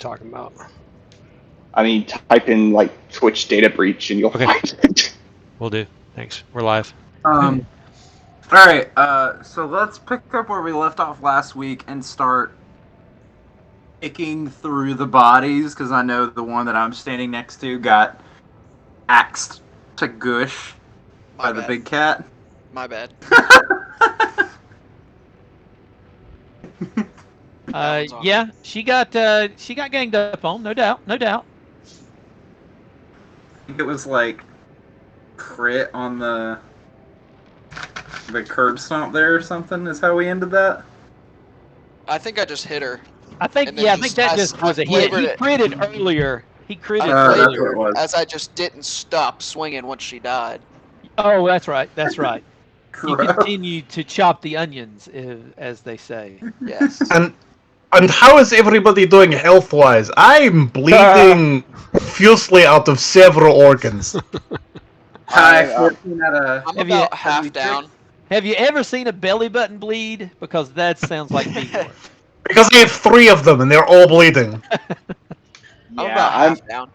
talking about. I mean, type in like Twitch data breach and you'll find it. Will do. Thanks. We're live. All right. So let's pick up where we left off last week and start picking through the bodies, because I know the one that I'm standing next to got axed to gush by the big cat. My bad. Yeah, she got ganged up on, no doubt. I think it was like crit on the curb stomp there or something is how we ended that. I think I just hit her. I think that just was a hit. He critted earlier. He critted earlier. As I just didn't stop swinging once she died. Oh, that's right. That's right. You continue to chop the onions, as they say. Yes. And how is everybody doing health-wise? I'm bleeding fiercely out of several organs. I'm about half down. Have you ever seen a belly button bleed? Because that sounds like me. Because I have 3 of them and they're all bleeding. I'm about half down.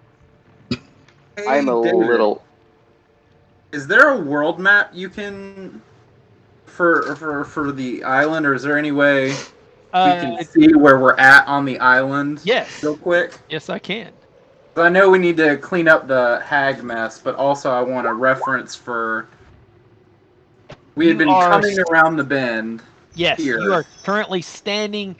I'm a little. Is there a world map you can for the island, or is there any way we can see where we're at on the island? Yes. Real quick. Yes, I can. I know we need to clean up the hag mess, but also I want a reference for. We had been coming around the bend. Yes, here. You are currently standing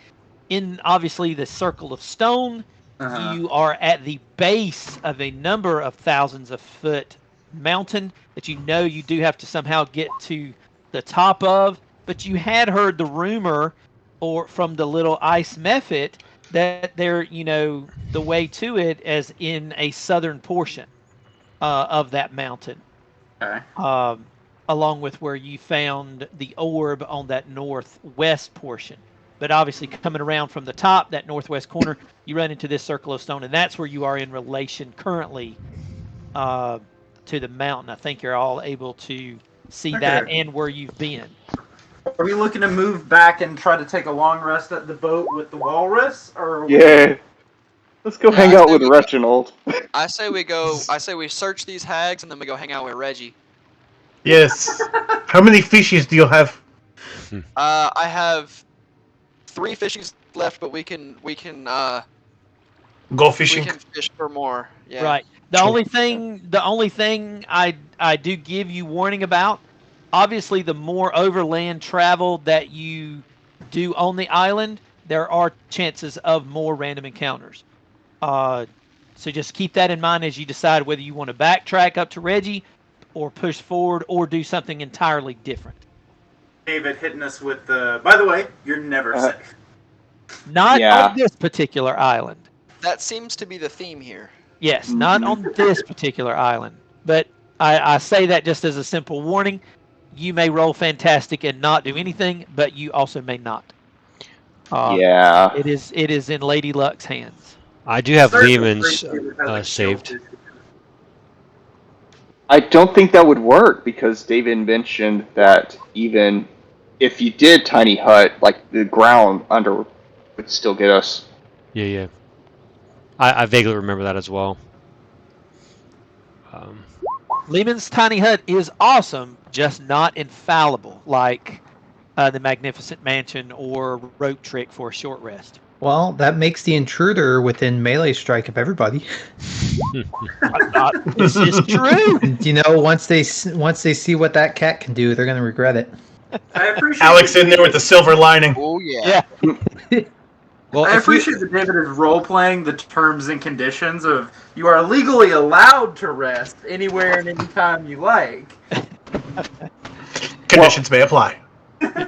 in, obviously, the circle of stone. You are at the base of a number of thousands of foot mountain that you know you do have to somehow get to the top of. But you had heard the rumor, or from the little ice method, that there, the way to it is in a southern portion of that mountain. Okay. Along with where you found the orb on that northwest portion. But obviously coming around from the top, that northwest corner, you run into this circle of stone, and that's where you are in relation currently to the mountain. I think you're all able to see that and where you've been. Are we looking to move back and try to take a long rest at the boat with the walrus? Or yeah. Let's go hang out with Reginald. I say we search these hags and then we go hang out with Reggie. Yes. How many fishes do you have? I have 3 fishies left, but we can go fishing. We can fish for more. Yeah. Right. The only thing I do give you warning about, obviously the more overland travel that you do on the island, there are chances of more random encounters. So just keep that in mind as you decide whether you want to backtrack up to Reggie or push forward or do something entirely different. David hitting us with the, by the way, you're never safe. Not on this particular island. That seems to be the theme here. Yes, not on this particular island. But I say that just as a simple warning. You may roll fantastic and not do anything, but you also may not. It is in Lady Luck's hands. I do have demons saved. I don't think that would work because David mentioned that even if you did tiny hut, like the ground under would still get us. Yeah. I vaguely remember that as well. Lehman's tiny hut is awesome, just not infallible like the Magnificent Mansion or Rope Trick for a short rest. Well, that makes the intruder within melee strike of everybody. This is true. Once they see what that cat can do, they're going to regret it. I appreciate Alex in there with the silver lining. Oh yeah. Well, I appreciate that David is role-playing the terms and conditions of you are legally allowed to rest anywhere and anytime you like. Conditions may apply.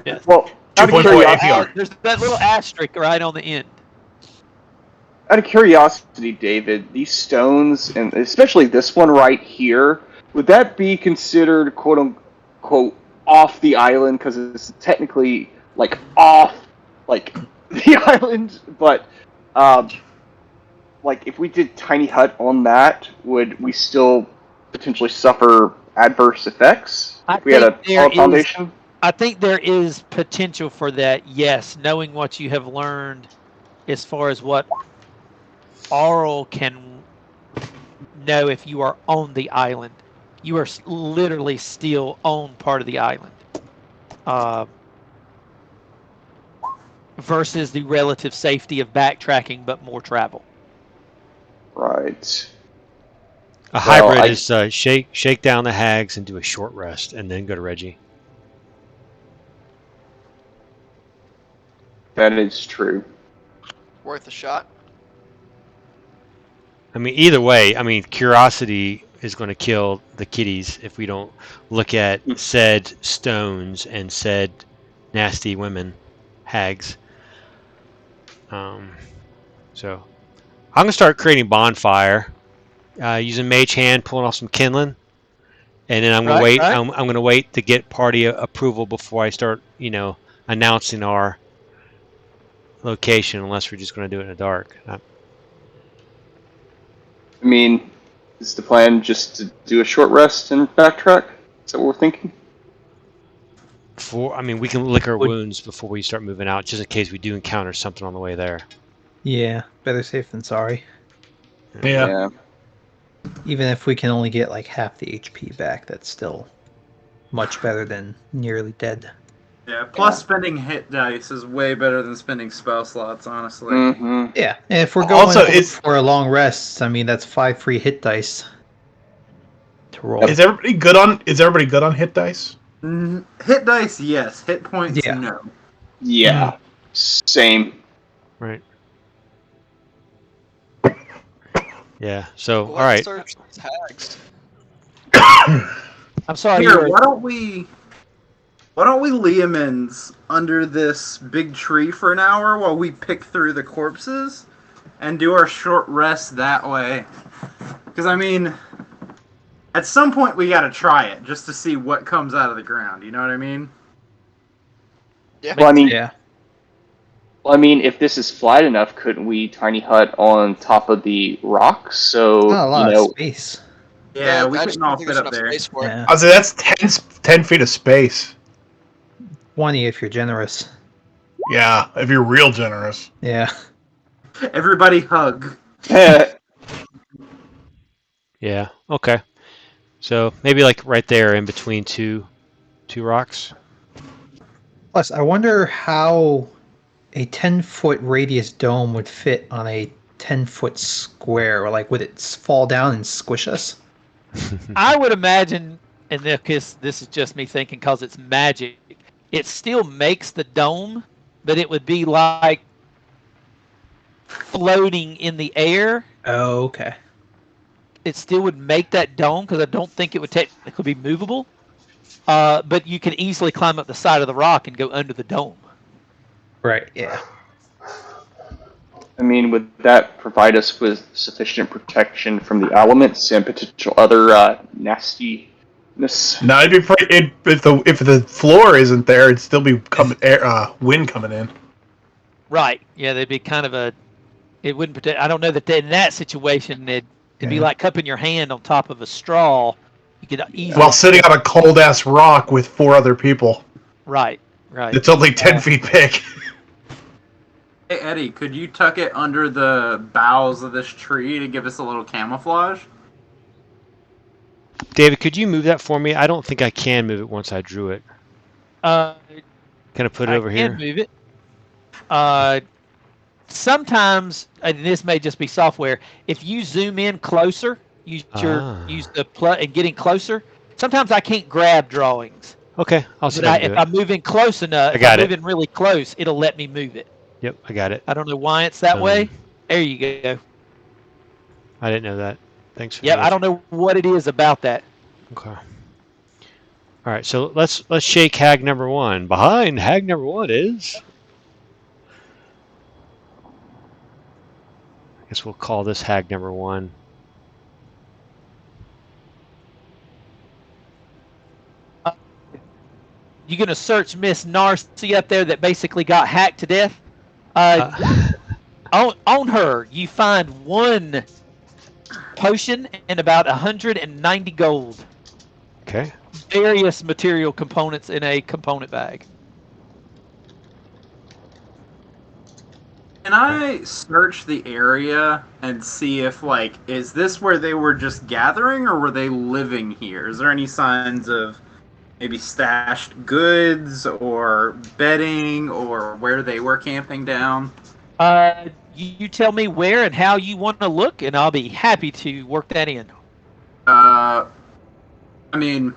Yes. Well, 2.4 APR. There's that little asterisk right on the end. Out of curiosity, David, these stones, and especially this one right here, would that be considered quote-unquote off the island? Because it's technically, off, the island, but, if we did tiny hut on that, would we still potentially suffer adverse effects if we had a solid foundation? I think there is potential for that, yes, knowing what you have learned as far as what Aurel can know if you are on the island. You are literally still on part of the island. Versus the relative safety of backtracking, but more travel. Right. A hybrid is shake down the hags and do a short rest, and then go to Reggie. That is true. Worth a shot. I mean, either way, I mean, curiosity is going to kill the kitties if we don't look at said stones and said nasty women, hags. So I'm going to start creating bonfire, using Mage Hand, pulling off some kindling, and then I'm going to wait. Right. I'm going to wait to get party approval before I start, announcing our location, unless we're just going to do it in the dark. I mean, is the plan just to do a short rest and backtrack? Is that what we're thinking? We can lick our wounds before we start moving out, just in case we do encounter something on the way there. Yeah, better safe than sorry. Yeah. Even if we can only get like half the HP back, that's still much better than nearly dead. Yeah, plus spending hit dice is way better than spending spell slots, honestly. Mm-hmm. Yeah, and if we're going Also, for a long rest, I mean that's 5 free hit dice to roll. Is everybody good on hit dice? Hit dice, yes. Hit points, Yeah. no. Yeah. Same. Right. Yeah. So, Well, all right. Search these hags. I'm sorry. Here, why don't we Liamans under this big tree for an hour while we pick through the corpses and do our short rest that way? Because, I mean, at some point we gotta try it just to see what comes out of the ground, you know what I mean? Yeah. Well, Yeah. if this is flat enough, couldn't we tiny hut on top of the rocks? So, Not a lot of space. Yeah, we I couldn't just all don't think fit there's up enough there. space for it. Yeah. I say that's 10 feet of space. 20 if you're generous. Yeah, if you're real generous. Yeah. Everybody hug. Yeah. Okay. So maybe like right there in between two rocks. Plus, I wonder how a 10-foot radius dome would fit on a 10-foot square. Or like, would it fall down and squish us? I would imagine, and this is just me thinking because it's magic, it still makes the dome, but it would be like floating in the air. Oh, okay. It still would make that dome because I don't think it would technically be movable. But you can easily climb up the side of the rock and go under the dome. Right, yeah. I mean, would that provide us with sufficient protection from the elements and potential other nastiness? No, it'd be if the floor isn't there, it'd still be wind coming in. Right. Yeah, they'd be kind of it wouldn't protect. I don't know that in that situation it'd be like cupping your hand on top of a straw. You could easily. While sitting on a cold ass rock with 4 other people. Right. It's only 10 feet big. Hey, Eddie, could you tuck it under the boughs of this tree to give us a little camouflage? David, could you move that for me? I don't think I can move it once I drew it. Can I put it over here? I can move it. Sometimes, and this may just be software, if you zoom in closer, use the plus and getting closer, sometimes I can't grab drawings. Okay, I'll see if I'm moving close enough, if I'm moving really close, it'll let me move it. Yep, I got it. I don't know why it's that way. There you go. I didn't know that. Thanks for I don't know what it is about that. Okay. All right, so let's shake hag number 1. Behind hag number 1 is, I guess we'll call this hag number 1. You're gonna search Miss Narcy up there that basically got hacked to death. On her, you find 1 potion and about 190 gold. Okay. Various material components in a component bag. Can I search the area and see if, like, is this where they were just gathering, or were they living here? Is there any signs of maybe stashed goods or bedding or where they were camping down? You tell me where and how you want to look, and I'll be happy to work that in. I mean,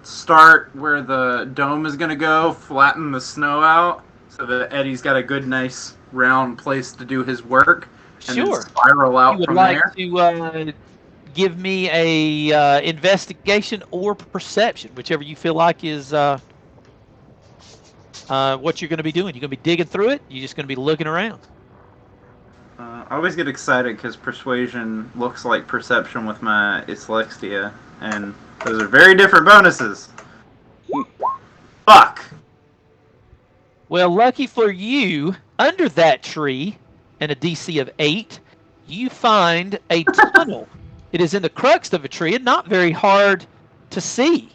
start where the dome is going to go, flatten the snow out so that Eddie's got a good, nice, round place to do his work, and Sure. then spiral out You would from like there. to give me a investigation or perception, whichever you feel like is what you're going to be doing. You're going to be digging through it. You're just going to be looking around. I always get excited because persuasion looks like perception with my dyslexia, and those are very different bonuses. Fuck! Well, lucky for you, under that tree, and a DC of 8, you find a tunnel. It is in the crux of a tree and not very hard to see.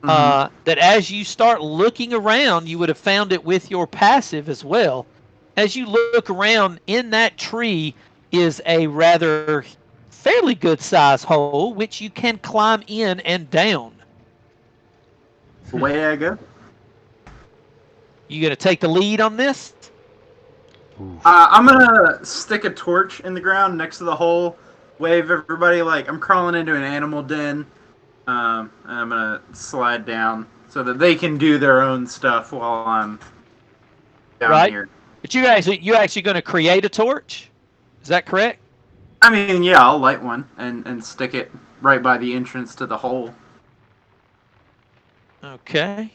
That as you start looking around, you would have found it with your passive as well. As you look around, in that tree is a rather fairly good size hole, which you can climb in and down. Away I go. You going to take the lead on this? I'm gonna stick a torch in the ground next to the hole, wave everybody like I'm crawling into an animal den, and I'm gonna slide down so that they can do their own stuff while I'm down here. But you're actually going to create a torch? Is that correct? I mean, yeah, I'll light one and stick it right by the entrance to the hole. Okay.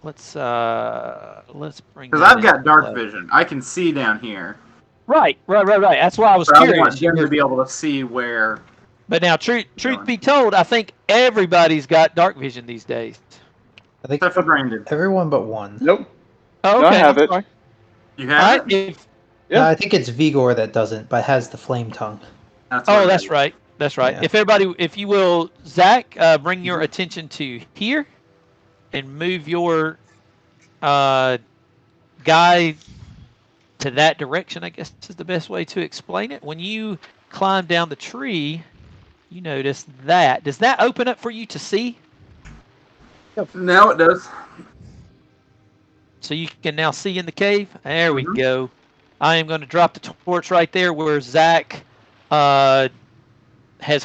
Let's bring. Because I've got dark vision. I can see down here. Right. That's why I was But I curious. want them to be able to see where. But now, truth be told, I think everybody's got dark vision these days. I think Except for Brandon. everyone but one. Nope. Oh, No, okay. I have it. Sorry. You All have right. it? Yeah. I think it's Vigor that doesn't, but has the flame tongue. That's what it That's is. right. That's right. Yeah. If you will, Zach, bring your attention to here, and move your guy to that direction, I guess is the best way to explain it. When you climb down the tree, you notice that. Does that open up for you to see? Now it does. So you can now see in the cave? There we go. I am going to drop the torch right there where Zach has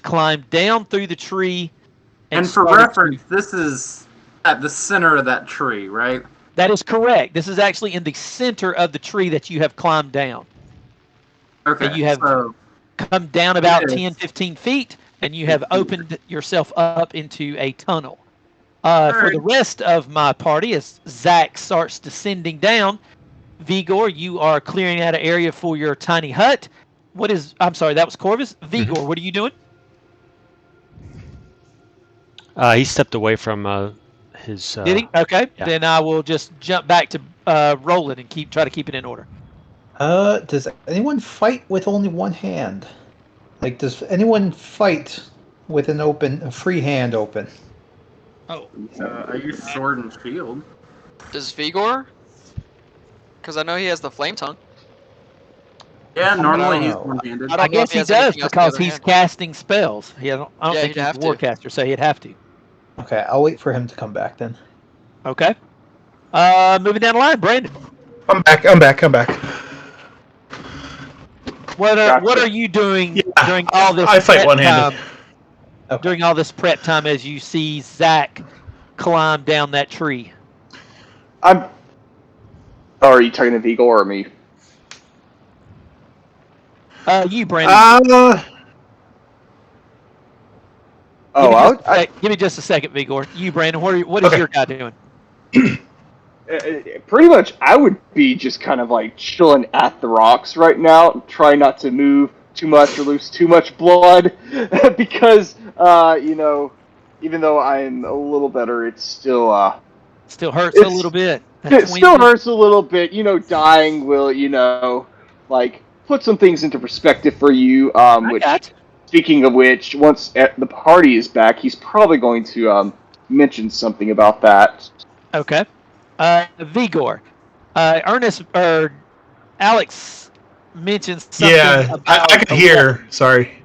climbed down through the tree. And for reference, this is at the center of that tree, right? That is correct. This is actually in the center of the tree that you have climbed down. Okay. And you have come down about 10, 15 feet, and you have opened yourself up into a tunnel. For the rest of my party, as Zach starts descending down, Vigor, you are clearing out an area for your tiny hut. I'm sorry, that was Corvus. Vigor, what are you doing? He stepped away from his. Did he? Okay. Yeah. Then I will just jump back to rolling and try to keep it in order. Does anyone fight with only one hand? Like, does anyone fight with a free hand open? Oh. I use sword and shield. Does Vigor? Because I know he has the flame tongue. Yeah, normally he's know. one-handed. I I don't know guess if he he has does anything else because in the he's other hand. casting spells. I don't Yeah, think he'd he's have a to. warcaster, so he'd have to. Okay, I'll wait for him to come back then. Okay. Moving down the line, Brandon. I'm back. What Gotcha. are you doing Yeah, during all this? I fight prep one-handed. time? Okay. During all this prep time, as you see Zach climb down that tree. Oh, are you talking to Vigor or me? You, Brandon. Give me just a second, Vigor. You, Brandon. What is Okay. your guy doing? Pretty much, I would be just kind of like chilling at the rocks right now, try not to move too much or lose too much blood, because even though I'm a little better, it's still Still hurts a little bit. it still hurts a little bit. Dying will like put some things into perspective for you. Speaking of which, once the party is back, he's probably going to mention something about that. Okay. Vigor. Ernest, Alex mentioned something Yeah, about I could hear. Sorry.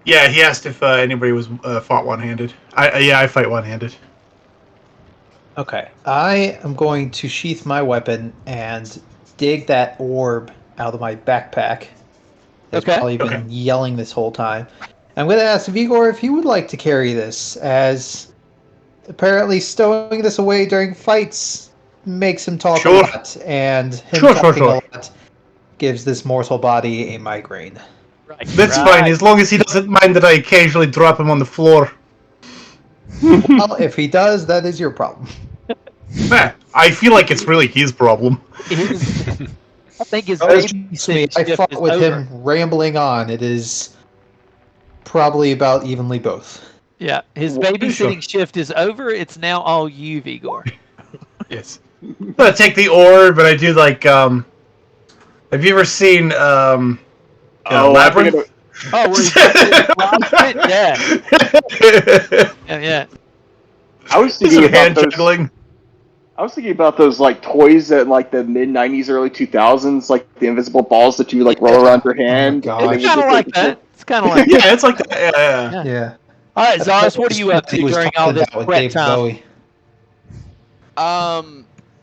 Yeah, he asked if anybody was fought one-handed. I fight one-handed. Okay. I am going to sheath my weapon and dig that orb out of my backpack. That's Okay. probably been yelling this whole time. I'm going to ask Vigor if he would like to carry this, as apparently stowing this away during fights makes him talk a Sure. lot, and him Sure. talking a lot gives this mortal body a migraine. Right. That's fine, as long as he doesn't mind that I occasionally drop him on the floor. Well, if he does, that is your problem. I feel like it's really his problem. I think his Trust me, babysitting I shift fought is with over. him rambling on. It is probably about evenly both. Yeah, his babysitting shift is over. It's now all you, Vigor. Yes. I'm gonna take the orb, and I do like, have you ever seen, Labyrinth? Oh, where yeah. I was thinking Some about hand those. juggling. I was thinking about those like toys that in, like the mid '90s, early 2000s, like the invisible balls that you like roll around your hand. gosh. and It's they kind of would like just, that. It's kind of like that. Yeah, it's like that. Yeah. Yeah. All right, Zaris, what are you up to He was during all talking this about with prep David time? Bowie.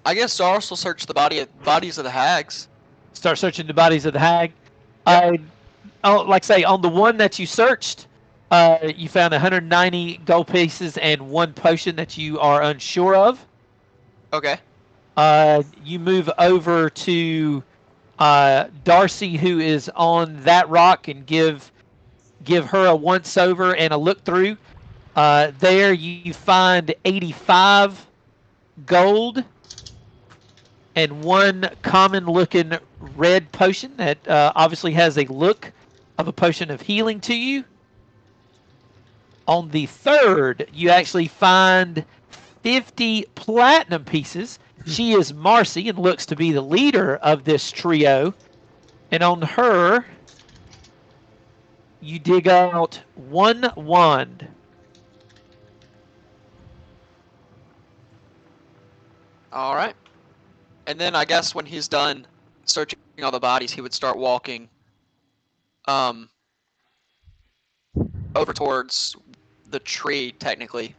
I guess Zaros will search the bodies of the hags. Start searching the bodies of the hag. Like say, on the one that you searched, you found 190 gold pieces and 1 potion that you are unsure of. Okay. You move over to Darcy, who is on that rock, and give her a once over and a look through. There you find 85 gold and 1 common looking red potion that obviously has a look of a potion of healing to you. On the third, you actually find 50 platinum pieces. She is Marcy and looks to be the leader of this trio. And on her, you dig out 1 wand. All right. And then I guess when he's done searching all the bodies, he would start walking over towards the tree, technically,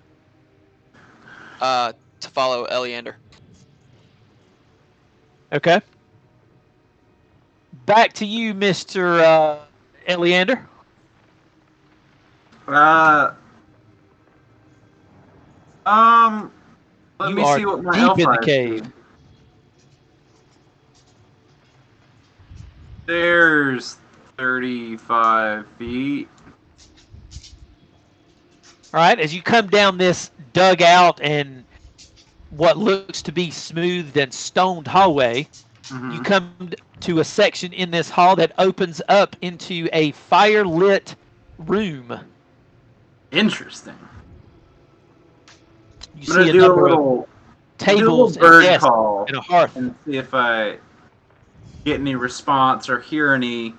to follow Eleander. Okay. Back to you, Mr. Eleander. Let You me are see what my deep elf in the eyes cave. do. There's 35 feet. All right, as you come down this dugout and what looks to be smoothed and stoned hallway, you come to a section in this hall that opens up into a fire-lit room. Interesting. You I'm gonna see a do a number of little tables and bird desks call and a hearth. and see if I get any response or hear any.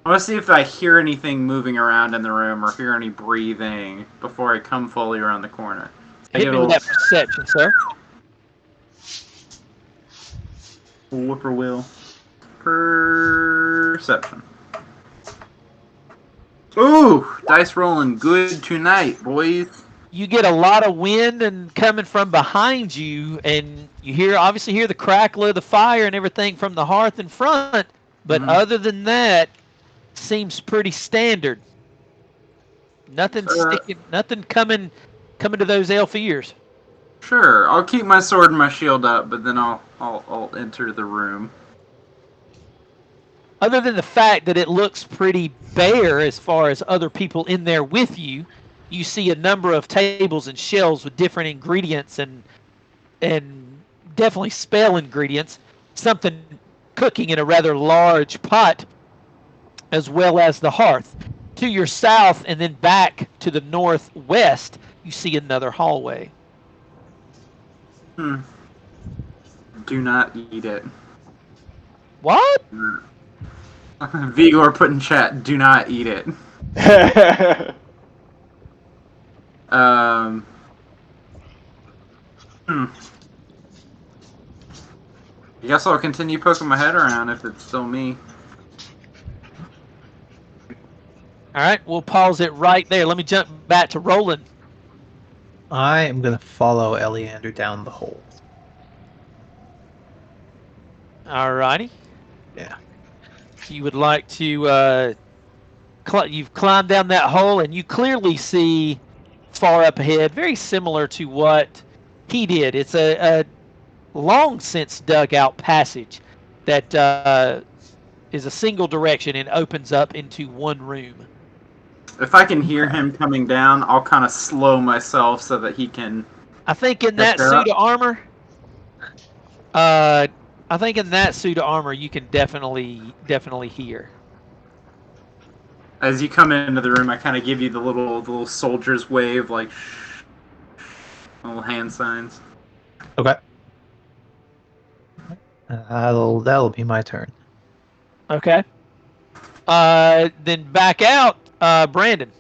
I want to see if I hear anything moving around in the room or hear any breathing before I come fully around the corner. Hit me with that perception, sir. Whippoorwill. Perception. Ooh, dice rolling good tonight, boys. You get a lot of wind and coming from behind you, and you obviously hear the crackle of the fire and everything from the hearth in front. But other than that, seems pretty standard. Nothing sticking, nothing coming to those elf ears. Sure, I'll keep my sword and my shield up, but then I'll enter the room. Other than the fact that it looks pretty bare as far as other people in there with you, you see a number of tables and shelves with different ingredients and definitely spell ingredients. Something cooking in a rather large pot, as well as the hearth. To your south and then back to the northwest, you see another hallway. Do not eat it. What? Vigor put in chat, do not eat it. I guess I'll continue poking my head around if it's still me. All right, we'll pause it right there. Let me jump back to Roland. I am going to follow Eleander down the hole. All righty. Yeah. You would like to, you've climbed down that hole, and you clearly see far up ahead, very similar to what he did. It's a long since dug out passage that is a single direction and opens up into one room. If I can hear him coming down, I'll kind of slow myself so that he can... I think in that suit of armor, you can definitely hear. As you come into the room, I kind of give you the little soldier's wave, like little hand signs. Okay. That'll be my turn. Okay. Then back out, Brandon.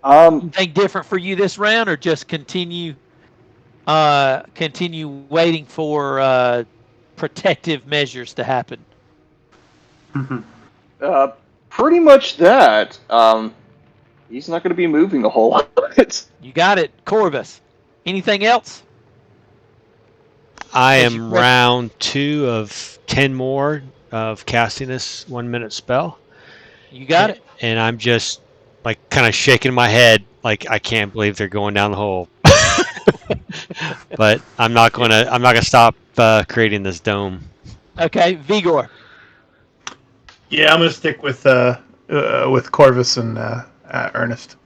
Anything different for you this round, or just continue waiting for protective measures to happen? Pretty much that. He's not going to be moving a whole lot. You got it, Corvus. Anything else? I am round 2 of 10 more of casting this 1 minute spell. You got it. And I'm just like kind of shaking my head like I can't believe they're going down the hole. But I'm not gonna stop creating this dome. Okay, Vigor. Yeah, I'm gonna stick with Corvus and Ernest.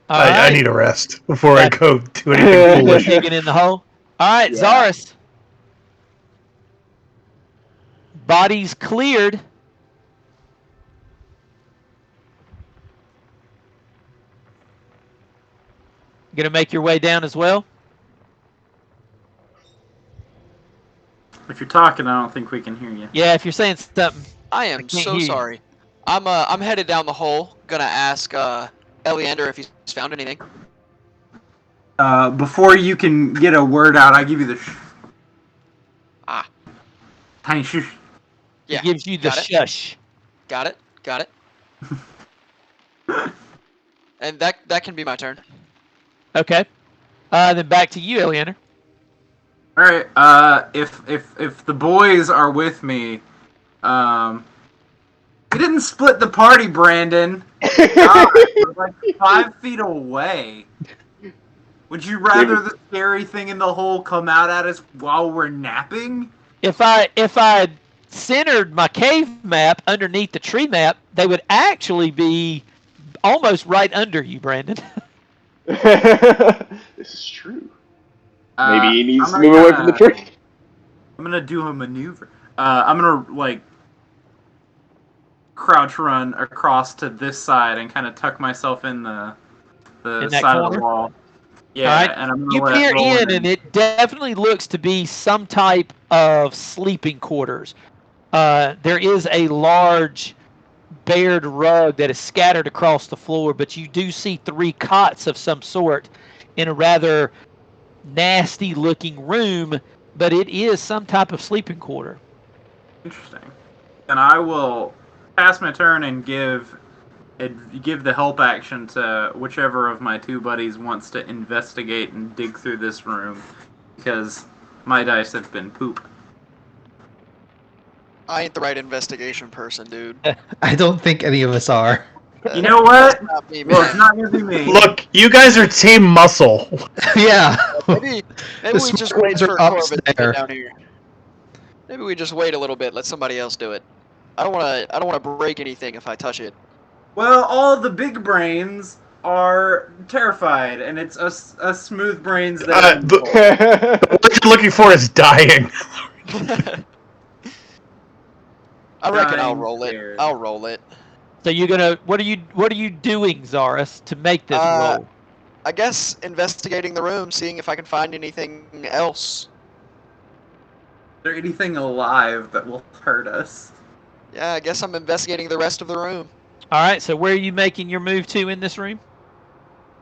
Right. I need a rest before I go do anything foolish. Digging in the hole. All right, Yeah. Zaris. Bodies cleared. Gonna make your way down as well? If you're talking, I don't think we can hear you. Yeah, if you're saying something. I am can't so hear you. sorry. I'm headed down the hole. Gonna ask Eleander if he's found anything. Before you can get a word out, I give you the tiny shush. Yeah. He gives you the got it. shush. Got it. And that can be my turn. Okay. Then back to you, Eleander. All right. If the boys are with me, we didn't split the party, Brandon. God, we're like 5 feet away. Would you rather the scary thing in the hole come out at us while we're napping? If I centered my cave map underneath the tree map, they would actually be almost right under you, Brandon. This is true. Maybe he needs to move away from the tree. I'm gonna do a maneuver. I'm gonna crouch run across to this side and kind of tuck myself in the side of the wall. Yeah, right. And I'm gonna you let peer Roland in, and it definitely looks to be some type of sleeping quarters. There is a large bared rug that is scattered across the floor, but you do see 3 cots of some sort in a rather nasty-looking room, but it is some type of sleeping quarter. Interesting. And I will pass my turn and give the help action to whichever of my 2 buddies wants to investigate and dig through this room, because my dice have been poop. I ain't the right investigation person, dude. I don't think any of us are. You know what? Not me, Well, it's man. not gonna be me. Look, you guys are Team Muscle. Yeah. Maybe we The just smart wait ones are for Corbin to get upstairs. down here. Maybe we just wait a little bit, let somebody else do it. I don't wanna break anything if I touch it. Well, all the big brains are terrified, and it's us smooth brains that. What you're looking for is dying. I reckon I'll I'm roll it. scared. I'll roll it. So you're gonna what are you doing, Zaris, to make this roll? I guess investigating the room, seeing if I can find anything else. Is there anything alive that will hurt us? Yeah, I guess I'm investigating the rest of the room. All right. So where are you making your move to in this room?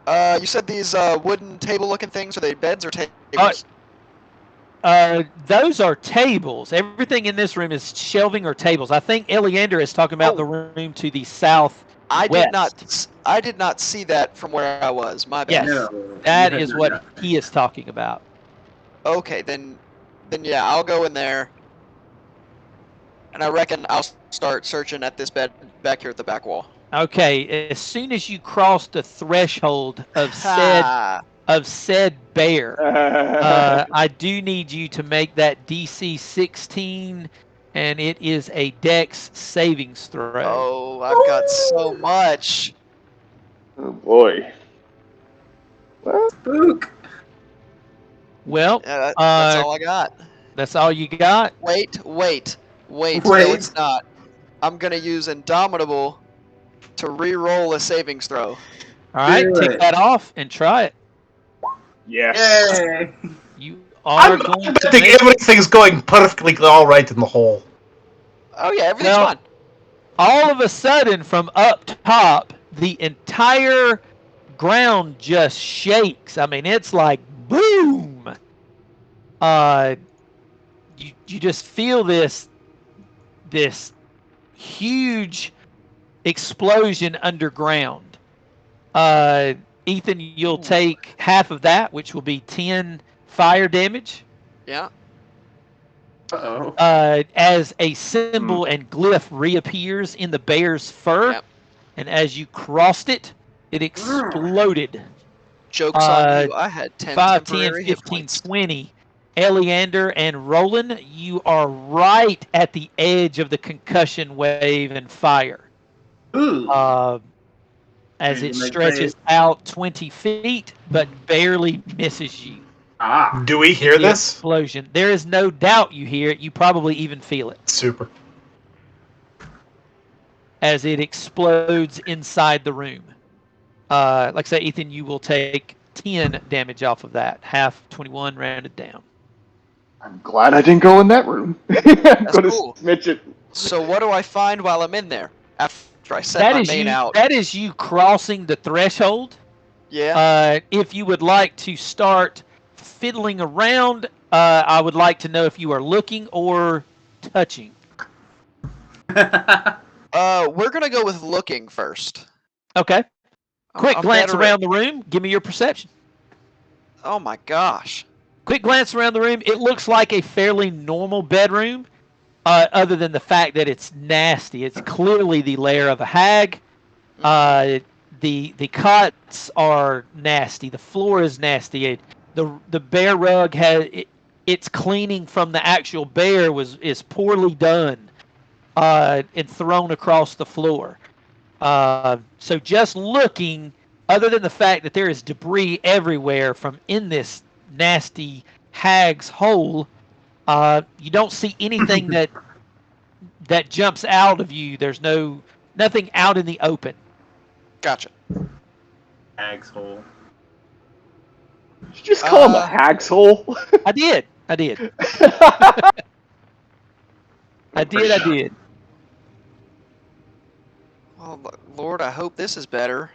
You said these wooden table-looking things, are they beds or tables? Those are tables. Everything in this room is shelving or tables. I think Eleander is talking about the room to the south. I did not see that from where I was. My bad. Yes, that is what he is talking about. Okay, then yeah, I'll go in there. And I reckon I'll start searching at this bed back here at the back wall. Okay, as soon as you cross the threshold of said bear, I do need you to make that DC 16, and it is a Dex savings throw. Oh, I've got so much. Oh boy. Well, Spook. Well, That's all I got. That's all you got? Wait. No, it's not. I'm gonna use Indomitable to re-roll a savings throw. All right, Do take it. that off and try it. yes. Yay. You are I'm going to betting make... everything's going perfectly all right in the hole. Oh yeah, everything's Well, fine. all of a sudden, from up top, the entire ground just shakes. I mean, it's like boom. You just feel this huge explosion underground. Ethan, you'll take half of that, which will be 10 fire damage. Yeah. Uh-oh. As a symbol and glyph reappears in the bear's fur, Yep. and as you crossed it, it exploded. Joke's on you. I had 10 5, 10, temporary hit 15, points. 20. Eleander and Roland, you are right at the edge of the concussion wave and fire. Ooh. As Need it to make stretches out 20 feet, but barely misses you. Ah. Do we hear The this? explosion. There is no doubt you hear it. You probably even feel it Super. as it explodes inside the room. Like I said, Ethan, you will take 10 damage off of that. Half 21 rounded down. I'm glad I didn't go in that room. I'm gonna cool. snitch it. So what do I find while I'm in there? After I set That my is main you. out. That is you crossing the threshold. Yeah. If you would like to start fiddling around, I would like to know if you are looking or touching. We're gonna go with looking first. Okay. Quick I'm glance better around the room. Give me your perception. Oh my gosh. Quick glance around the room. It looks like a fairly normal bedroom, other than the fact that it's nasty. It's clearly the lair of a hag. The cots are nasty. The floor is nasty. The bear rug its cleaning from the actual bear is poorly done, and thrown across the floor. So just looking, other than the fact that there is debris everywhere from in this nasty hag's hole, you don't see anything that jumps out of you. There's nothing out in the open. Gotcha. Hag's hole. Did you just call him a hag's hole? I did. I did. Oh Lord, I hope this is better.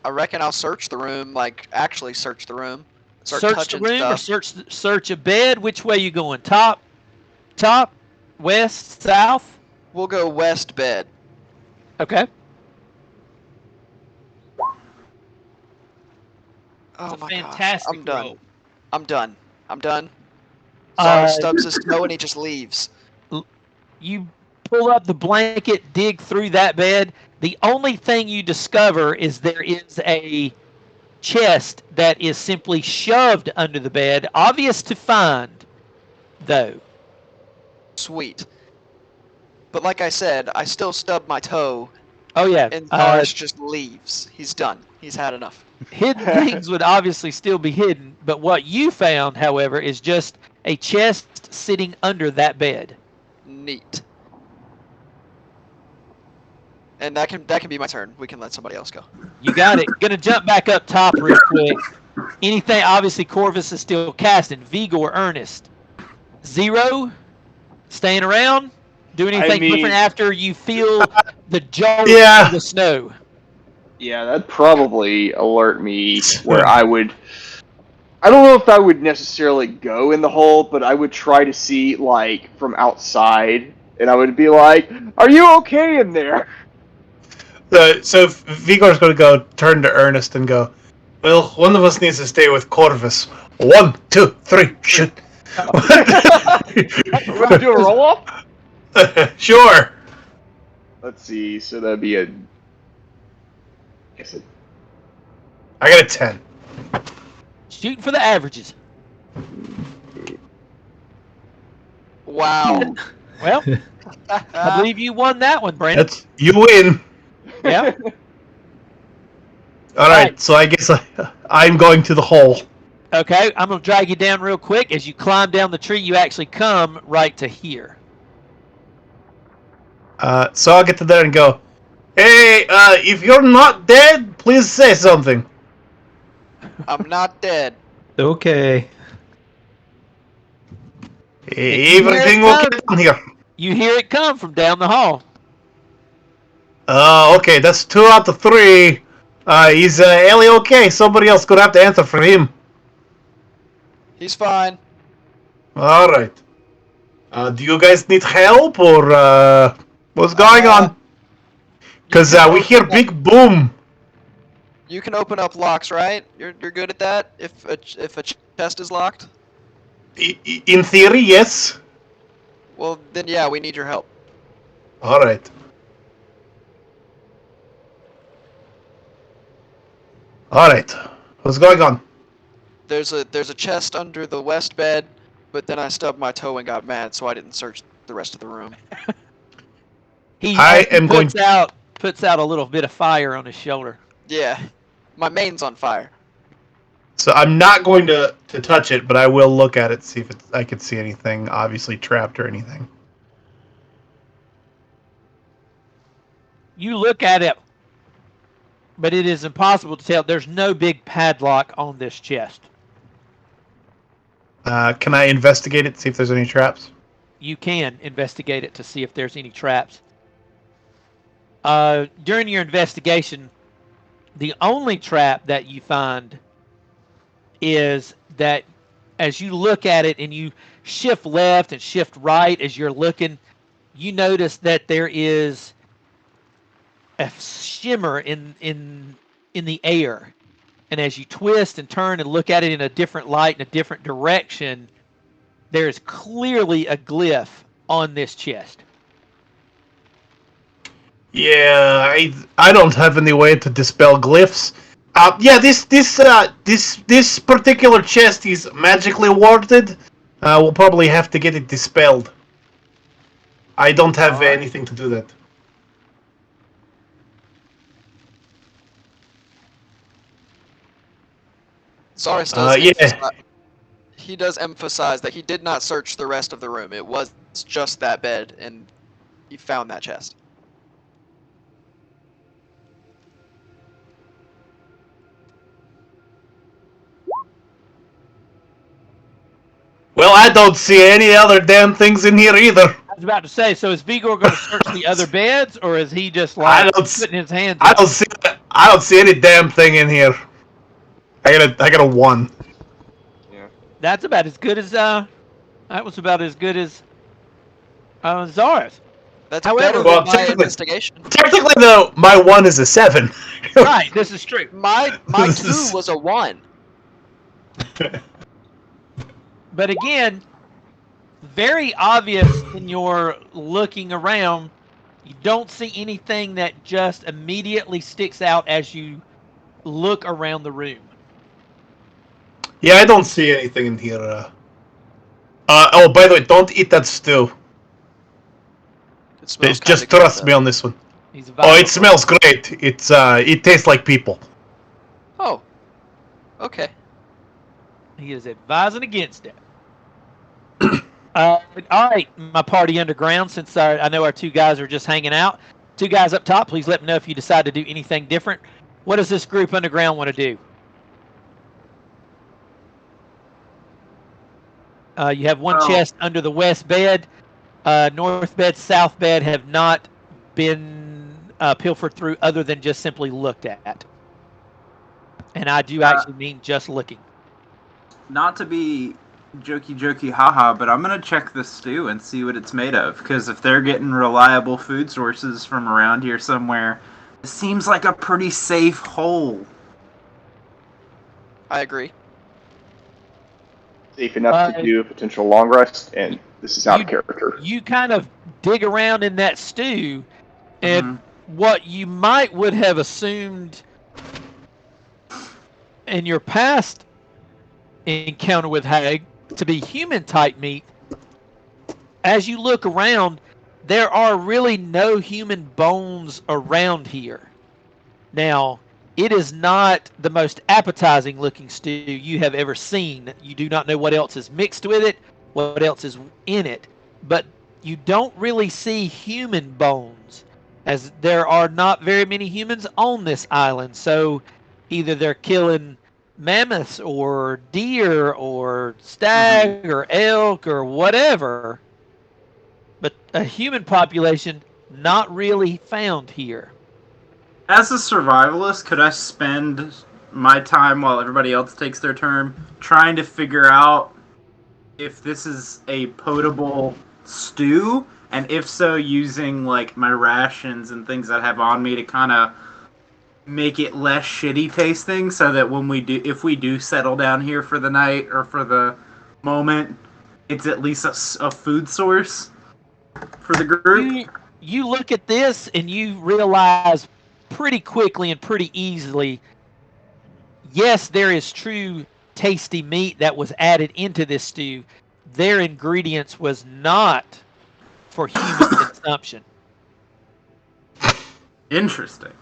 I reckon I'll search the room, like actually search the room. Start Search the touching room or stuff. search a bed. Which way you going? Top, west, south? We'll go west bed. Okay. Oh It's a my fantastic gosh. I'm done. roll. I'm done. Sorry, Uh, Stubbs his toe and he just leaves. You pull up the blanket, dig through that bed. The only thing you discover is there is a chest that is simply shoved under the bed, obvious to find, though. Sweet. But like I said, I still stub my toe, Oh yeah, and Norris just leaves. He's done. He's had enough. hidden things would obviously still be hidden, but what you found, however, is just a chest sitting under that bed. Neat. And that can be my turn. We can let somebody else go. You got it. Gonna jump back up top real quick. Anything, obviously Corvus is still casting. Vigor, Ernest. 0, staying around. Do anything different after you feel the jolt of the snow. Yeah, that'd probably alert me where I would I don't know if I would necessarily go in the hole, but I would try to see, like, from outside, and I would be like, "Are you okay in there?" So Vigor's going to go turn to Ernest and go, well, one of us needs to stay with Corvus. 1, 2, 3, shoot. You want to do a roll-up? Sure. Let's see, so that'd be a... I got a 10. Shooting for the averages. Wow. Well, I believe you won that one, Brandon. You win. Yeah. All right, so I guess I'm going to the hole. Okay, I'm going to drag you down real quick. As you climb down the tree, you actually come right to here. So I'll get to there and go, hey, if you're not dead, please say something. I'm not dead. Okay. Everything okay down here? You hear it come from down the hall. Okay, that's 2 out of 3. Is Ellie okay? Somebody else could have to answer for him. He's fine. Alright. Do you guys need help, or what's going on? Because we hear big boom. You can open up locks, right? You're good at that. If a chest is locked. In theory, yes. Well, then yeah, we need your help. Alright. Alright. What's going on? There's a chest under the west bed, but then I stubbed my toe and got mad, so I didn't search the rest of the room. He puts out a little bit of fire on his shoulder. Yeah, my main's on fire. So I'm not going to touch it, but I will look at it, see if I can see anything obviously trapped or anything. You look at it, but it is impossible to tell. There's no big padlock on this chest. Can I investigate it, see if there's any traps? You can investigate it to see if there's any traps. During your investigation, the only trap that you find is that as you look at it and you shift left and shift right as you're looking, you notice that there is a shimmer in the air. And as you twist and turn and look at it in a different light, in a different direction, there is clearly a glyph on this chest. Yeah, I don't have any way to dispel glyphs. Yeah, this particular chest is magically warded. We'll probably have to get it dispelled. I don't have anything to do that. Zaris does yeah. he does emphasize that he did not search the rest of the room. It was just that bed, and he found that chest. Well, I don't see any other damn things in here either. I was about to say, so is Vigor going to search the other beds, or is he just like putting his hands up? I don't see any damn thing in here. I got a 1. Yeah. That's about as good as that was about as good as Zara's. That's However, better than my investigation. Technically, though, my 1 is a 7. Right, this is true. My 2 was a 1. But again, very obvious in your looking around, you don't see anything that just immediately sticks out as you look around the room. Yeah, I don't see anything in here. Oh, by the way, don't eat that stew. Just trust me on this one. Oh, it smells great. It tastes like people. Oh, okay. He is advising against it. All right, my party underground, since I know our 2 guys are just hanging out. 2 guys up top, please let me know if you decide to do anything different. What does this group underground want to do? You have one chest under the west bed. North bed, south bed have not been pilfered through other than just simply looked at. And I do actually mean just looking. not to be jokey haha, but I'm gonna check this stew and see what it's made of. Because if they're getting reliable food sources from around here somewhere, it seems like a pretty safe hole. I agree. Safe enough to do a potential long rest, and this is out of character. You kind of dig around in that stew, and what you would have assumed in your past encounter with hag to be human type meat, as you look around, there are really no human bones around here. Now, it is not the most appetizing looking stew you have ever seen. You do not know what else is mixed with it, what else is in it, but you don't really see human bones, as there are not very many humans on this island. So either they're killing mammoths or deer or stag or elk or whatever, but a human population not really found here. As a survivalist, could I spend my time while everybody else takes their turn trying to figure out if this is a potable stew, and if so, using like my rations and things that I have on me to kind of make it less shitty tasting, so that when if we do settle down here for the night or for the moment, it's at least a food source for the group. You look at this and you realize pretty quickly and pretty easily, yes, there is true tasty meat that was added into this stew. Their ingredients was not for human consumption. Interesting.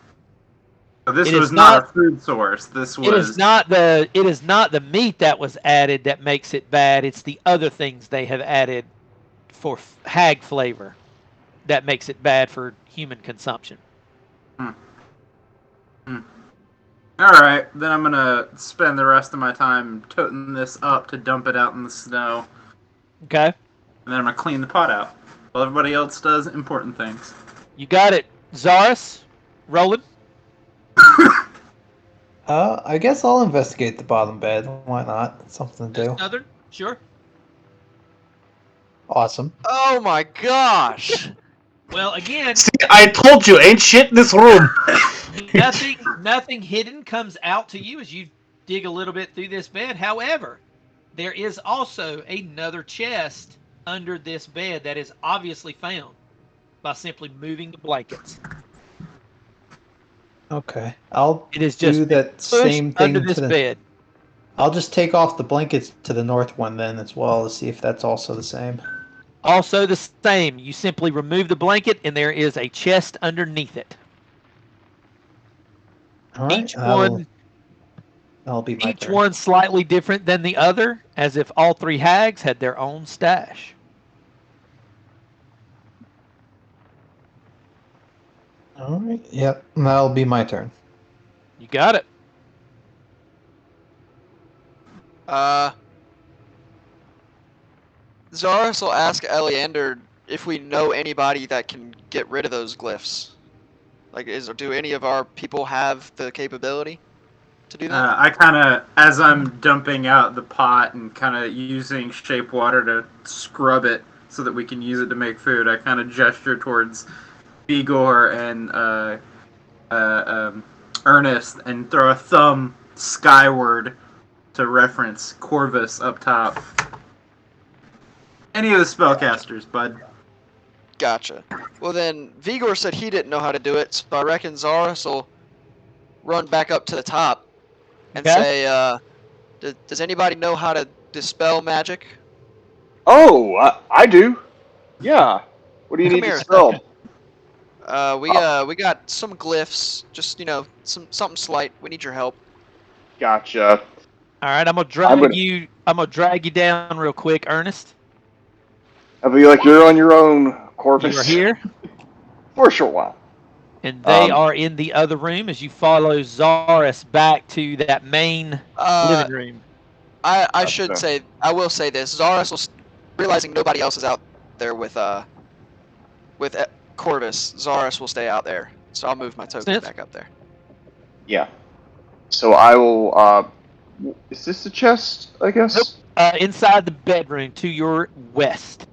So this was not a food source. This was. It is not the meat that was added that makes it bad. It's the other things they have added for hag flavor that makes it bad for human consumption. Alright, then I'm gonna spend the rest of my time toting this up to dump it out in the snow. Okay. And then I'm gonna clean the pot out, while everybody else does important things. You got it. Zaris, Roland? I guess I'll investigate the bottom bed. Why not? It's something to do. Another? Sure. Awesome. Oh my gosh! Well, again, See, I told you, ain't shit in this room. nothing hidden comes out to you as you dig a little bit through this bed. However, there is also another chest under this bed that is obviously found by simply moving the blankets. Okay, I'll It is just do that same thing under this bed. I'll just take off the blankets to the north one then as well to see if that's also the same. Also the same. You simply remove the blanket and there is a chest underneath it. All right, that'll be my Each turn. one slightly different than the other, as if all three hags had their own stash. All right. Yep, that'll be my turn. You got it. Zaris will ask Eleander if we know anybody that can get rid of those glyphs. Like, do any of our people have the capability to do that? I kind of, as I'm dumping out the pot and kind of using shape water to scrub it so that we can use it to make food, I kind of gesture towards Vigor and Ernest and throw a thumb skyward to reference Corvus up top. Any of the spellcasters, bud. Gotcha. Well then, Vigor said he didn't know how to do it, so I reckon Zaris will run back up to the top and say, does anybody know how to dispel magic? Oh, I do. Yeah. What do you Come need here. to spell? We got some glyphs, just something slight. We need your help. Gotcha. All right, I'm gonna drag you down real quick, Ernest. I'll be like, you're on your own, Corvus. You are here, For a short while. and they are in the other room as you follow Zaris back to that main living room. I Gotcha. will say this. Zaris will, realizing nobody else is out there with Corvus, Zaris will stay out there. So I'll move my token back up there. Yeah. So I will Is this the chest, I guess? Nope. Inside the bedroom to your west.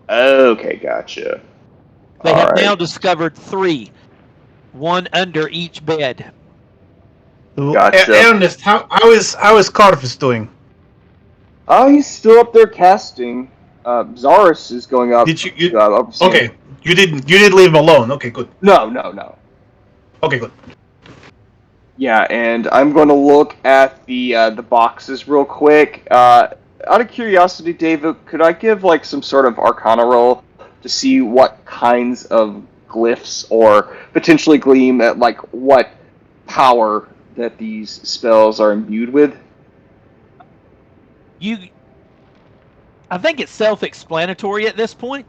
Okay, gotcha. They have now Alright. discovered 3. One under each bed. Gotcha. Ernest, how is Carvus doing? Oh, he's still up there casting. Zaris is going up. Did you overseeing. okay? You didn't leave him alone. Okay, good. No. Okay, good. Yeah, and I'm going to look at the boxes real quick. Out of curiosity, David, could I give like some sort of Arcana roll to see what kinds of glyphs or potentially gleam at like what power that these spells are imbued with? I think it's self-explanatory at this point.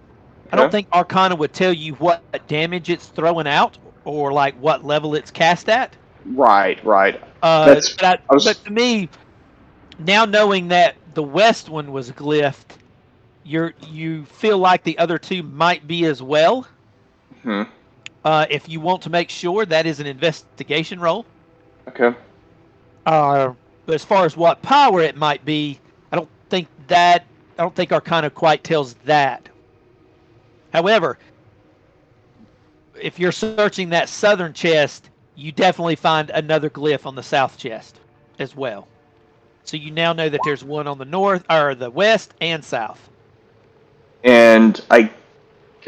I don't think Arcana would tell you what damage it's throwing out or like what level it's cast at. Right. But to me, now knowing that the west one was glyphed, you feel like the other 2 might be as well. If you want to make sure, that is an investigation roll. Okay. But as far as what power it might be, I don't think Arcana quite tells that. However, if you're searching that southern chest, you definitely find another glyph on the south chest as well. So you now know that there's one on the north or the west and south. And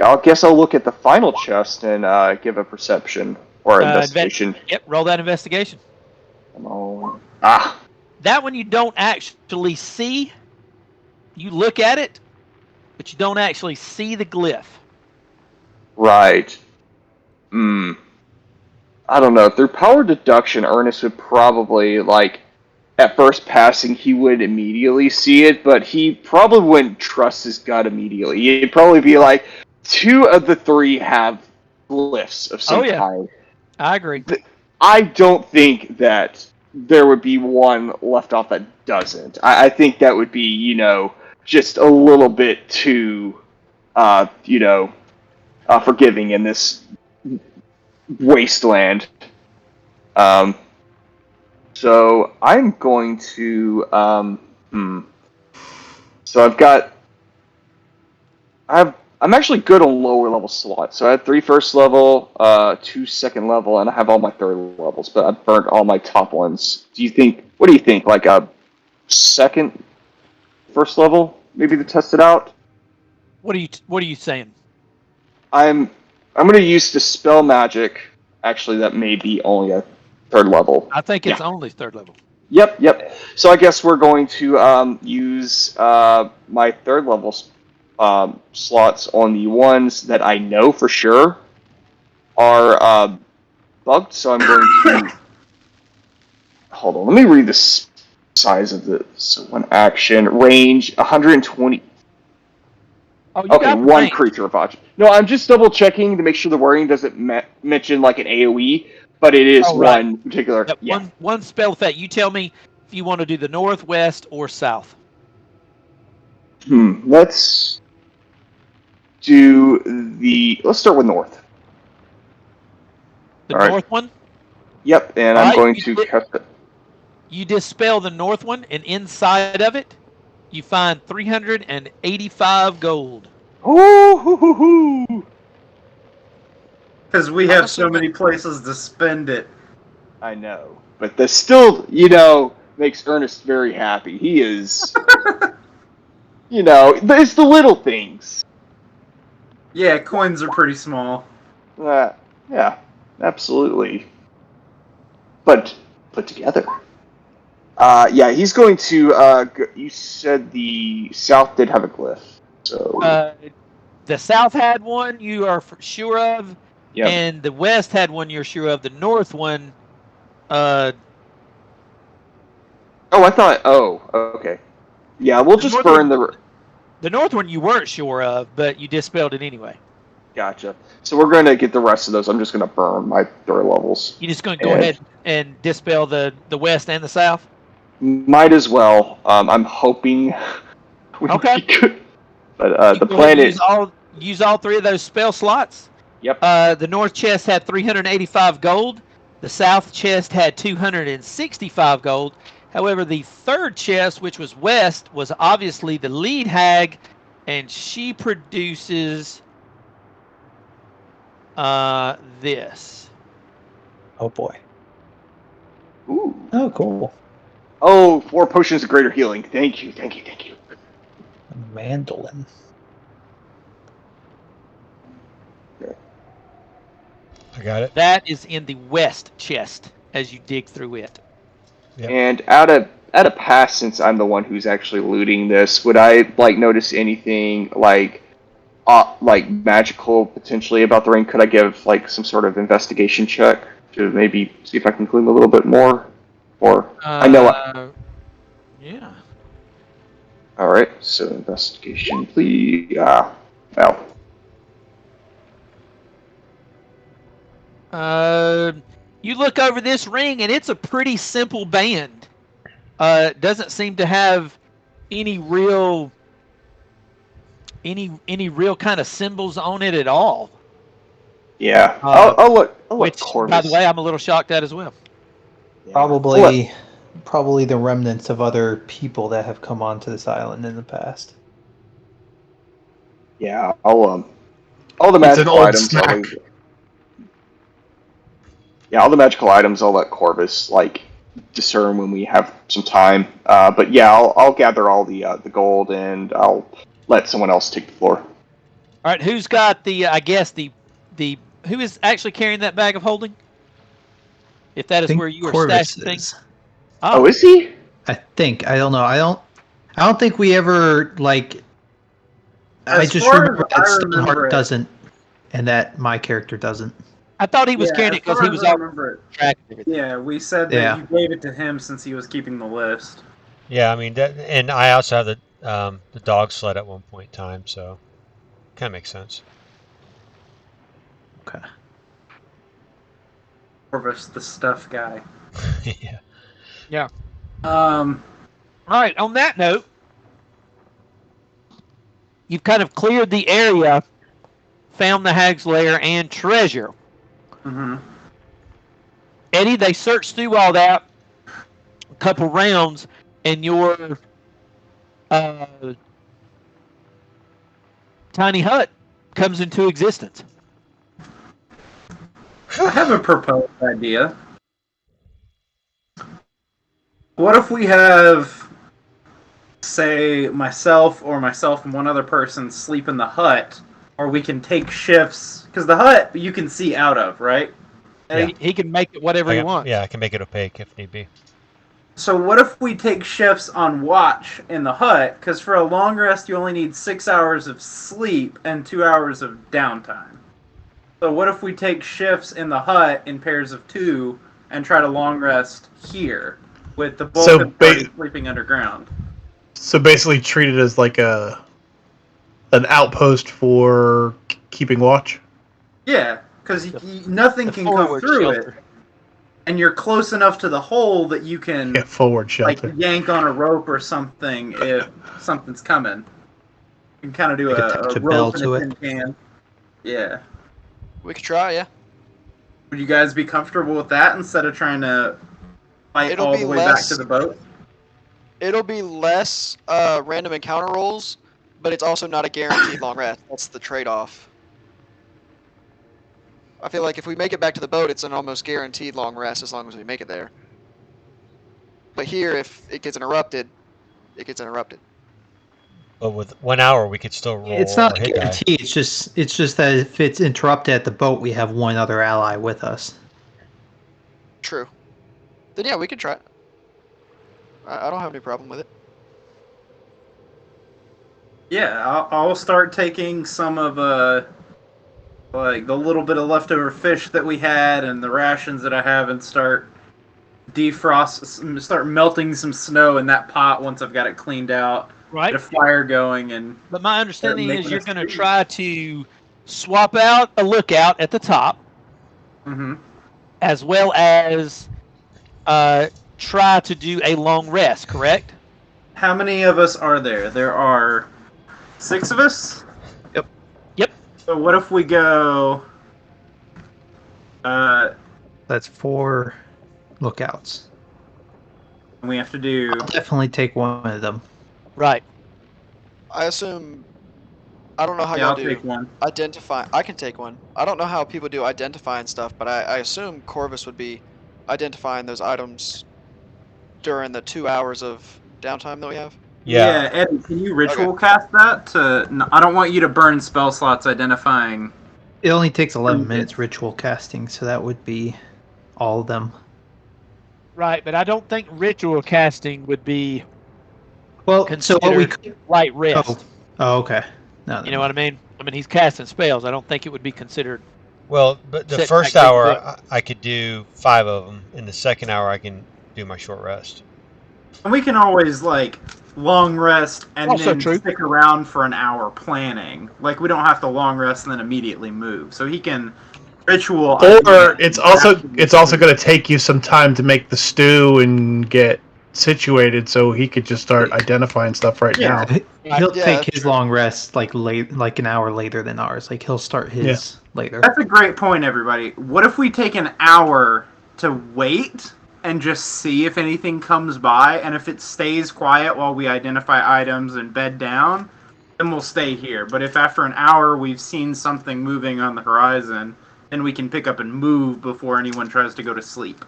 I'll guess I'll look at the final chest and give a perception or investigation. Yep, roll that investigation. That one you don't actually see. You look at it, but you don't actually see the glyph. Right. I don't know. Through power deduction, Ernest would probably, like, at first passing, he would immediately see it, but he probably wouldn't trust his gut immediately. He'd probably be like, 2 of the 3 have glyphs of some kind. I agree. I don't think that there would be one left off that doesn't. I think that would be, just a little bit too, forgiving in this wasteland. So I'm going to, So I'm actually good on lower level slots. So I had 3 first level, 2 second level, and I have all my third levels, but I burnt all my top ones. What do you think? Like a second, first level, maybe to test it out? What are you saying? I'm going to use Dispel Magic. Actually, that may be only a third level. I think it's only third level. Yep. So I guess we're going to use my third level slots on the ones that I know for sure are bugged. So I'm going to hold on. Let me read the size of this. So one action range 120. Oh, okay, one creature of object. No, I'm just double checking to make sure the wording doesn't mention like an AoE, but it is one particular. One spell effect. You tell me if you want to do the north, west, or south. Let's start with north. The north one? Yep, and I'm going to cast it. You dispel the north one, and inside of it, you find 385 gold. Ooh! Because we have so many places to spend it. I know, but that still, makes Ernest very happy. He is, it's the little things. Yeah, coins are pretty small. Yeah, absolutely. But put together. He's going to. You said the south did have a glyph, so. The south had one you are sure of, and the west had one you're sure of. The north one. I thought. Oh, okay. Yeah, we'll just burn the. The north one you weren't sure of, but you dispelled it anyway. Gotcha. So we're going to get the rest of those. I'm just going to burn my third levels. You're just going to go ahead and dispel the west and the south? Might as well. I'm hoping we could. But the plan is... Use all 3 of those spell slots. Yep. The north chest had 385 gold. The south chest had 265 gold. However, the third chest, which was west, was obviously the lead hag, and she produces this. Oh boy. Ooh. Oh, cool. Oh, 4 potions of greater healing. Thank you. A mandolin. I got it. That is in the west chest as you dig through it. Yep. And out of past, since I'm the one who's actually looting this, would I notice anything like magical potentially about the ring? Could I give some sort of investigation check to maybe see if I can glean a little bit more? Or I know. Yeah. All right, so investigation, please. Well. You look over this ring, and it's a pretty simple band. Doesn't seem to have any real kind of symbols on it at all. Yeah, I'll look. Which, Corvus. by the way, I'm a little shocked at as well. Yeah. Probably the remnants of other people that have come onto this island in the past. Yeah, all the magical items. All the magical items I'll let Corvus discern when we have some time. But yeah, I'll gather all the gold and I'll let someone else take the floor. All right, who's got the who is actually carrying that bag of holding? If that is where you are stashing things. Oh, is he? I think. I don't know. I don't think we ever I just remember that Stoneheart doesn't, and that my character doesn't. I thought he was carrying it because he was out. Yeah, we said that you gave it to him since he was keeping the list. Yeah, I mean that, and I also have the dog sled at one point in time, so kind of makes sense. Okay. Corvus, the stuff guy. Yeah. Yeah. All right. On that note, you've kind of cleared the area, found the hag's lair and treasure. Mm-hmm. Eddie, they searched through all that a couple rounds, and your tiny hut comes into existence. I have a proposed idea. What if we have, say, myself and one other person sleep in the hut, or we can take shifts, because the hut you can see out of, right? Yeah. He can make it whatever he wants. Yeah, I can make it opaque if need be. So what if we take shifts on watch in the hut? Because for a long rest, you only need 6 hours of sleep and 2 hours of downtime. So what if we take shifts in the hut in pairs of 2 and try to long rest here with the bulk of the party sleeping underground? So basically treat it as an outpost for keeping watch? Yeah, because nothing can come through it. And you're close enough to the hole that you can forward shelter. Yank on a rope or something if something's coming. You can kind of do a rope and a tin can. Yeah. We could try, yeah. Would you guys be comfortable with that instead of trying to fight all the way back to the boat? It'll be less random encounter rolls, but it's also not a guaranteed long rest. That's the trade-off. I feel like if we make it back to the boat, it's an almost guaranteed long rest as long as we make it there. But here, if it gets interrupted, it gets interrupted. But with 1 hour, we could still roll. It's not a guarantee. It's just that if it's interrupted at the boat, we have one other ally with us. True. Then yeah, we could try it. I don't have any problem with it. Yeah, I'll start taking some of the little bit of leftover fish that we had and the rations that I have, and start melting some snow in that pot once I've got it cleaned out. Right. Get a fire going, but my understanding is you're going to try to swap out a lookout at the top, as well as try to do a long rest. Correct? How many of us are there? There are 6 of us. Yep. So what if we go? That's 4 lookouts. And we have to do. I'll definitely take one of them. Right. I assume. I don't know how Yeah, y'all I'll do take one. identify. I can take one. I don't know how people do identifying stuff, but I assume Corvus would be identifying those items during the 2 hours of downtime that we have. Yeah, Eddie, can you ritual cast that? I don't want you to burn spell slots identifying. It only takes 11 minutes ritual casting, so that would be all of them. Right, but I don't think ritual casting would be Well, so what we considered light rest. Oh, okay. No, You know what I mean? I mean, he's casting spells. I don't think it would be considered. Well, but the Sit first back, read the hour book. I could do 5 of them. In the second hour, I can do my short rest. And we can always long rest and Also then true. stick around for an hour planning. Like we don't have to long rest and then immediately move. So he can ritual. Or it's also going to take you some time to make the stew and get situated, so he could just start identifying stuff right now. He'll Yeah, take his long rest like an hour later than ours. Like he'll start his later. That's a great point, everybody. What if we take an hour to wait and just see if anything comes by, and if it stays quiet while we identify items and bed down, then we'll stay here. But if after an hour we've seen something moving on the horizon, then we can pick up and move before anyone tries to go to sleep.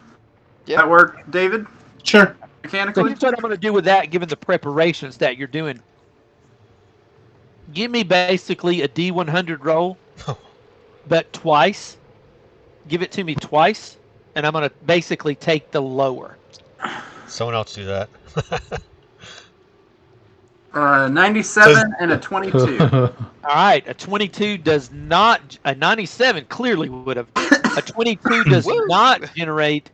Yeah. That work, David? Sure. So Mechanically? here's what I'm going to do with that, given the preparations that you're doing. Give me basically a D100 roll, but twice. Give it to me twice, and I'm going to basically take the lower. Someone else do that. 97 and a 22. All right, a 22 does not. A 97 clearly would have. A 22 does not generate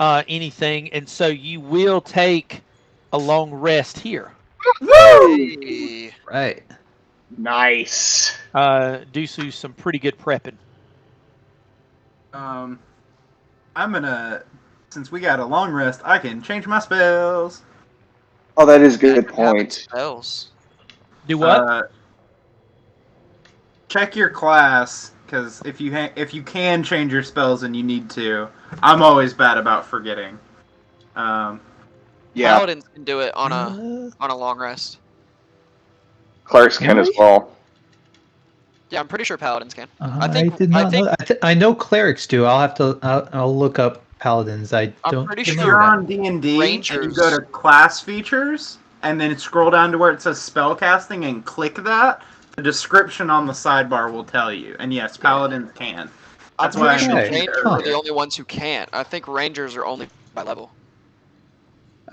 anything, and so you will take a long rest here. Hey. Right. Nice. Do some pretty good prepping. I'm gonna, since we got a long rest, I can change my spells. Oh, that is a good point. Spells. Do what? Check your class, because if you can change your spells and you need to, I'm always bad about forgetting. Yeah, Paladins can do it on a long rest. clerics can as well. Yeah, I'm pretty sure paladins can. I did not know. I know clerics do. I'll have to. I'll look up paladins. I'm pretty If sure you're on D&D and you Rangers- go to class features and then scroll down to where it says spell casting and click that, the description on the sidebar will tell you. And yes, paladins can. I'm That's why pretty I sure mentioned it rangers are earlier. the only ones who can't. I think rangers are only by level.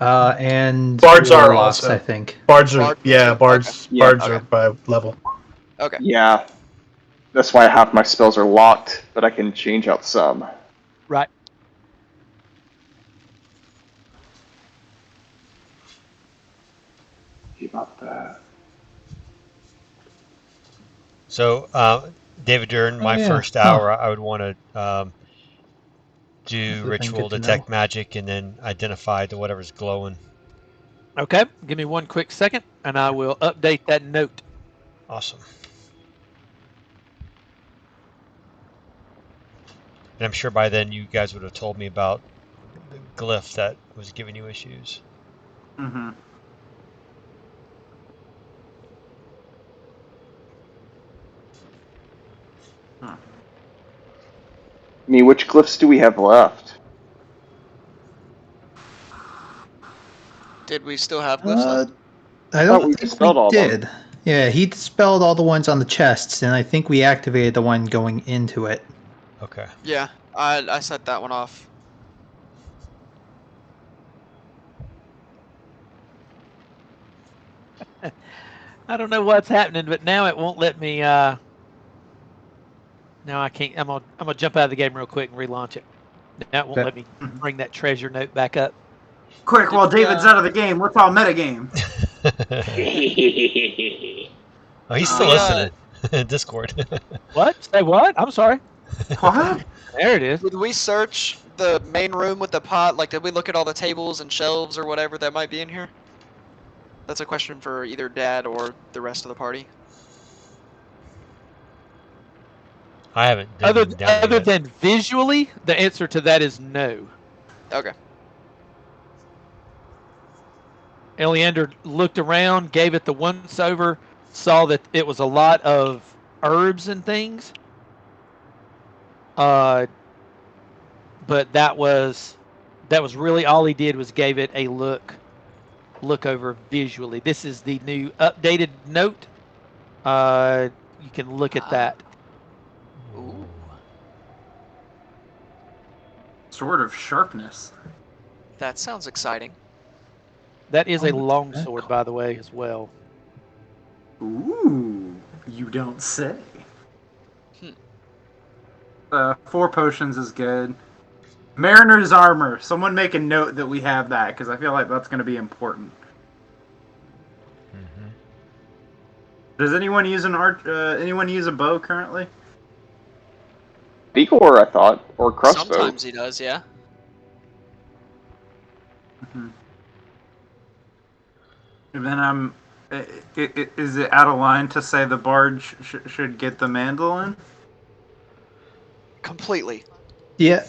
And Bards are warlocks, also. I think. Bards are Bards? bards. Okay. Bards Yeah, are by level. Okay. Yeah, that's why half my spells are locked, but I can change out some. Right. About that. So, David, during my first hour, I would want to do been ritual, good to detect know. magic, and then identify the whatever's glowing. Okay. Give me one quick second, and I will update that note. Awesome. And I'm sure by then you guys would have told me about the glyph that was giving you issues. Mm-hmm. I mean, which glyphs do we have left? Did we still have glyphs left? I thought don't we think dispelled we all of them. did. Yeah, he dispelled all the ones on the chests, and I think we activated the one going into it. Okay. Yeah, I set that one off. I don't know what's happening, but now it won't let me. Now I can't. I'm gonna jump out of the game real quick and relaunch it. Now it won't Okay. let me bring that treasure note back up. Quick, while David's out of the game, let's all metagame. Oh, he's still Yeah. listening. Discord. What? Say what? I'm sorry. What? There it is. Did we search the main room with the pot? Like, did we look at all the tables and shelves or whatever that might be in here? That's a question for either Dad or the rest of the party. I haven't. Other down there yet. than visually, the answer to that is no. Okay. Eleander looked around, gave it the once over, saw that it was a lot of herbs and things. But that was really all he did was gave it a look over visually. This is the new updated note. You can look at that. Ooh. Sword of sharpness. That sounds exciting. That is a longsword, by the way, as well. Ooh, you don't say. 4 potions is good. Mariner's armor. Someone make a note that we have that, because I feel like that's going to be important. Mm-hmm. Does anyone use anyone use a bow currently? Vigor, I thought, or crossbow. Sometimes he does, yeah. Mm-hmm. And then is it out of line to say the bard should get the mandolin? Completely. Yeah.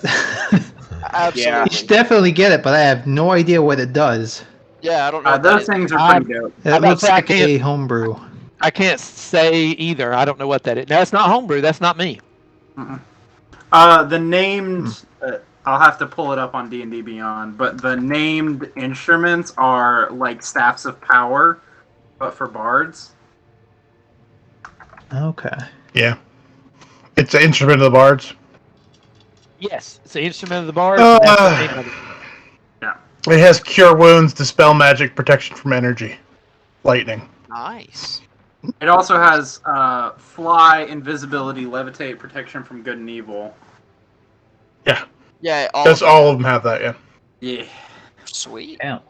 Absolutely. Yeah. You should definitely get it, but I have no idea what it does. Yeah, I don't know. What Those that is. things are pretty dope. It looks I like can't- a homebrew. I can't say either. I don't know what that is. No, it's not homebrew. That's not me. The named I'll have to pull it up on D&D Beyond, but the named instruments are like staffs of power, but for bards. Okay. Yeah. It's an instrument of the bards. Yes, it's an instrument of the bard. Uh, That's the name of it. It has cure wounds, dispel magic, protection from energy, lightning. Nice. It also has fly, invisibility, levitate, protection from good and evil. Yeah. Yeah, all That's of all of them have that, yeah. Yeah. Sweet. Damn.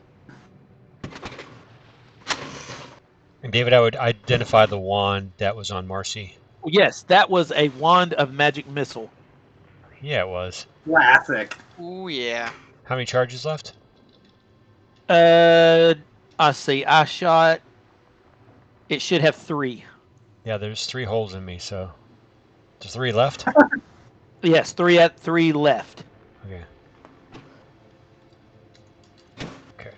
And David, I would identify the wand that was on Marcy. Yes, that was a wand of magic missile. Yeah, it was. Classic. Ooh, yeah. How many charges left? I see. I shot. It should have 3. Yeah, there's 3 holes in me, so there's 3 left. Yes, 3 left. Okay. Okay.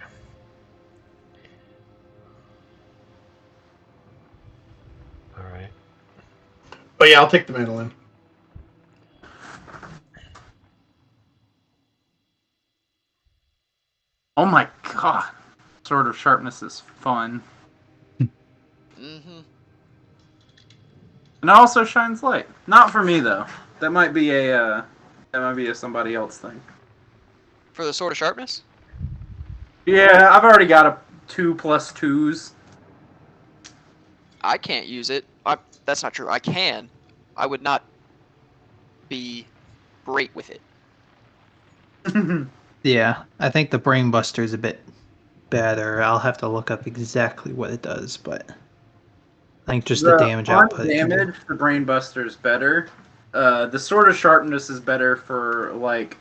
All right. But yeah, I'll take the mandolin. Oh my god. Sword of sharpness is fun. Mm-hmm. And it also shines light. Not for me though. That might be a somebody else thing. For the sword of sharpness? Yeah, I've already got a 2+2s. I can't use it. That's not true. I can. I would not be great with it. Yeah, I think the Brain Buster is a bit better. I'll have to look up exactly what it does, but I think just the damage output. Damage, the Brain Buster is better. The Sword of Sharpness is better for like.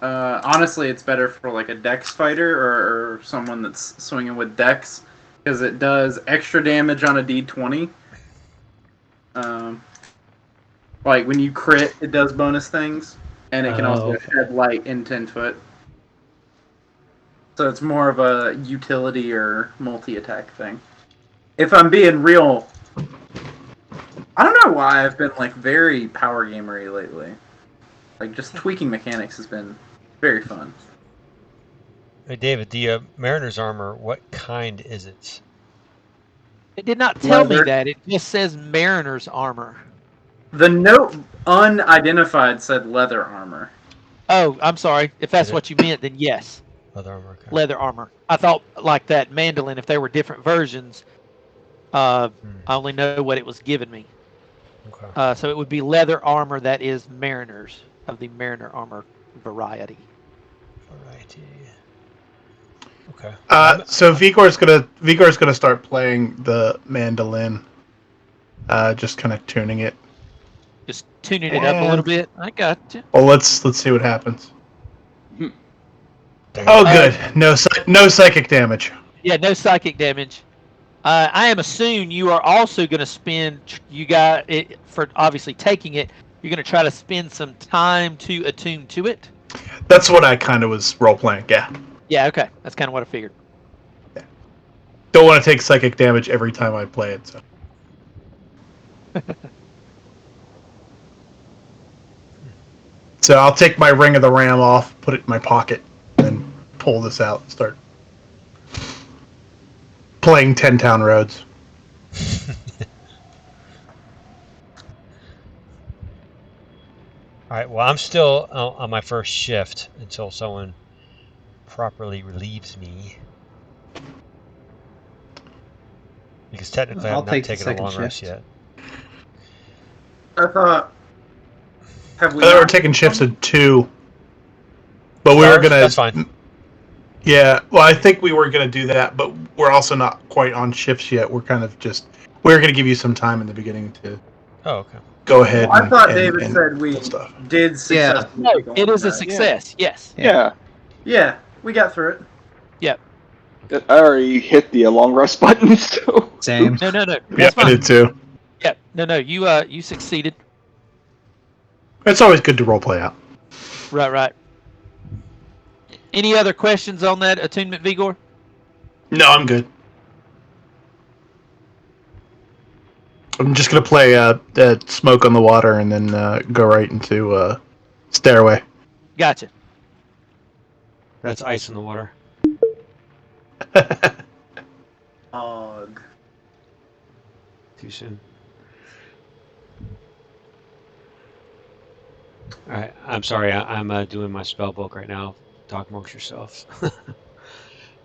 Honestly, it's better for like a dex fighter or someone that's swinging with dex because it does extra damage on a d20. Like when you crit, it does bonus things, and it can also shed light in 10 foot. So it's more of a utility or multi-attack thing. If I'm being real, I don't know why I've been like very power gamery lately. Like just tweaking mechanics has been very fun. Hey, David, the Mariner's armor, what kind is it? It did not tell me Leather. that. It just says Mariner's armor. The note unidentified said leather armor. Oh, I'm sorry. If that's Is it? what you meant, then yes. Leather armor. Okay. Leather armor. I thought like that mandolin, if there were different versions, I only know what it was giving me. Okay. So it would be leather armor that is Mariners, of the Mariner armor variety. Variety. Okay. So Vigor's gonna start playing the mandolin. Just kind of tuning it. Just tuning it up a little bit. I got you. Well, let's see what happens. Oh, good. No psychic damage. Yeah, no psychic damage. I am assuming you are also going to spend. You got it for obviously taking it. You're going to try to spend some time to attune to it. That's what I kind of was role playing. Yeah. Yeah. Okay. That's kind of what I figured. Yeah. don't want to take psychic damage every time I play it. So. So I'll take my Ring of the Ram off, put it in my pocket, and pull this out and start playing 10 Town Roads. All right. Well, I'm still on my first shift until someone properly relieves me. Because technically, I'll I've not take the taken a second long rest shift. yet. I thought. Have we? I thought we were not- taking shifts at 2. But we were Stars? going to... That's fine. Yeah, well, I think we were going to do that, but we're also not quite on shifts yet. We're kind of just... We're going to give you some time in the beginning to Oh, okay. go ahead I thought and David and said we pull stuff. did successfully. No, take a it long is a rest. success. Yes. Yeah. Yeah, we got through it. I already hit the long rest button, so. Same. No. Yeah, That's I fine. did too. Yeah. No. You succeeded. It's always good to roleplay out. Right. Any other questions on that attunement, Vigor? No, I'm good. I'm just going to play Smoke on the Water and then go right into Stairway. Gotcha. That's ice in the water. Ugh. Too soon. All right. I'm sorry. I'm doing my spell book right now. Talk amongst yourselves.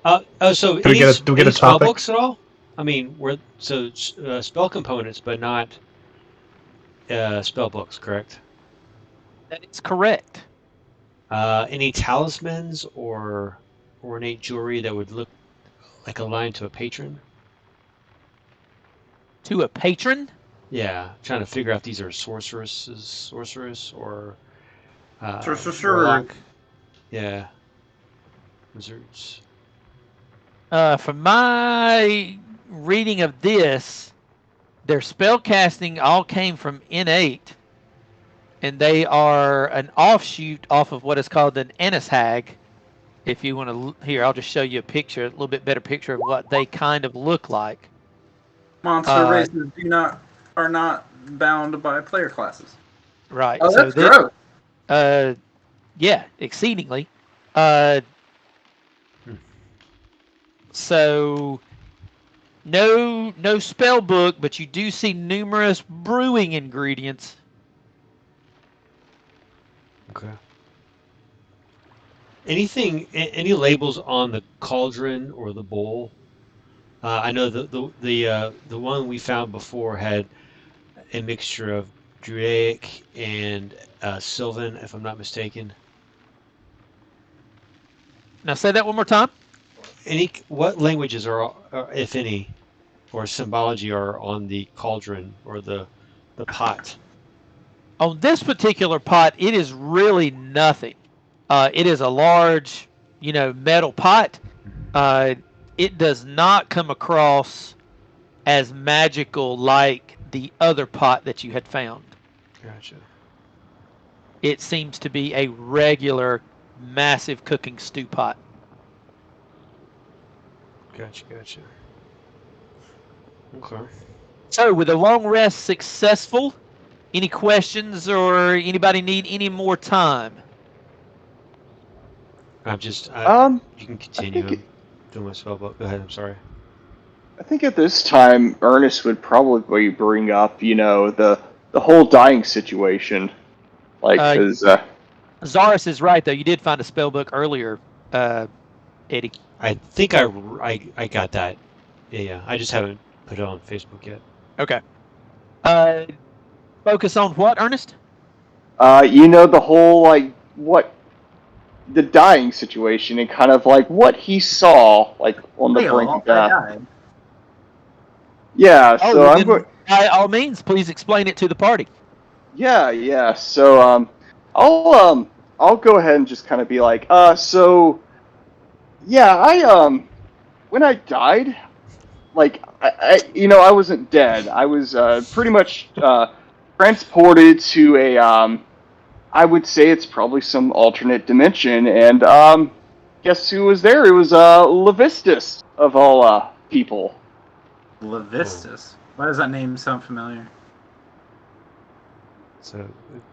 So Do we get a any spell topic? books at all? I mean, spell components, but not spell books, correct? That is correct. Any talismans or ornate jewelry that would look like a line to a patron? To a patron? Yeah, trying to figure out these are sorceress or Sorcerer. warlock. Yeah, wizards. From my reading of this, their spell casting all came from innate, and they are an offshoot off of what is called an Ennis hag. If you want to, here, I'll just show you a picture, a little bit better picture of what they kind of look like. Monster races are not bound by player classes. Right. Oh, so that's gross. Yeah, exceedingly. So no spell book, but you do see numerous brewing ingredients. Okay. Any labels on the cauldron or the bowl? I know the one we found before had a mixture of Druidic and Sylvan, if I'm not mistaken. Now say that one more time. What languages are, if any, or symbology are on the cauldron or the pot? On this particular pot, it is really nothing. It is a large, metal pot. It does not come across as magical like the other pot that you had found. Gotcha. It seems to be a regular, massive cooking stew pot. Gotcha. Okay. So, with a long rest successful, any questions or anybody need any more time? I'm just. You can continue. I think I'm doing my spell book. Go ahead. I'm sorry. I think at this time, Ernest would probably bring up, the whole dying situation. Like, because... Zaris is right, though. You did find a spell book earlier, Eddie. I think I got that. Yeah. I just haven't put it on Facebook yet. Okay. Focus on what, Ernest? the whole, the dying situation and kind of, what he saw, on the brink of death. Yeah, so I'm going... By all means, please explain it to the party. Yeah. So, I'll go ahead and just kind of be like, when I died, I wasn't dead. I was, pretty much, transported to a, I would say it's probably some alternate dimension, and, guess who was there? It was, Levistus, of all, people. Levistus. Why does that name sound familiar? So,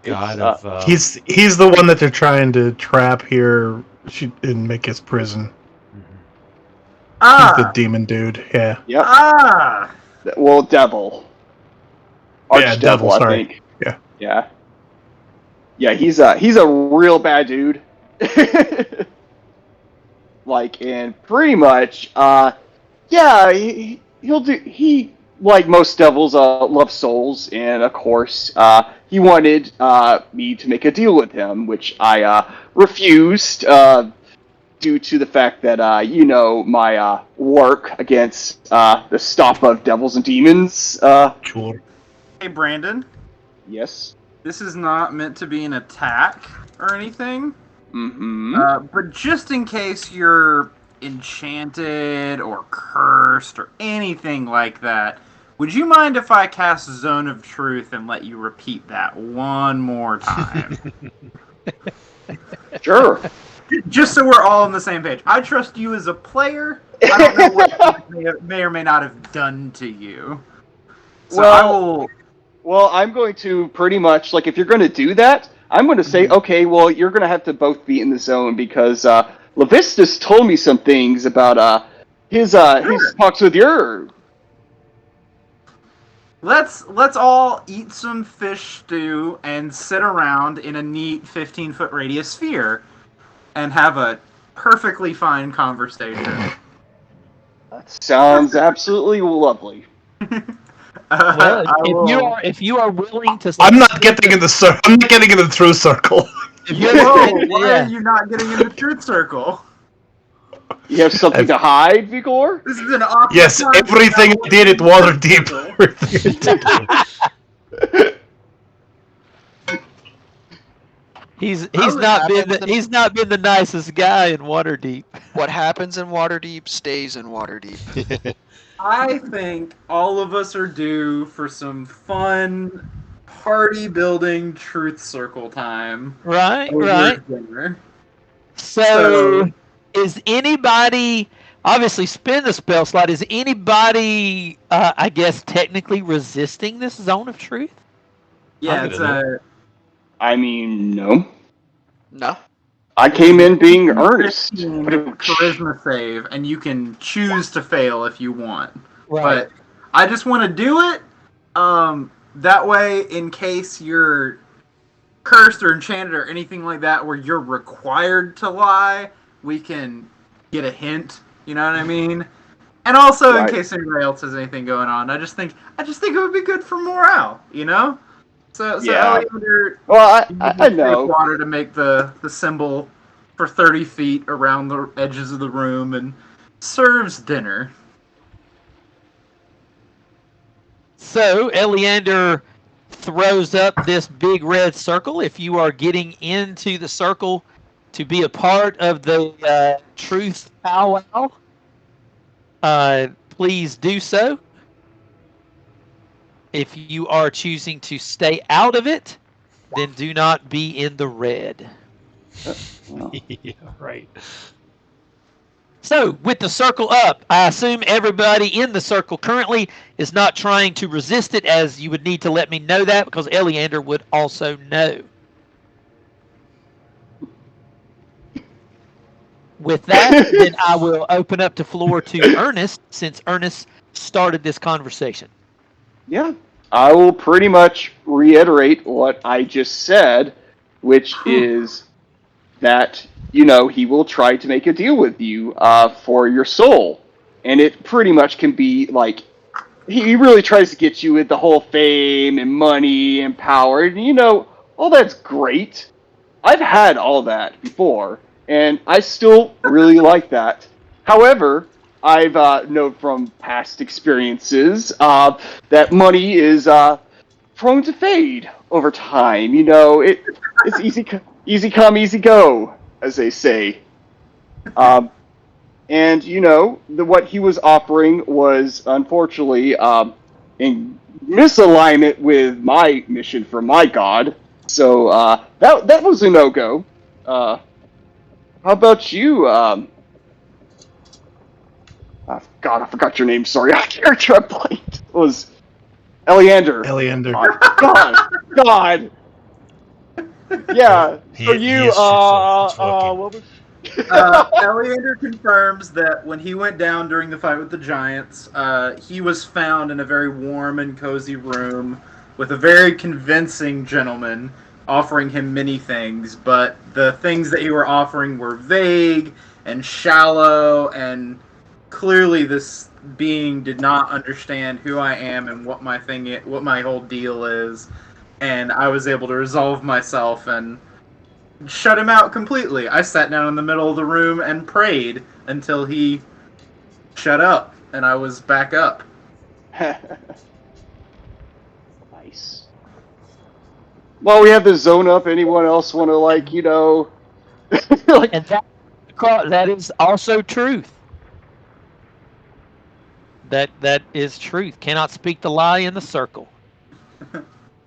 god It's, of. He's the one that they're trying to trap here and make his prison. He's the demon dude. Yeah. Yep. Ah! Well, devil. Yeah, devil, I sorry. think. Yeah. Yeah. Yeah, he's a real bad dude. Like, and pretty much, yeah, he like most devils, loves souls, and of course, he wanted me to make a deal with him, which I refused, due to the fact that, my work against the stop of devils and demons. Sure. Hey, Brandon. Yes. This is not meant to be an attack or anything. Mm-hmm. But just in case you're enchanted or cursed or anything like that, would you mind if I cast Zone of Truth and let you repeat that one more time? Sure. Just so we're all on the same page. I trust you as a player. I don't know what you may or may not have done to you. So I will... Well, I'm going to pretty much, like, if you're going to do that, I'm going to say, okay, well, you're going to have to both be in the zone because Levistus told me some things about his talks with your... Let's all eat some fish stew and sit around in a neat 15-foot radius sphere and have a perfectly fine conversation. That sounds absolutely lovely. Well, if you are willing to, I'm not getting in the circle. I'm not getting in the true circle. Whoa, why are you not getting in the truth circle? You have something to hide, Vigor? This is an awkward Yes, time. everything I did at Waterdeep. he's not been the nicest guy in Waterdeep. What happens in Waterdeep stays in Waterdeep. I think all of us are due for some fun party building truth circle time. Right. Dinner. So, is anybody obviously spin the spell slot? Is anybody, I guess, technically resisting this Zone of Truth? Yeah, it's a... I mean, no. No. I came in being earnest. Charisma save, and you can choose to fail if you want. Right. But I just want to do it. That way, in case you're cursed or enchanted or anything like that, where you're required to lie, we can get a hint. You know what I mean? And also, in case anybody else has anything going on, I just think it would be good for morale. You know? So Yeah. Eleander, Well, I know. water to make the symbol for 30 feet around the edges of the room and serves dinner. So, Eleander throws up this big red circle. If you are getting into the circle to be a part of the truth powwow, please do so. If you are choosing to stay out of it, then do not be in the red. Yeah, right. So, with the circle up, I assume everybody in the circle currently is not trying to resist it, as you would need to let me know that, because Eleander would also know. With that, then I will open up the floor to Ernest, since Ernest started this conversation. Yeah. I will pretty much reiterate what I just said, which is that, he will try to make a deal with you for your soul. And it pretty much can be like, he really tries to get you with the whole fame and money and power. And, all that's great. I've had all that before, and I still really like that. However, I've known from past experiences that money is prone to fade over time. It's easy come, easy go, as they say. And what he was offering was unfortunately in misalignment with my mission for my god. So that was a no-go. How about you, God, I forgot your name. Sorry, our character I played was Eleander. Eleander. God. Yeah. So He you, is truthful. It's working. what was? Eleander confirms that when he went down during the fight with the giants, he was found in a very warm and cozy room with a very convincing gentleman offering him many things, but the things that he were offering were vague and shallow, and clearly this being did not understand who I am and what what my whole deal is, and I was able to resolve myself and shut him out completely. I sat down in the middle of the room and prayed until he shut up, and I was back up. Nice. Well, we have the zone up. Anyone else want to, like, like, And that is also truth. That is truth. Cannot speak the lie in the circle.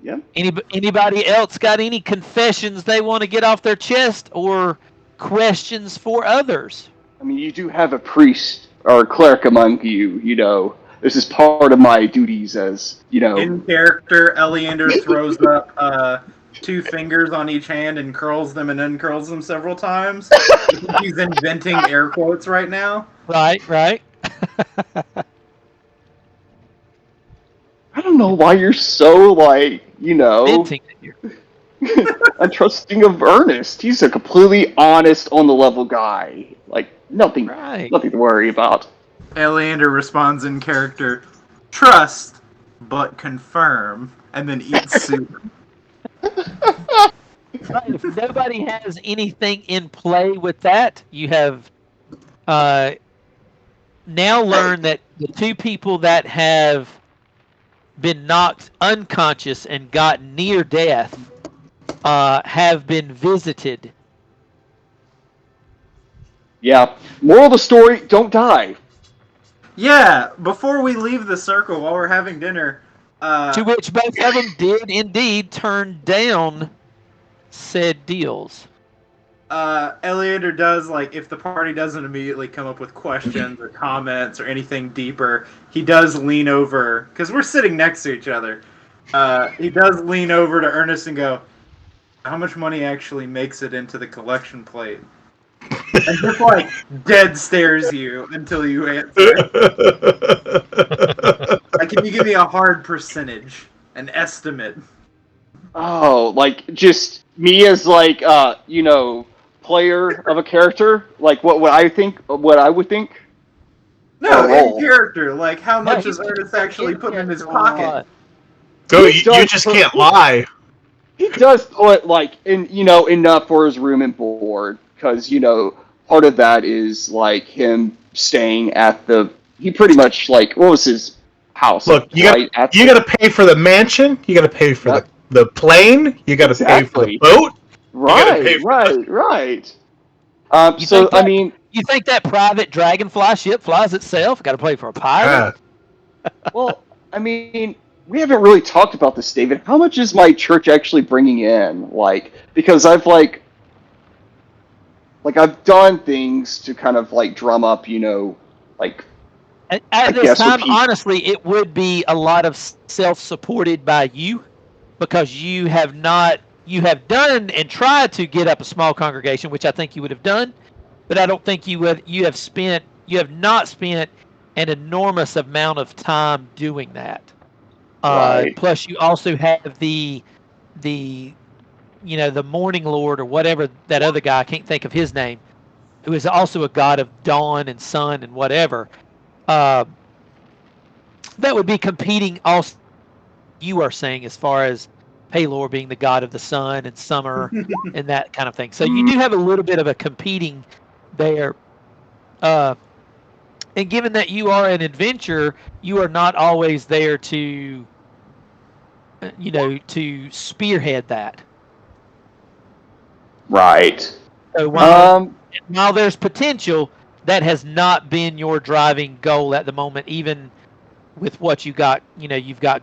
yeah. Anybody else got any confessions they want to get off their chest or questions for others? I mean, you do have a priest or a cleric among you. This is part of my duties as, In character, Eleander throws up 2 fingers on each hand and curls them and uncurls them several times. He's inventing air quotes right now. Right. I don't know why you're so, like, Venting here. untrusting of Ernest. He's a completely honest, on the level guy. Like, nothing to worry about. Eleander responds in character, trust, but confirm, and then eat soup. Right, if nobody has anything in play with that, you have now learned that the 2 people that have been knocked unconscious and got near death have been visited. Yeah. Moral of the story, don't die. Yeah, before we leave the circle while we're having dinner, To which both of them did indeed turn down said deals. Eleander does, like, if the party doesn't immediately come up with questions or comments or anything deeper, he does lean over, because we're sitting next to each other. He does lean over to Ernest and go, how much money actually makes it into the collection plate? And just, like, dead stares you until you answer. Like, can you give me a hard percentage, an estimate? Oh, like, just me as, like, player of a character? Like, what I would think? No, roll. in character. Like, how much he's is Ernest actually putting in his pocket? So He you does just put- can't lie. He does put, like, enough for his room and board, because, part of that is, like, him staying at he pretty much, like, what was his house? Look, you gotta pay for the mansion. You gotta pay for the plane. You gotta pay for the boat. Right. You think that private dragonfly ship flies itself? Got to pay for a pilot? Well, I mean, we haven't really talked about this, David. How much is my church actually bringing in? Like, because I've I've done things to kind of, like, drum up, like, At this time, honestly, it would be a lot of self-supported by you, because you have done and tried to get up a small congregation, which I think you would have done, but I don't think you have not spent an enormous amount of time doing that. Right. Plus, you also have the Morning Lord or whatever that other guy, I can't think of his name, who is also a god of dawn and sun and whatever. That would be competing also, you are saying, as far as Palor being the god of the sun and summer and that kind of thing. So you do have a little bit of a competing there. And given that you are an adventurer, you are not always there to spearhead that. Right. So while there's potential, that has not been your driving goal at the moment, even with what you've got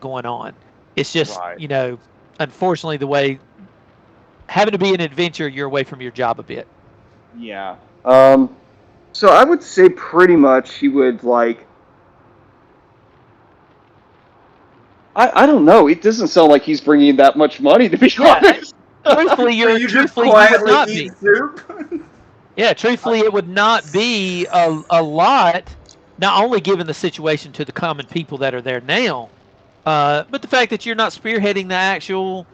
going on. It's just, unfortunately, the way having to be an adventurer, you're away from your job a bit. Yeah. So I would say pretty much he would like. I don't know. It doesn't sound like he's bringing that much money, to be honest. Truthfully, So you just truthfully, you would quietly not eat be. soup? Yeah, truthfully, it would not be a lot. Not only given the situation to the common people that are there now, but the fact that you're not spearheading the actual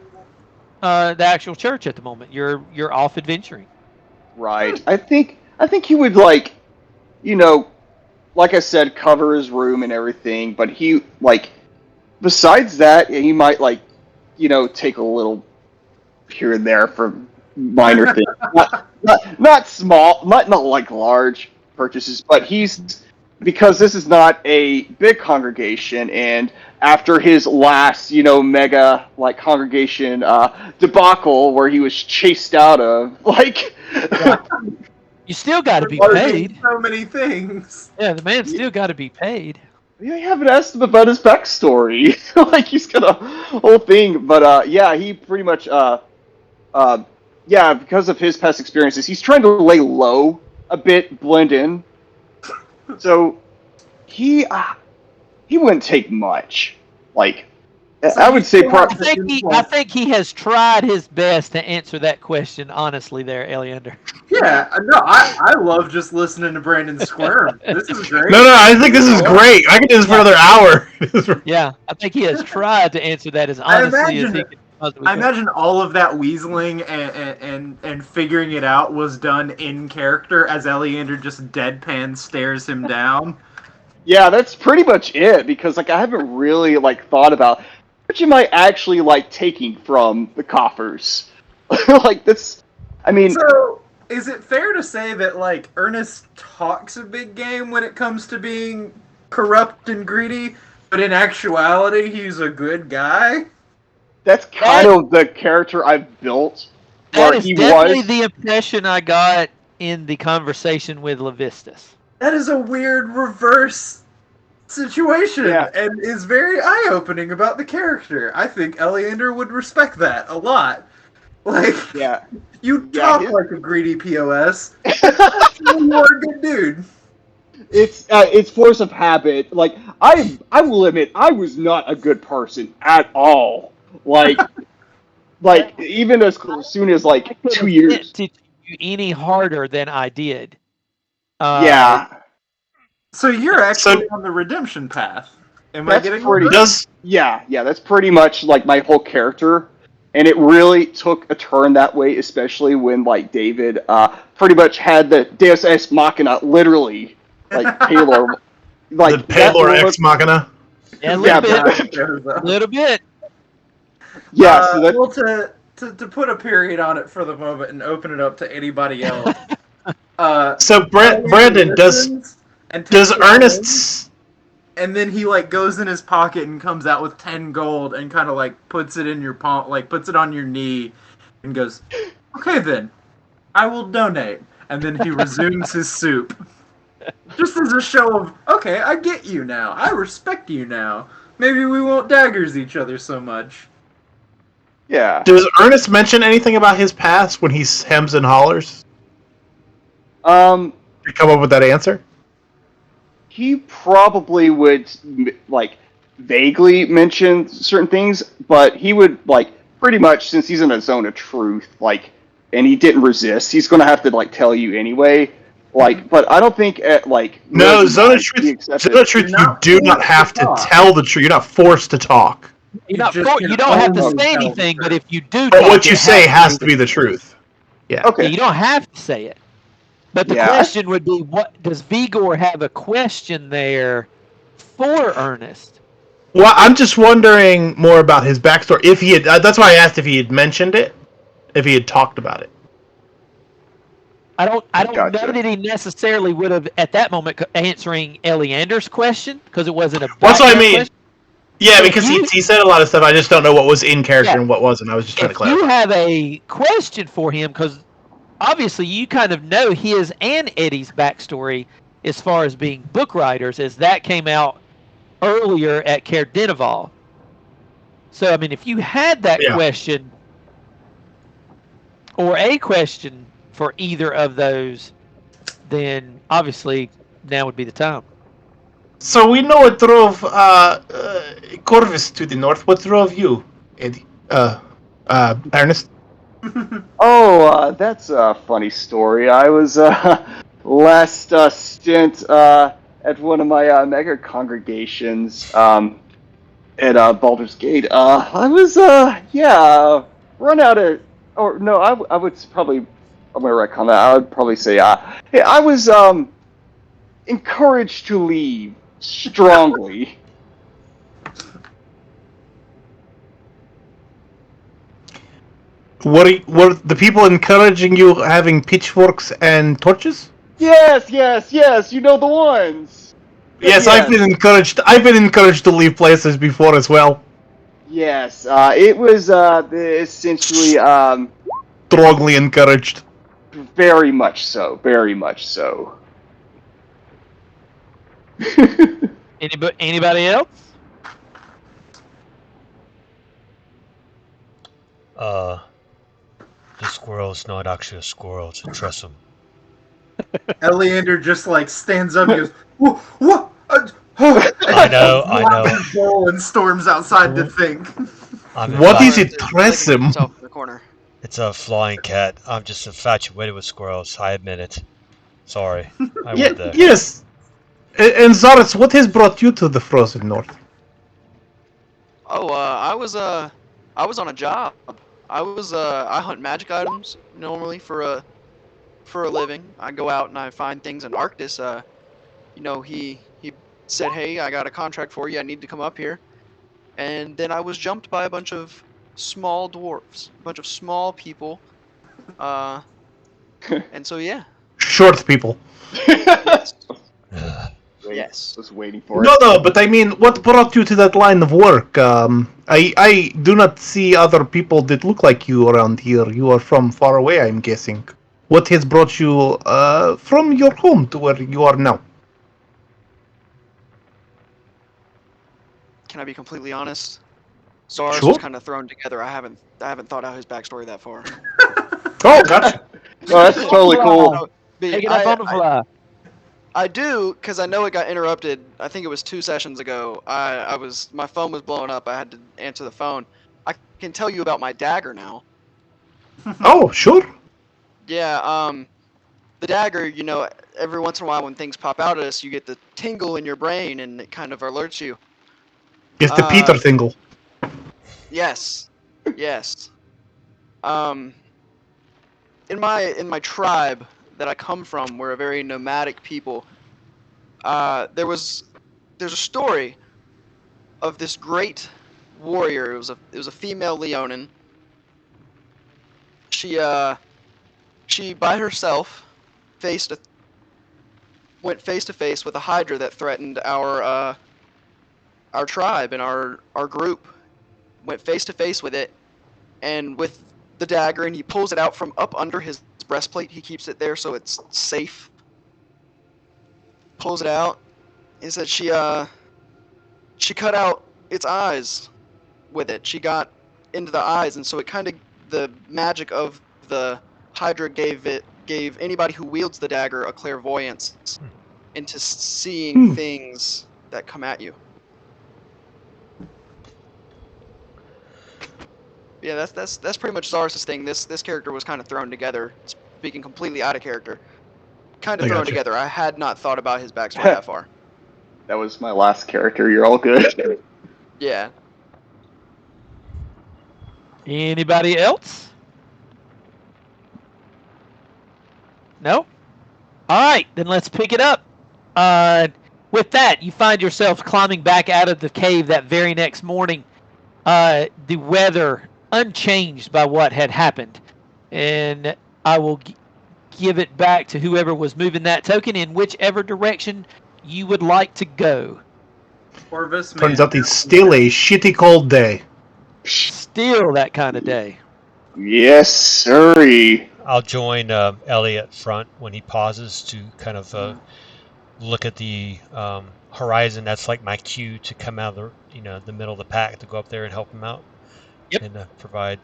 church at the moment. You're off adventuring. Right. I think he would like, you know, like I said, cover his room and everything, but he like besides that, he might like, take a little here and there for minor things. Not small, not like large purchases, but he's because this is not a big congregation, and after his last, mega like congregation debacle where he was chased out of, like, You still got to be Bargaining paid. so many things. Yeah, the man's still got to be paid. yeah, I haven't asked him about his backstory. Like he's got a whole thing, but yeah, he pretty much yeah, because of his past experiences, he's trying to lay low a bit, blend in. So he wouldn't take much. Like So I would say, I think he has tried his best to answer that question honestly. There, Eleander. Yeah, no, I love just listening to Brandon squirm. This is great. No, I think this is great. I can do this for another hour. Yeah, I think he has tried to answer that as I honestly as imagine he it. can possibly. I imagine all of that weaseling and figuring it out was done in character as Eleander just deadpan stares him down. yeah, that's pretty much it. Because like I haven't really like thought about what you might actually like taking from the coffers. Like that's, I mean, So, is it fair to say that like Ernest talks a big game when it comes to being corrupt and greedy, but in actuality he's a good guy? that's kind of the character I've built. That Where is he definitely was. the impression I got in the conversation with Levistus. That is a weird reverse situation Yeah. and is very eye-opening about the character. I think Eleander would respect that a lot. Like, Yeah. you Yeah, talk his- like a greedy POS. You're a good dude. It's force of habit. Like I will admit, I was not a good person at all. Like, even as soon as I like could 2 have years. sent to you any harder than I did. Yeah, So you're actually So- on the redemption path. Am I that's getting pretty. it? Does Yeah, that's pretty much like my whole character, and it really took a turn that way, especially when like David pretty much had the Deus Ex Machina, literally, like Paylor, like the Paylor Ex Machina? Yeah, a Yeah, little bit. Yeah, A little bit. Yeah, so that, well, to put a period on it for the moment and open it up to anybody else. So Brandon, does and takes it Ernest's and then he like goes in his pocket and comes out with 10 gold and kind of like puts it in your palm, like puts it on your knee, and goes, "Okay, then, I will donate." And then he resumes his soup, just as a show of, "Okay, I get you now. I respect you now. Maybe we won't daggers each other so much." yeah. does Ernest mention anything about his past when he hems and hollers? You come up with that answer? He probably would like vaguely mention certain things, but he would like pretty much, since he's in a zone of truth, like, and he didn't resist, he's gonna have to like tell you anyway. Like, but I don't think at like No, maybe Zone of he Truth. accepted- Zone of Truth. You're You not do not forced have to to talk. tell the truth. You're not forced to talk. You're not just you can don't have to only say tell the anything, but truth. if you do But talk, what you it say has to be the truth. Yeah. Okay. Yeah, you don't have to say it. But the Yeah. question would be, what does Vigor have a question there for Ernest? Well, I'm just wondering more about his backstory. If he had, that's why I asked if he had mentioned it, if he had talked about it. I don't Gotcha. know that he necessarily would have at that moment answering Eleander's question because it wasn't a. That's what I background mean. question. Yeah, If because he said a lot of stuff. I just don't know what was in character Yeah. and what wasn't. I was just trying to If clarify. you have a question for him, because obviously you kind of know his and Eddie's backstory as far as being book writers, as that came out earlier at Caer Dineval. So I mean, if you had that Yeah. question or a question for either of those, then obviously now would be the time. So we know it drove Corvus to the north. What drove you, Eddie? Ernest? Oh, that's a funny story. I was last stint at one of my mega congregations at Baldur's Gate. I was run out of, or no, I would probably, I'm gonna retcon that. I would probably say hey, I was encouraged to leave strongly. Were the people encouraging you having pitchforks and torches? Yes, you know the ones. Yes, I've been encouraged. I've been encouraged to leave places before as well. Yes, it was essentially Strongly encouraged. very much so, very much so. Anybody else? The squirrel's not actually a squirrel, it's a tressum. Eleander just like stands up and goes, "What?" I know. And storms outside to think. What is it, tressum? Himself in the corner. It's a flying cat. I'm just infatuated with squirrels. I admit it. Sorry. I went there. Yes. And Zaris, what has brought you to the frozen north? Oh, I was on a job. I hunt magic items normally for a living. I go out and I find things in Arctis. He said, "Hey, I got a contract for you. I need to come up here." And then I was jumped by a bunch of small dwarves, a bunch of small people. And so yeah. Short people. Yes. Ugh. Yes. Was waiting for it. No, but I mean, what brought you to that line of work? I do not see other people that look like you around here. You are from far away, I'm guessing. What has brought you from your home to where you are now? Can I be completely honest? Zars Sure. was kind of thrown together. I haven't thought out his backstory that far. Oh, gotcha. Oh, that's totally cool. Take it up on the fly. I do, because I know it got interrupted. I think it was 2 sessions ago. My phone was blowing up. I had to answer the phone. I can tell you about my dagger now. Oh, sure. Yeah, the dagger, every once in a while when things pop out at us, you get the tingle in your brain and it kind of alerts you. It's the Peter tingle. Yes. Yes. In my tribe that I come from, we're a very nomadic people. There's a story of this great warrior. It was a female Leonin. She by herself went face to face with a hydra that threatened our tribe and our group. Went face to face with it, and with the dagger, and he pulls it out from up under his breastplate. He keeps it there so it's safe. Pulls it out. He said she cut out its eyes with it. She got into the eyes, and so it kind of, the magic of the Hydra gave anybody who wields the dagger a clairvoyance into seeing things that come at you. Yeah, that's pretty much Zaris' thing. This character was kind of thrown together, speaking completely out of character. Kind of thrown together. I had not thought about his backstory that far. That was my last character. You're all good. Yeah. Anybody else? No? Alright, then let's pick it up. With that, you find yourself climbing back out of the cave that very next morning. The weather unchanged by what had happened. And I will give it back to whoever was moving that token in whichever direction you would like to go. Corvus, Turns out it's still a shitty cold day. Still that kind of day. Yes, sirree. I'll join Elliot front when he pauses to kind of look at the horizon. That's like my cue to come out of the middle of the pack to go up there and help him out. Yep. And provide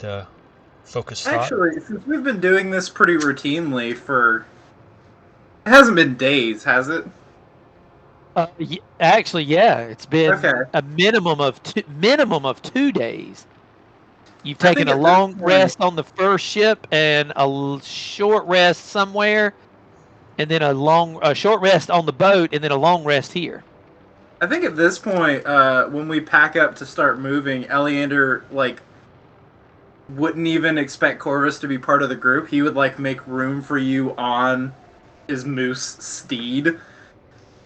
focused thought. Actually, since we've been doing this pretty routinely for It hasn't been days, has it? Actually, yeah, it's been Okay. a minimum of 2 days. You've I taken think a at this long point, rest on the first ship and a short rest somewhere, and then a short rest on the boat, and then a long rest here. I think at this point, when we pack up to start moving, Eleander wouldn't even expect Corvus to be part of the group. He would make room for you on his moose steed.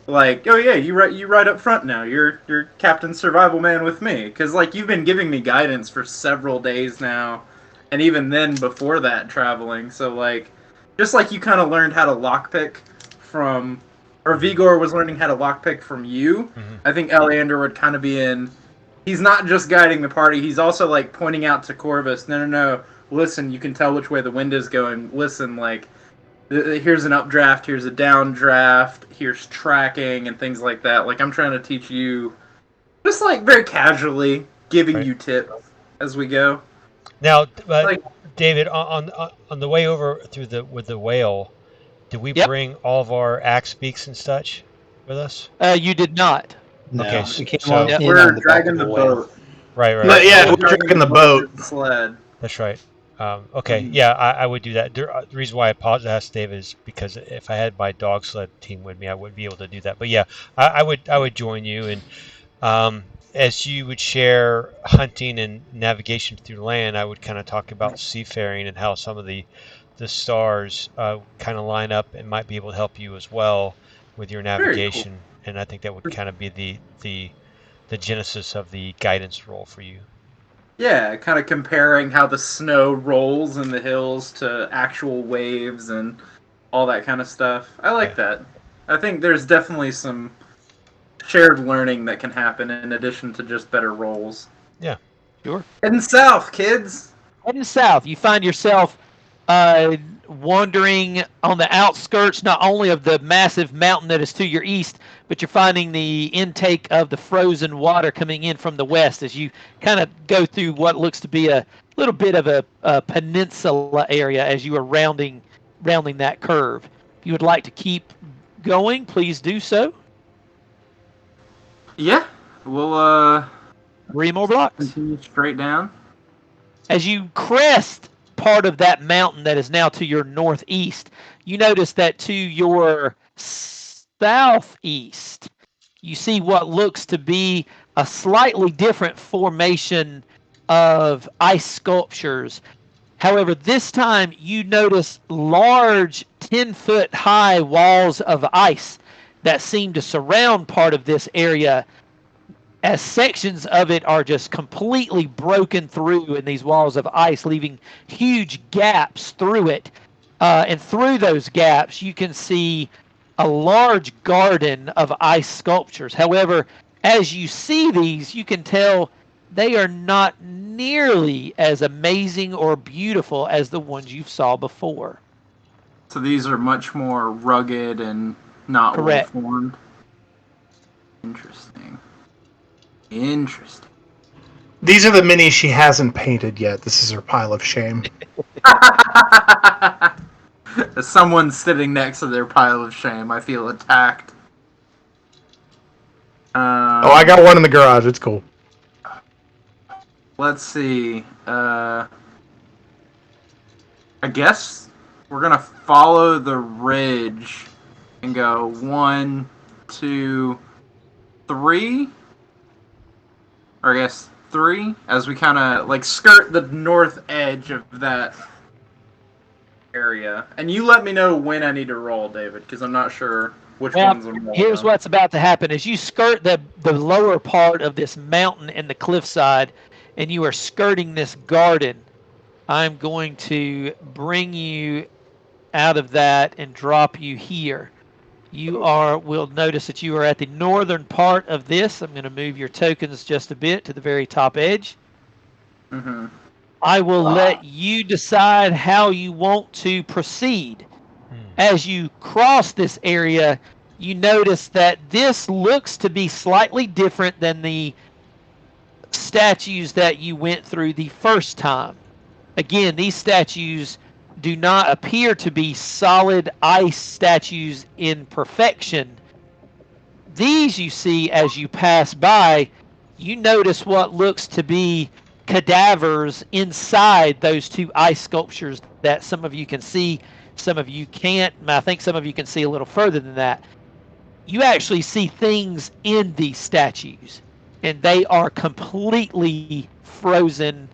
Like, oh yeah, you ride up front now. You're Captain Survival Man with me, because you've been giving me guidance for several days now, and even then before that traveling. So just like you kind of learned how to lockpick from, or Vigor was learning how to lockpick from you. Mm-hmm. I think Eleander would kind of be in. He's not just guiding the party. He's also pointing out to Corvus. No. Listen, you can tell which way the wind is going. Listen, here's an updraft, here's a downdraft, here's tracking and things like that. I'm trying to teach you, just very casually giving you tips as we go. Now, David, on the way over with the whale, did we bring all of our axe beaks and such with us? You did not. No, Okay, we came so- on in We're on the back dragging of the whale. boat. Right. But yeah, we're dragging the boat. with the sled. That's right. Okay, Mhm. yeah, I would do that. The reason why I asked David is because if I had my dog sled team with me, I wouldn't be able to do that. But yeah, I would join you, and as you would share hunting and navigation through land, I would kind of talk about seafaring and how some of the stars kind of line up and might be able to help you as well with your navigation. And I think that would kind of be the genesis of the guidance role for you. Yeah, kind of comparing how the snow rolls in the hills to actual waves and all that kind of stuff. I like that. I think there's definitely some shared learning that can happen in addition to just better rolls. Yeah. Sure. Heading south, kids. Heading south, you find yourself wandering on the outskirts, not only of the massive mountain that is to your east, but you're finding the intake of the frozen water coming in from the west as you kind of go through what looks to be a little bit of a peninsula area as you are rounding that curve. If you would like to keep going, please do so. Yeah, we'll 3 more blocks. continue straight down. As you crest part of that mountain that is now to your northeast, you notice that to your southeast, you see what looks to be a slightly different formation of ice sculptures. However, this time you notice large 10-foot high walls of ice that seem to surround part of this area, as sections of it are just completely broken through in these walls of ice, leaving huge gaps through it. And through those gaps, you can see a large garden of ice sculptures. However, as you see these, you can tell they are not nearly as amazing or beautiful as the ones you saw before. So these are much more rugged and not Correct. well-formed. Interesting. These are the minis she hasn't painted yet. This is her pile of shame. As someone sitting next to their pile of shame, I feel attacked. Oh, I got one in the garage. It's cool. Let's see. I guess we're gonna follow the ridge and go 1, 2, 3. Or I guess 3, as we kind of skirt the north edge of that area. And you let me know when I need to roll, David, because I'm not sure which ones I'm rolling. Here's what's about to happen. As you skirt the lower part of this mountain and the cliffside, and you are skirting this garden, I'm going to bring you out of that and drop you here. You will notice that you are at the northern part of this. I'm going to move your tokens just a bit to the very top edge. Mm-hmm. I will let you decide how you want to proceed. As you cross this area, you notice that this looks to be slightly different than the statues that you went through the first time. Again, these statues do not appear to be solid ice statues in perfection. These you see as you pass by, you notice what looks to be cadavers inside those two ice sculptures that some of you can see, some of you can't. I think some of you can see a little further than that. You actually see things in these statues, and they are completely frozen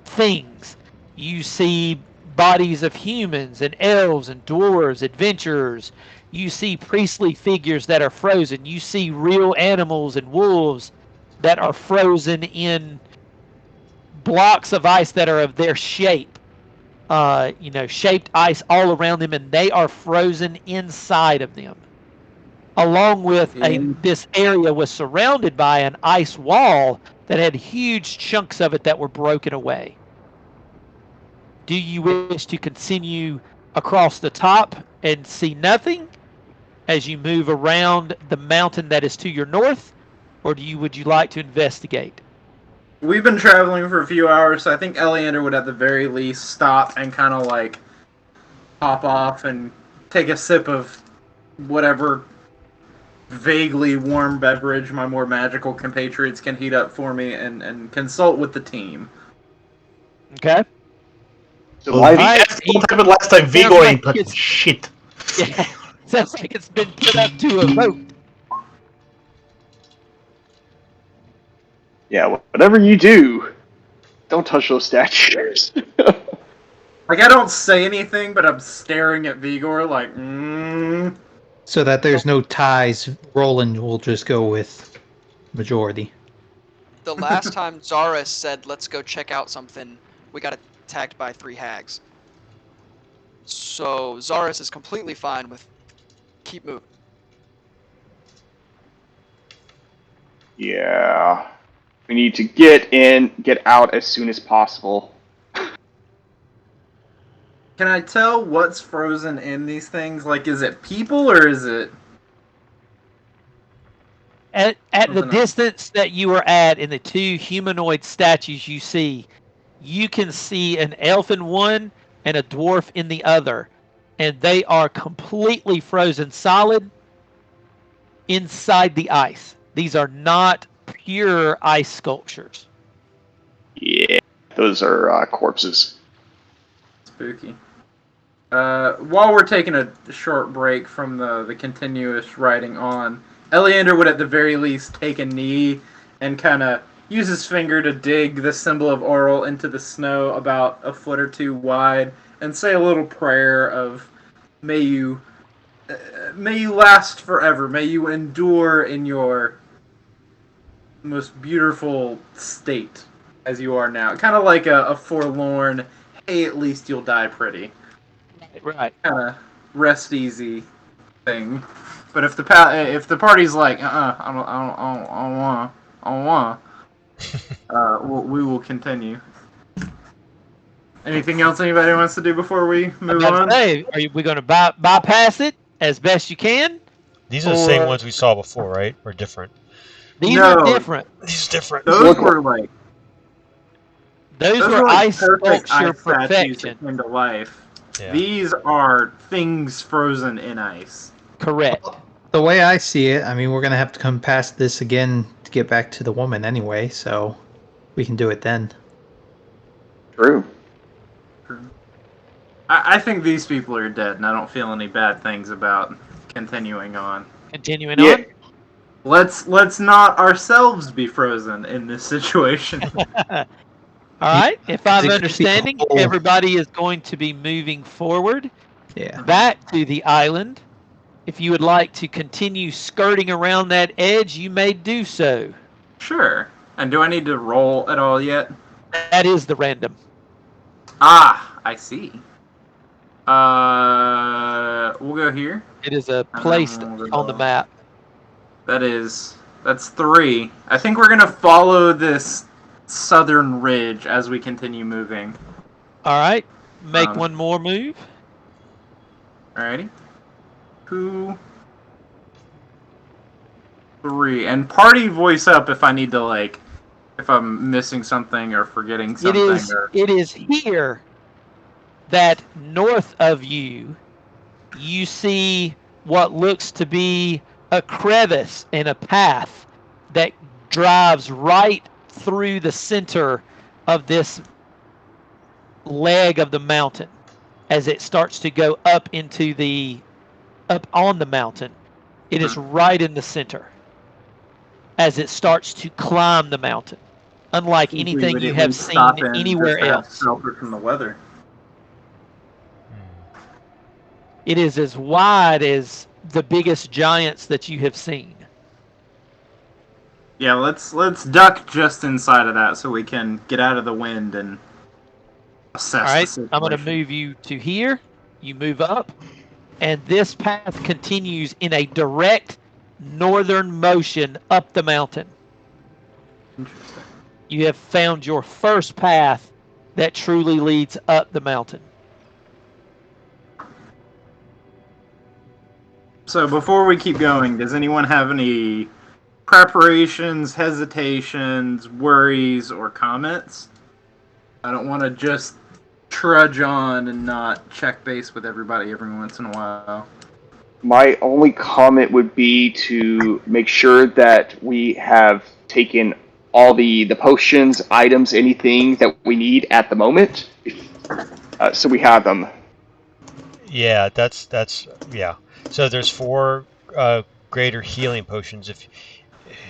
things. You see bodies of humans and elves and dwarves, adventurers. You see priestly figures that are frozen. You see real animals and wolves that are frozen in blocks of ice that are of their shape. Shaped ice all around them, and they are frozen inside of them. Along with this area was surrounded by an ice wall that had huge chunks of it that were broken away. Do you wish to continue across the top and see nothing as you move around the mountain that is to your north, or would you like to investigate? We've been traveling for a few hours, so I think Eleander would at the very least stop and kind of like pop off and take a sip of whatever vaguely warm beverage my more magical compatriots can heat up for me and consult with the team. Okay. So Well, why that's what happened last time. Vigor ain't touching shit. Yeah, sounds like it's been put up to a vote. Yeah, whatever you do, don't touch those statues. Like, I don't say anything, but I'm staring at Vigor like, So that there's no ties, Roland will just go with majority. The last time Zaris said, let's go check out something, we got attacked by 3 hags. So Zaris is completely fine with keep moving. Yeah. We need to get out as soon as possible. Can I tell what's frozen in these things? Like, is it people or is it... At the distance that you are at in the 2 humanoid statues you see, you can see an elf in one and a dwarf in the other. And they are completely frozen solid inside the ice. These are not pure ice sculptures. Yeah, those are corpses. Spooky. While we're taking a short break from the continuous riding on, Eleander would at the very least take a knee and kind of use his finger to dig the symbol of Oral into the snow about a foot or 2 wide and say a little prayer of, may you last forever, may you endure in your most beautiful state as you are now. Kind of like a forlorn, hey, at least you'll die pretty. Right. Kind of rest easy thing. But if the party's like, I don't want, we will continue. Anything else anybody wants to do before we move on? Say, are we going to bypass it as best you can? These are the same ones we saw before, right? Or different? These are different. These are different. Those were like... Those were like ice perfect sculpture ice statues perfection. that came to life. Yeah. These are things frozen in ice. Correct. The way I see it, I mean, we're going to have to come past this again to get back to the woman anyway, so we can do it then. True. I think these people are dead, and I don't feel any bad things about continuing on. Continuing on? Let's not ourselves be frozen in this situation. All right. If I'm understanding, everybody is going to be moving forward back to the island. If you would like to continue skirting around that edge, you may do so. Sure. And do I need to roll at all yet? That is the random. Ah, I see. We'll go here. It is placed on the map. That's 3. I think we're gonna follow this southern ridge as we continue moving. All right. Make one more move. Alrighty. 2, 3, and party voice up if I need to, like, if I'm missing something or forgetting something. It is here that north of you, you see what looks to be a crevice and a path that drives right through the center of this leg of the mountain as it starts to go up on the mountain. It is right in the center as it starts to climb the mountain, unlike We anything would you at have least seen stop in anywhere just to have else. shelter from the weather. It is as wide as the biggest giants that you have seen. Yeah, let's duck just inside of that so we can get out of the wind and assess All right, the situation. I'm going to move you to here. You move up, and this path continues in a direct northern motion up the mountain. Interesting. You have found your first path that truly leads up the mountain. So before we keep going, does anyone have any preparations, hesitations, worries, or comments? I don't want to just trudge on and not check base with everybody every once in a while. My only comment would be to make sure that we have taken all the potions, items, anything that we need at the moment, so we have them. Yeah, that's yeah. So there's 4 greater healing potions. If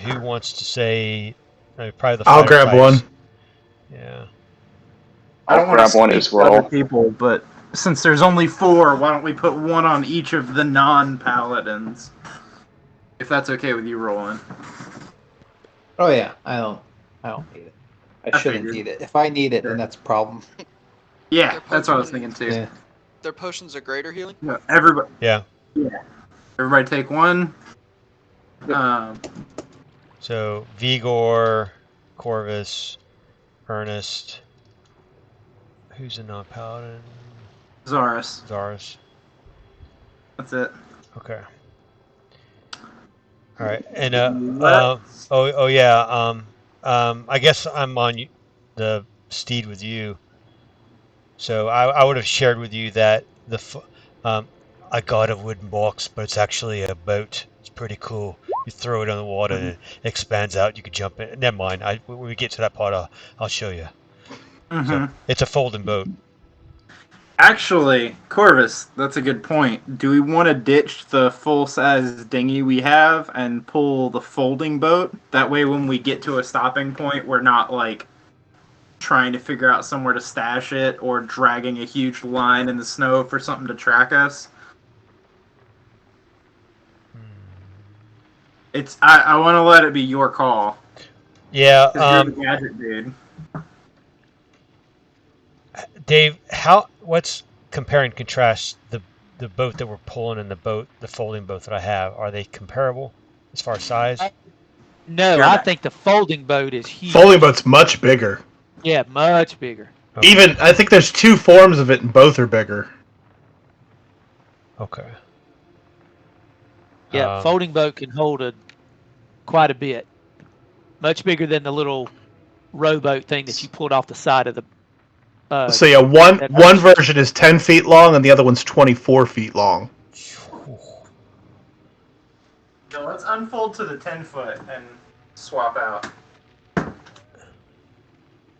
who wants to say, probably the I'll fighter grab one. types. Yeah. I don't I'll want to grab one speak as for other well. people, but since there's only 4, why don't we put one on each of the non-paladins? If that's okay with you, Roland. Oh yeah, I don't need it. I I shouldn't figured. need it. If I need it, then that's a problem. Yeah, that's what I was thinking too. Yeah. Their potions are greater healing? No, everybody, Yeah. everybody take one. So Vigor, Corvus, Ernest. Who's a non-paladin? Zaris. Zaris. That's it. Okay. All right. And Let's- oh yeah. I guess I'm on the steed with you. So I would have shared with you that I got a wooden box, but it's actually a boat. It's pretty cool. You throw it on the water and it expands out. You can jump in. Never mind. When we get to that part, I'll show you. So it's a folding boat. Actually, Corvus, that's a good point. Do we want to ditch the full-size dinghy we have and pull the folding boat? That way, when we get to a stopping point, we're not like trying to figure out somewhere to stash it or dragging a huge line in the snow for something to track us. I want to let it be your call. Yeah. 'Cause you're the gadget dude. Dave, what's compare and contrast the boat that we're pulling and the folding boat that I have? Are they comparable as far as size? No, Sure. I think the folding boat is huge. Folding boat's much bigger. Yeah, much bigger. Okay. Even I think there's 2 forms of it, and both are bigger. Okay. Yeah, folding boat can hold quite a bit. Much bigger than the little rowboat thing that you pulled off the side of the. So yeah, one version is 10 feet long, and the other one's 24 feet long. So let's unfold to the 10-foot and swap out.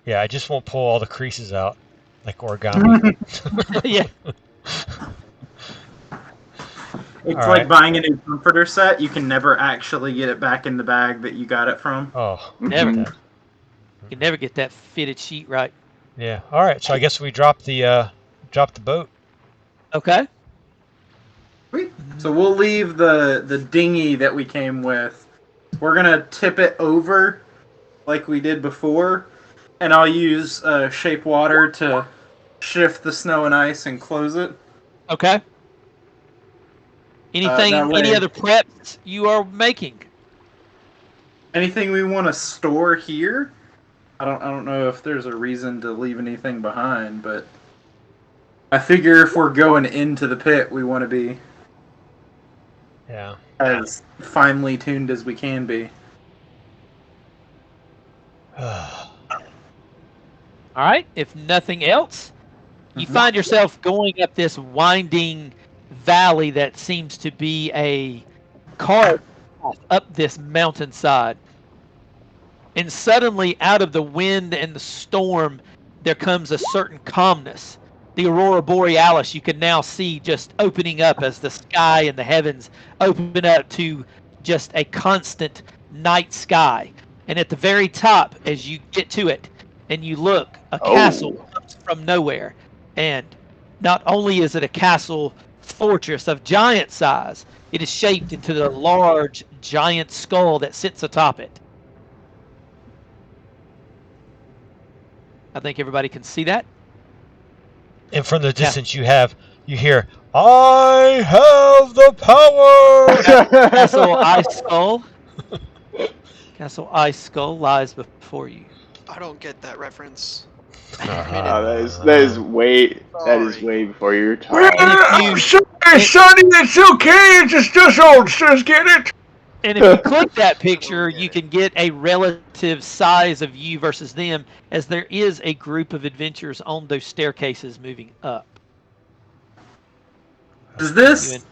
Yeah, I just won't pull all the creases out like origami. Yeah. It's All like right. buying a new comforter set. You can never actually get it back in the bag that you got it from. Oh, Never. Mhm. You can never get that fitted sheet right. yeah. All right. So I guess we drop the boat. Okay. Sweet. So we'll leave the dinghy that we came with. We're gonna tip it over like we did before, and I'll use shape water to shift the snow and ice and close it. Okay. Anything? that way- Any other preps you are making? Anything we want to store here? I don't know if there's a reason to leave anything behind, but I figure if we're going into the pit, we want to be Yeah. as finely tuned as we can be. All right. If nothing else, You find yourself going up this winding valley that seems to be a car path up this mountainside. And suddenly, out of the wind and the storm, there comes a certain calmness. The aurora borealis you can now see just opening up as the sky and the heavens open up to just a constant night sky. And at the very top, as you get to it and you look, a castle comes from nowhere. And not only is it a castle fortress of giant size, it is shaped into the large giant skull that sits atop it. I think everybody can see that. And from the distance, you hear, "I have the power." Castle Ice Skull. Castle Ice Skull lies before you. I don't get that reference. That is way before your time. And if you- Sonny, it's okay. It's just oldsters, get it? And if you click that picture, you can get a relative size of you versus them, as there is a group of adventurers on those staircases moving up. Does this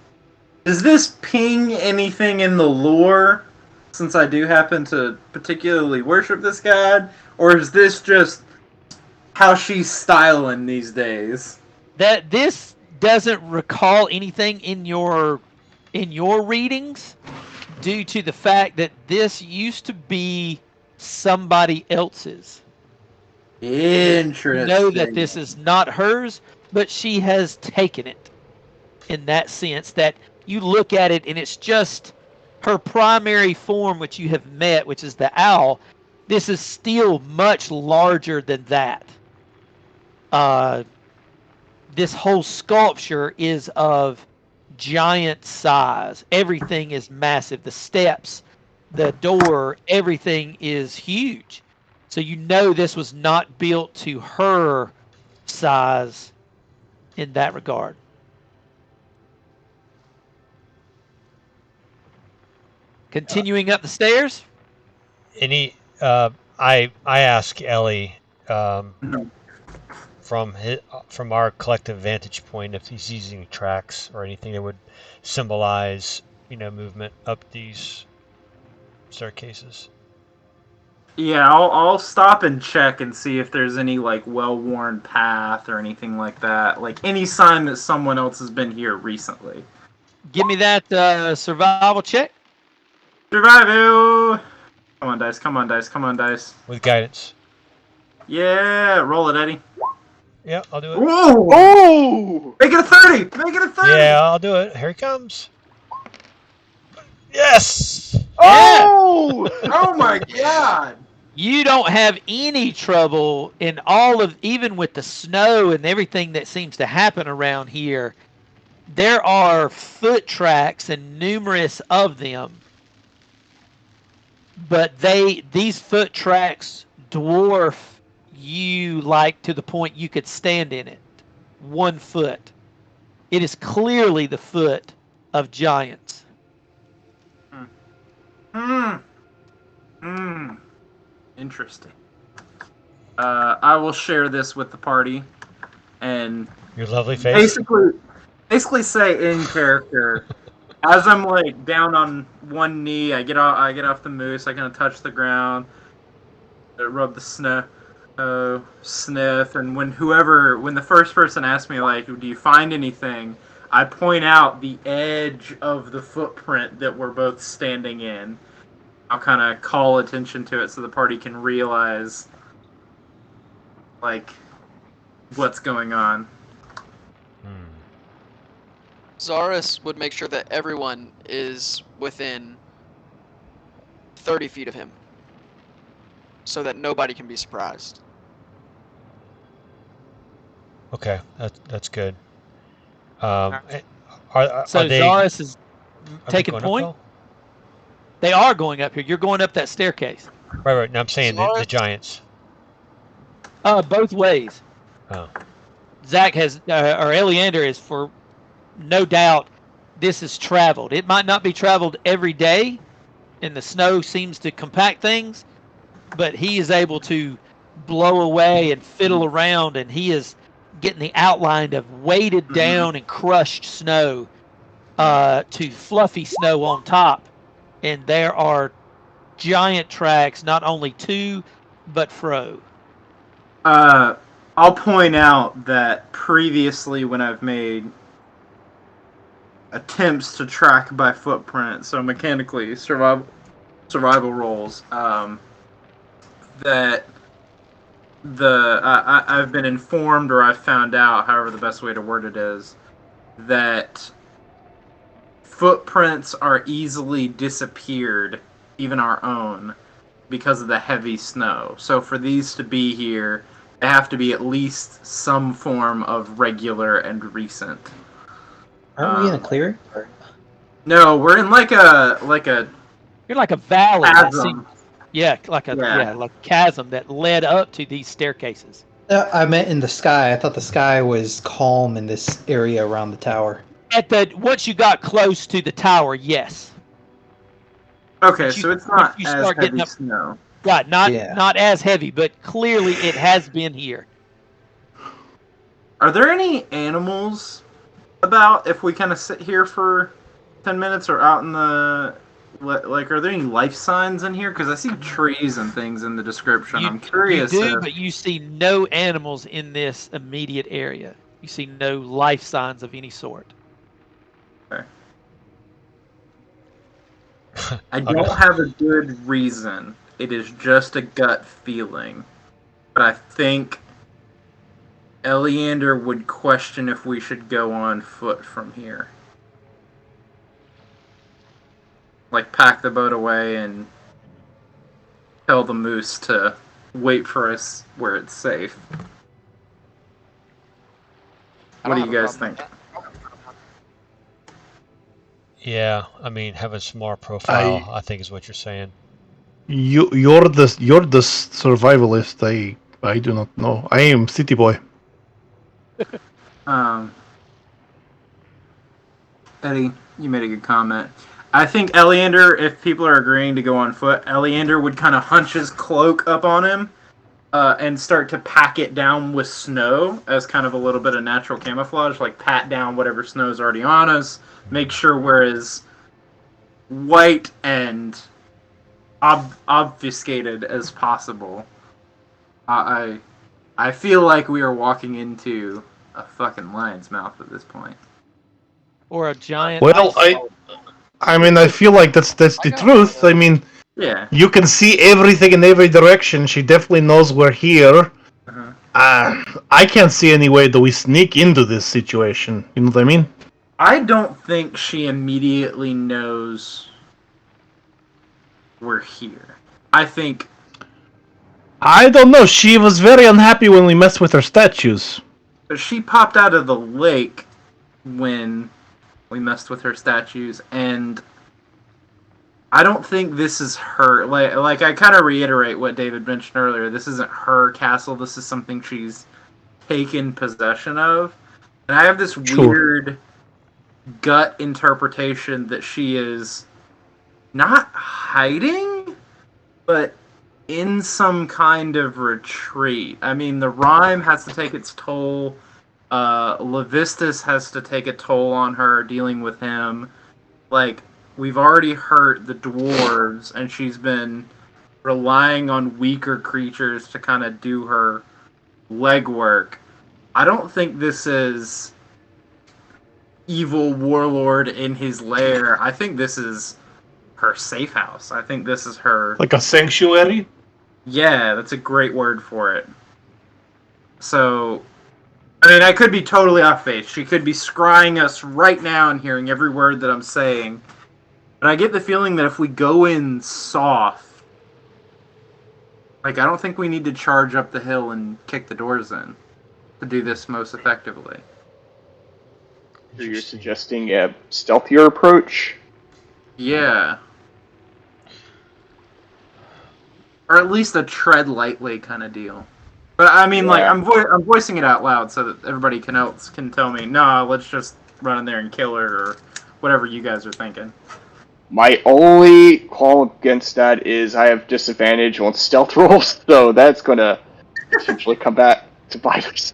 ping anything in the lore? Since I do happen to particularly worship this god, or is this just how she's styling these days? That this doesn't recall anything in your readings, due to the fact that this used to be somebody else's. Interesting. You know that this is not hers, but she has taken it in that sense that you look at it and it's just her primary form, which you have met, which is the owl. This is still much larger than that. This whole sculpture is of giant size. Everything is massive. The steps, the door, everything is huge. So you know this was not built to her size in that regard. Continuing up the stairs. I ask Ellie from our collective vantage point if he's using tracks or anything that would symbolize, movement up these staircases. Yeah, I'll stop and check and see if there's any well-worn path or anything like that. Like any sign that someone else has been here recently. Give me that survival check. Survival! Come on, dice, come on, dice, come on, dice. With guidance. Yeah, roll it, Eddie. Yeah, I'll do it. Whoa! Oh! Make it a 30! Make it a 30! Yeah, I'll do it. Here he comes. Yes! Oh! Oh my god! You don't have any trouble in all of, even with the snow and everything that seems to happen around here. There are foot tracks and numerous of them. But these foot tracks dwarf you to the point you could stand in it. 1 foot. It is clearly the foot of giants. Interesting. I will share this with the party and Your lovely face. basically say in character, as I'm down on one knee, I get off the moose, I kind of touch the ground, rub the snow, sniff, and when the first person asks me do you find anything, I point out the edge of the footprint that we're both standing in. I'll kind of call attention to it so the party can realize what's going on. Zaris would make sure that everyone is within 30 feet of him, so that nobody can be surprised. Okay, that's good. So they Zaris is are they taking going up, point. though? They are going up here. You're going up that staircase. Right. Now I'm saying the giants. Both ways. Oh. Zach has, or Eleander is, for no doubt, this is traveled. It might not be traveled every day, and the snow seems to compact things, but he is able to blow away and fiddle around, and he is getting the outline of weighted down and crushed snow to fluffy snow on top. And there are giant tracks, not only to, but fro. I'll point out that previously when I've made attempts to track by footprint, so mechanically survival rolls, that I've been informed, or I've found out, however the best way to word it is, that footprints are easily disappeared, even our own, because of the heavy snow. So for these to be here, they have to be at least some form of regular and recent. Aren't we in a clearing? No, we're in like a You're like a valley. chasm. Like a chasm that led up to these staircases. I meant in the sky. I thought the sky was calm in this area around the tower. Once you got close to the tower, yes. Okay, so it's not you as start getting heavy up- snow. Right, not as heavy, but clearly it has been here. Are there any animals about if we kind of sit here for 10 minutes or out in the... Like, are there any life signs in here? Because I see trees and things in the description. I'm curious. You do, but you see no animals in this immediate area. You see no life signs of any sort. Okay. I don't have a good reason. It is just a gut feeling. But I think Eleander would question if we should go on foot from here. Like, pack the boat away and tell the moose to wait for us where it's safe. What do you guys think? Yeah, I mean, have a smart profile, I think is what you're saying. You're the survivalist. I do not know. I am city boy. Eddie, you made a good comment. I think Eleander, if people are agreeing to go on foot, Eleander would kind of hunch his cloak up on him and start to pack it down with snow as kind of a little bit of natural camouflage, like pat down whatever snow's already on us, make sure we're as white and obfuscated as possible. I feel like we are walking into a fucking lion's mouth at this point. Or a giant. Well, I mean, I feel like that's the truth. I mean, Yeah. you can see everything in every direction. She definitely knows we're here. I can't see any way that we sneak into this situation. You know what I mean? I don't think she immediately knows we're here. I think... I don't know. She was very unhappy when we messed with her statues. She popped out of the lake when we messed with her statues, and I don't think this is her. Like I kind of reiterate what David mentioned earlier. This isn't her castle. This is something she's taken possession of. And I have this weird gut interpretation that she is not hiding, but in some kind of retreat. I mean, the rhyme has to take its toll. Levistus has to take a toll on her dealing with him. Like, we've already hurt the dwarves, and she's been relying on weaker creatures to kind of do her legwork. I don't think this is evil warlord in his lair. I think this is her safe house. I think this is her... Like a sanctuary? Yeah, that's a great word for it. So, I mean, I could be totally off base. She could be scrying us right now and hearing every word that I'm saying. But I get the feeling that if we go in soft, like, I don't think we need to charge up the hill and kick the doors in to do this most effectively. So you're suggesting a stealthier approach? Yeah. Or at least a tread lightly kind of deal. But I mean, like, I'm voicing it out loud so that everybody else can tell me, nah, let's just run in there and kill her, or whatever you guys are thinking. My only call against that is I have disadvantage on stealth rolls, so that's going to potentially come back to bite us.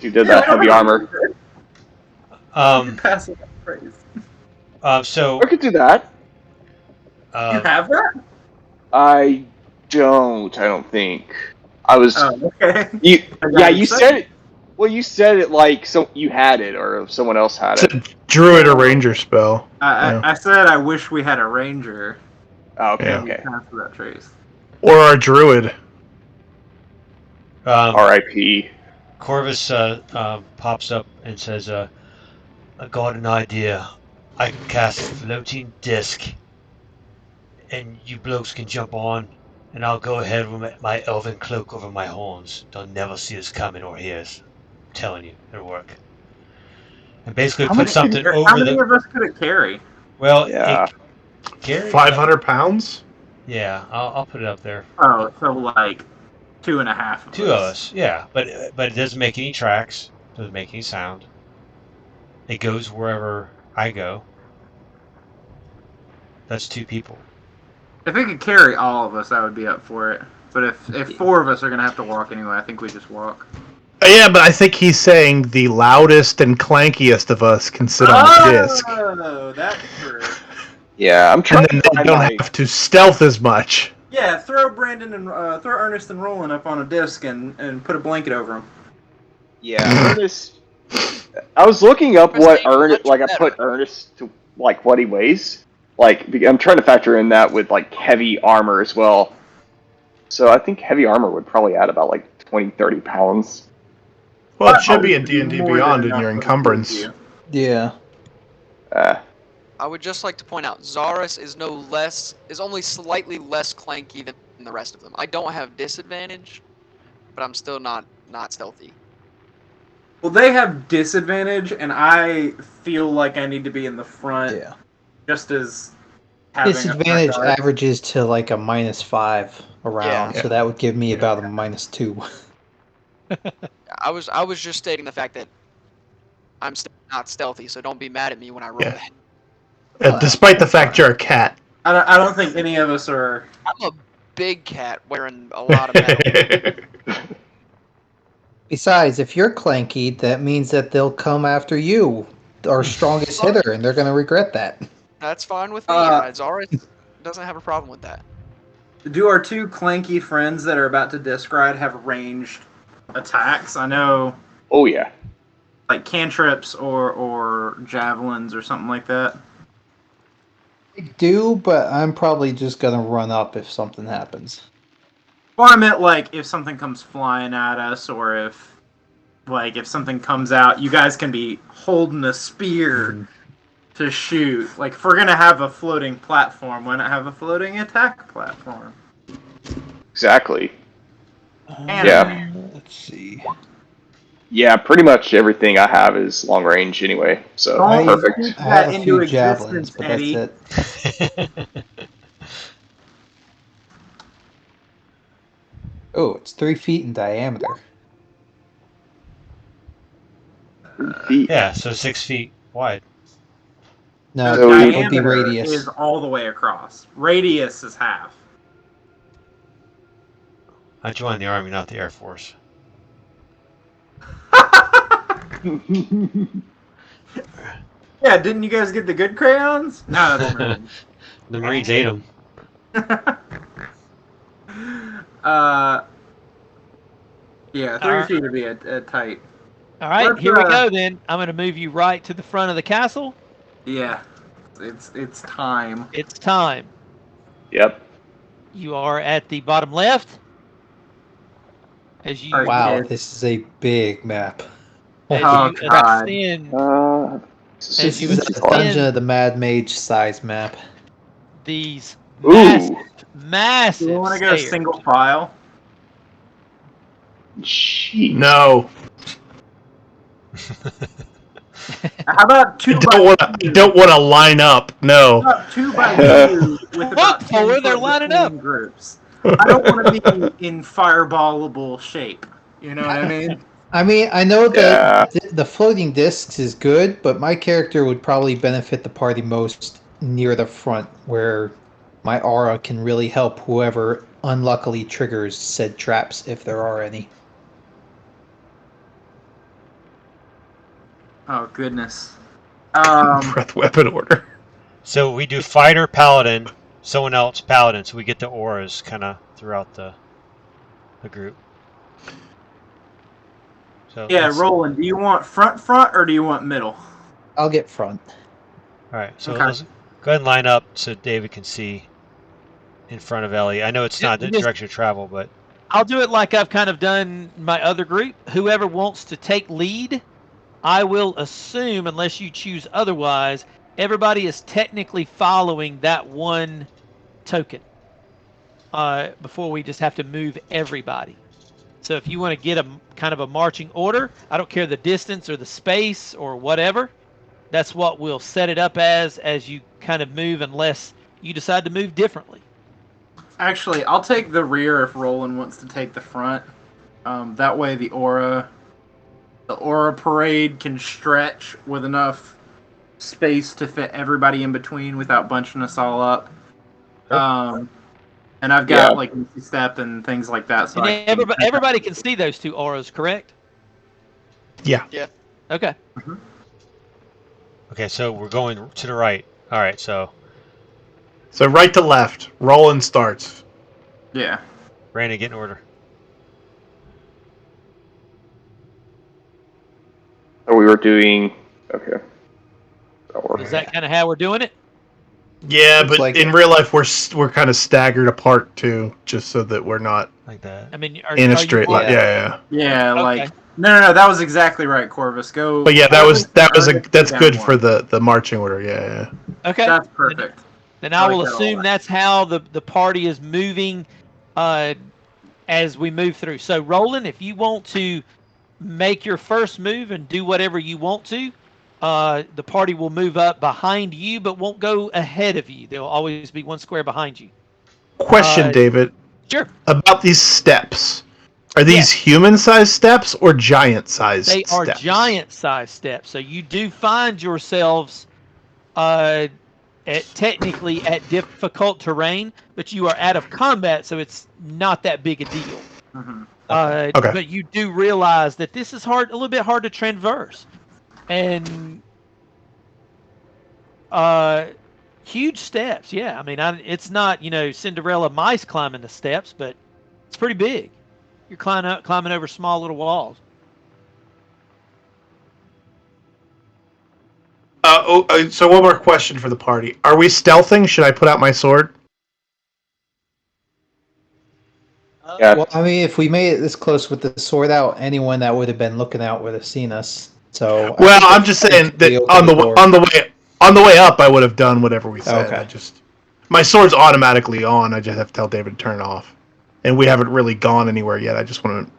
She did that heavy armor. Passive praise. So I could do that. You have that? I don't think. I was. Oh, okay. You said it. Well, you said it like you had it, or someone else had It's it. a druid or ranger spell. I said I wish we had a ranger. Oh, okay, Yeah. okay. Pass that trace. Or our druid. R.I.P. Corvus pops up and says, "I got an idea. I can cast a floating disc, and you blokes can jump on, and I'll go ahead with my elven cloak over my horns. They'll never see us coming or hear us. I'm telling you, it'll work." And basically put something over How many of us could it carry? Well, Yeah. Gary, 500 pounds? Yeah, I'll put it up there. Oh, so like 2.5 of Two of us, yeah, but it doesn't make any tracks, doesn't make any sound. It goes wherever I go. That's 2 people. If it could carry all of us, I would be up for it. But if 4 of us are gonna have to walk anyway, I think we just walk. Yeah, but I think he's saying the loudest and clankiest of us can sit on the disc. Oh, that's true. Yeah, I'm trying And then to they find don't my. have to stealth as much. Yeah, throw Brandon and throw Ernest and Roland up on a disc and put a blanket over them. Yeah, Ernest. I was looking up what Ernest. Like, I put Ernest to like what he weighs. Like, I'm trying to factor in that with like heavy armor as well. So I think heavy armor would probably add about like 20, 30 pounds. Well, it should be in D&D Beyond in your encumbrance. Yeah. I would just like to point out, Zarus is only slightly less clanky than the rest of them. I don't have disadvantage, but I'm still not stealthy. Well, they have disadvantage, and I feel like I need to be in the front. Yeah. Just as having Disadvantage a front guard. averages to like a -5 around, Yeah. so that would give me about a -2. I was just stating the fact that I'm still not stealthy, so don't be mad at me when I roll Yeah. that. Despite the fact you're a cat. I don't think any of us are. I'm a big cat wearing a lot of metal. Besides, if you're clanky, that means that they'll come after you, our strongest hitter, and they're going to regret that. That's fine with me. Zarus doesn't have a problem with that. Do our 2 clanky friends that are about to disc ride have ranged attacks? I know, Oh yeah. like cantrips or javelins or something like that. I do, but I'm probably just going to run up if something happens. Or I meant like if something comes flying at us, or if something comes out, you guys can be holding a spear to shoot. Like if we're gonna have a floating platform, why not have a floating attack platform? Exactly. Yeah. Let's see. Yeah, pretty much everything I have is long range anyway, so perfect. I have a Into few existence, javelins, but Eddie. that's it. Oh, it's 3 feet in diameter. Yeah, so 6 feet wide. No, So it would be Diameter radius. is all the way across. Radius is half. I joined the Army, not the Air Force. Yeah, didn't you guys get the good crayons? No, that's right. The Marines ate them. Yeah, 3 feet would be a tight. All right, Let's, here we go then. I'm going to move you right to the front of the castle. Yeah, it's time. It's time. Yep. You are at the bottom left. As you, Alright. Wow, Yeah. this is a big map. as Oh, you God. ascend This As you is a ascend- Dungeon of the Mad Mage size map. these Ooh. massive Do you want to go stairs. single file? Jeez. No. How about 2 by 2? Don't want to line up. No. How about 2 by 2 with Look, about 10 Fuller, they're foot lining between up. groups. I don't want to be in fireballable shape. You know what I mean? I mean, I know that Yeah. the floating discs is good, but my character would probably benefit the party most near the front, where my aura can really help whoever unluckily triggers said traps, if there are any. Oh goodness. Breath weapon order. So we do fighter, paladin, someone else, paladin. So we get the auras kind of throughout the group. So Yeah, let's, Roland, do you want front or do you want middle? I'll get front. all right. So Okay. let's go ahead and line up so David can see in front of Ellie. I know it's not the Just- direction of travel, but I'll do it like I've kind of done my other group. Whoever wants to take lead, I will assume, unless you choose otherwise, everybody is technically following that one token. Before we just have to move everybody. So if you want to get a kind of a marching order, I don't care the distance or the space or whatever. That's what we'll set it up as you kind of move, unless you decide to move differently. Actually, I'll take the rear if Roland wants to take the front. That way the aura parade can stretch with enough space to fit everybody in between without bunching us all up. And I've got like Misty Step and things like that. So And everybody can see those two auras, correct? Yeah. Okay. okay. So we're going to the right. All right. So So right to left. Roland starts. Yeah. Brandon, get in order. So we were doing. Okay. Is that kind of how we're doing it? Yeah, Looks but like in it. real life we're kind of staggered apart too, just so that we're not Like that. I mean, in a are straight you, line. Yeah. Yeah, Okay. like no, that was exactly right, Corvus. Go. But yeah, that's down good one. for the marching order. Yeah. Okay. That's perfect. Then I will like that a assume lot. that's how the party is moving as we move through. So, Roland, if you want to make your first move and do whatever you want to, the party will move up behind you, but won't go ahead of you. They'll always be one square behind you. Question, David, Sure. about these steps. Are these Yes. human-sized steps or giant-sized They steps? are giant-sized steps. So you do find yourselves technically at difficult terrain, but you are out of combat, so it's not that big a deal. Mm-hmm. Okay. But you do realize that this is a little bit hard to traverse, and huge steps. Yeah, I mean, it's not Cinderella mice climbing the steps, but it's pretty big. You're climbing over small little walls. So one more question for the party. Are we stealthing? Should I put out my sword? Yeah. Well, I mean, if we made it this close with the sword out, anyone that would have been looking out would have seen us. So. Well, I'm just saying that Be open on door. the way up, I would have done whatever we said. Okay. My sword's automatically on. I just have to tell David to turn it off, and we haven't really gone anywhere yet. I just want to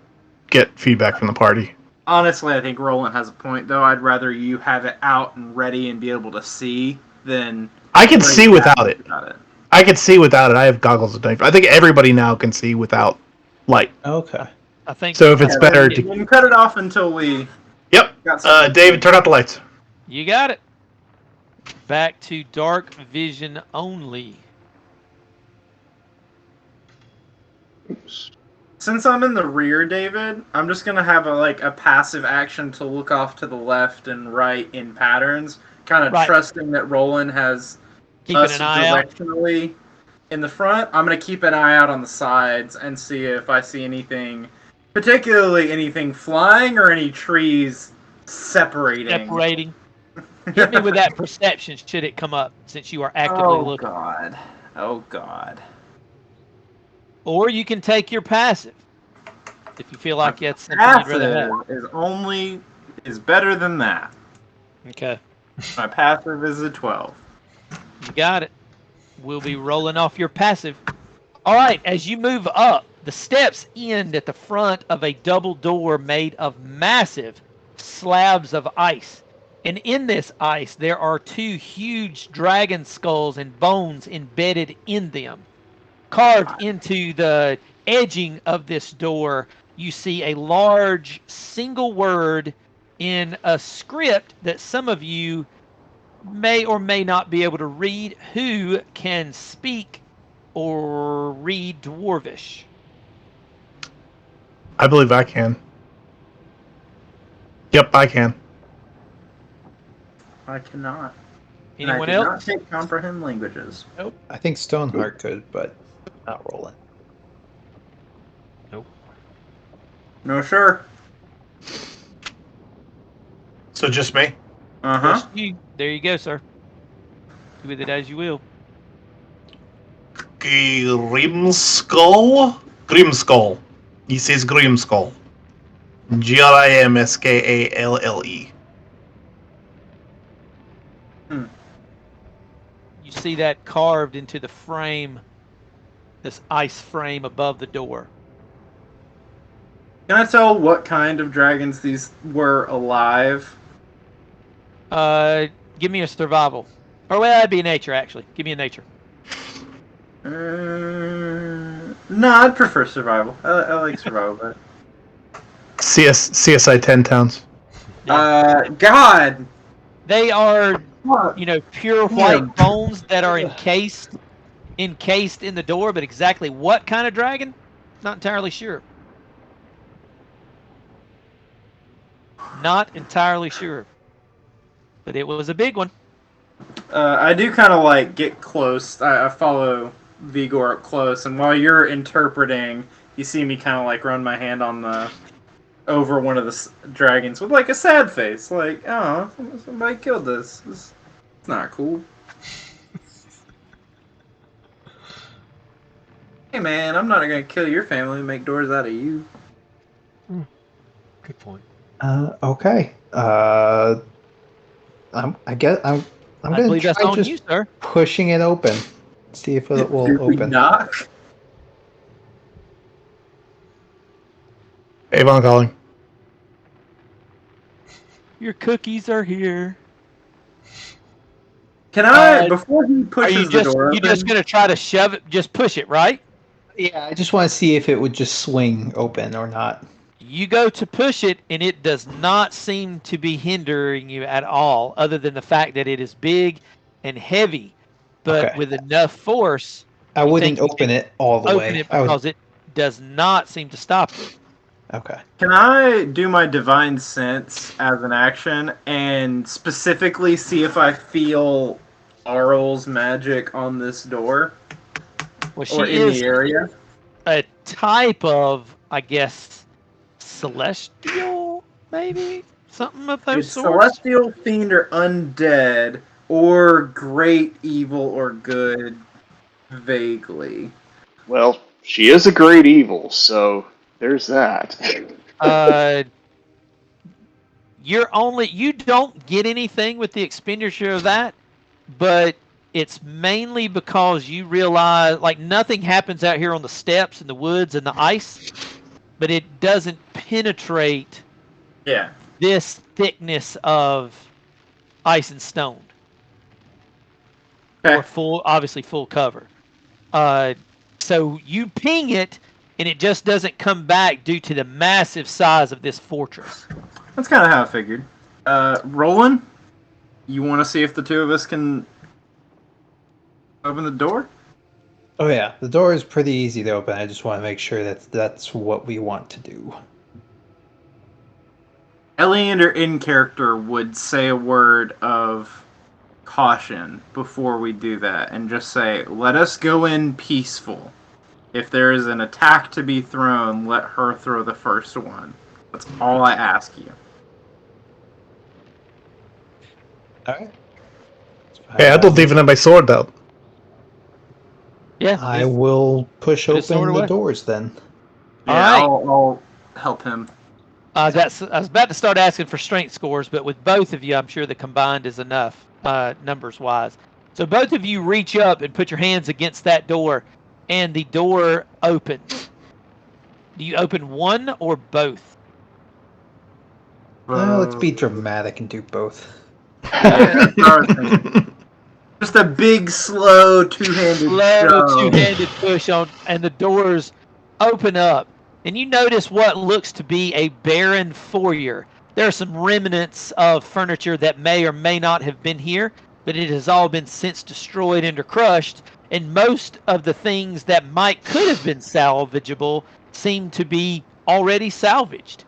get feedback from the party. Honestly, I think Roland has a point, though. I'd rather you have it out and ready and be able to see than. I can see without it. About it. I can see without it. I have goggles and things. I think everybody now can see without light. Okay. I think So if it's better You to. can cut it off until we. Yep. Got something. David, turn out the lights. you got it. Back to dark vision only. Oops. Since I'm in the rear, David, I'm just gonna have a passive action to look off to the left and right in patterns, kind of Right. trusting that Roland has Keeping us an eye out. directionally in the front. I'm gonna keep an eye out on the sides and see if I see anything, particularly anything flying or any trees separating. Separating. Hit me with that perception should it come up, since you are actively looking. Oh God. Or you can take your passive if you feel like that's something you'd rather have. Passive is better than that. Okay, My passive is a 12. you got it. We'll be rolling off your passive. All right, as you move up, the steps end at the front of a double door made of massive slabs of ice. And in this ice, there are two huge dragon skulls and bones embedded in them. Carved into the edging of this door, you see a large single word in a script that some of you may or may not be able to read. Who can speak or read Dwarvish? I believe I can. Yep, I can. I cannot. And Anyone I did else? not take comprehend languages. Nope. I think Stoneheart could, but not rolling. Nope. No, sure. So just me. Uh-huh. Just you. There you go, sir. Do with it as you will. Grimskull? Grimskull. He says Grimskull. Grimskalle. You see that carved into the frame, this ice frame above the door. Can I tell what kind of dragons these were alive? Give me a survival. Or well, that'd be nature, actually. Give me a nature. No, I'd prefer survival. I like survival better. CSI 10 towns. God! They are, What? pure white bones that are encased in the door, but exactly what kind of dragon? Not entirely sure. Not entirely sure. But it was a big one. I do kind of get close. I follow Vigor up close, and while you're interpreting, you see me kind of run my hand on over one of the dragons with a sad face, oh, somebody killed this. It's not cool. Hey man, I'm not gonna kill your family and make doors out of you. Good point. Okay. I guess I'm I gonna believe that's try on just you, sir. pushing it open. See if it will Did we open. knock? Avon calling. Your cookies are here. Can I, Uh, before he Are pushes you the just door you open, just gonna try to shove it? Just push it, right? Yeah, I just want to see if it would just swing open or not. You go to push it, and it does not seem to be hindering you at all, other than the fact that it is big and heavy, but Okay. with enough force. I You wouldn't think you open can it all the Open way. it because it does not seem to stop you. Okay. can I do my divine sense as an action and specifically see if I feel Arl's magic on this door Well, she or in is the area? a type of, I guess, celestial, maybe something of those It's sorts. celestial, fiend, or undead, or great evil or good, vaguely. Well, she is a great evil, so there's that. You don't get anything with the expenditure of that, but it's mainly because you realize nothing happens out here on the steps and the woods and the ice, but it doesn't penetrate Yeah. this thickness of ice and stone. Okay. Or obviously full cover. So you ping it, and it just doesn't come back due to the massive size of this fortress. That's kind of how I figured. Roland, you want to see if the two of us can open the door? Oh yeah, the door is pretty easy to open. I just want to make sure that that's what we want to do. Eleander in character would say a word of caution before we do that and just say, let us go in peaceful. If there is an attack to be thrown, let her throw the first one. That's all I ask you. Alright. Hey, I don't even have my sword out. Yeah. I will push Put his sword open the away. doors then. Yeah, Alright. I'll help him. I was about to start asking for strength scores, but with both of you, I'm sure the combined is enough, numbers-wise. So both of you reach up and put your hands against that door, and the door opens. Do you open one or both? Let's be dramatic and do both. Yeah, that's what I was thinking. Just a big, slow, two-handed Slow shove. two-handed push on, and the doors open up. And you notice what looks to be a barren foyer. There are some remnants of furniture that may or may not have been here, but it has all been since destroyed and or crushed. And most of the things that could have been salvageable seem to be already salvaged.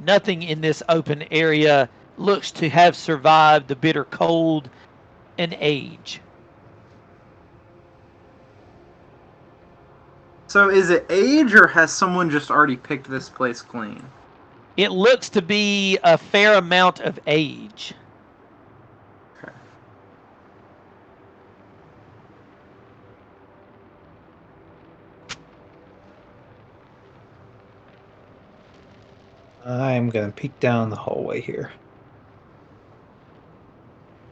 Nothing in this open area looks to have survived the bitter cold and age. So is it age, or has someone just already picked this place clean? It looks to be a fair amount of age. I'm gonna peek down the hallway here.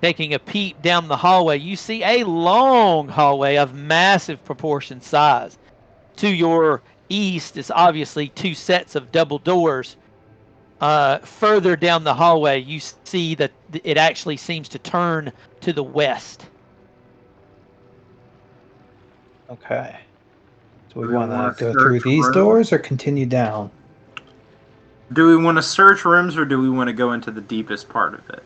Taking a peep down the hallway, you see a long hallway of massive proportion size. To your east is obviously two sets of double doors. Further down the hallway, you see that it actually seems to turn to the west. Okay. Do we Do we want wanna to go search through these rooms? doors or continue down? Do we want to search rooms, or do we want to go into the deepest part of it?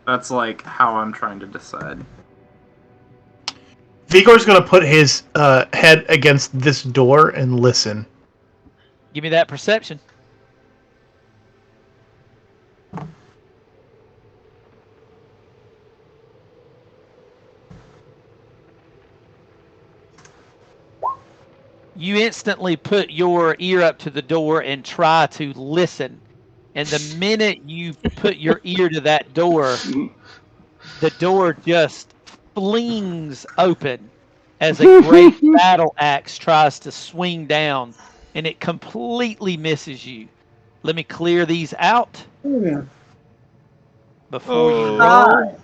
That's like how I'm trying to decide. Vigor's gonna put his head against this door and listen. Give me that perception. You instantly put your ear up to the door and try to listen. And the minute you put your ear to that door, the door just flings open as a great battle axe tries to swing down, and it completely misses you. Let me clear these out before you roll.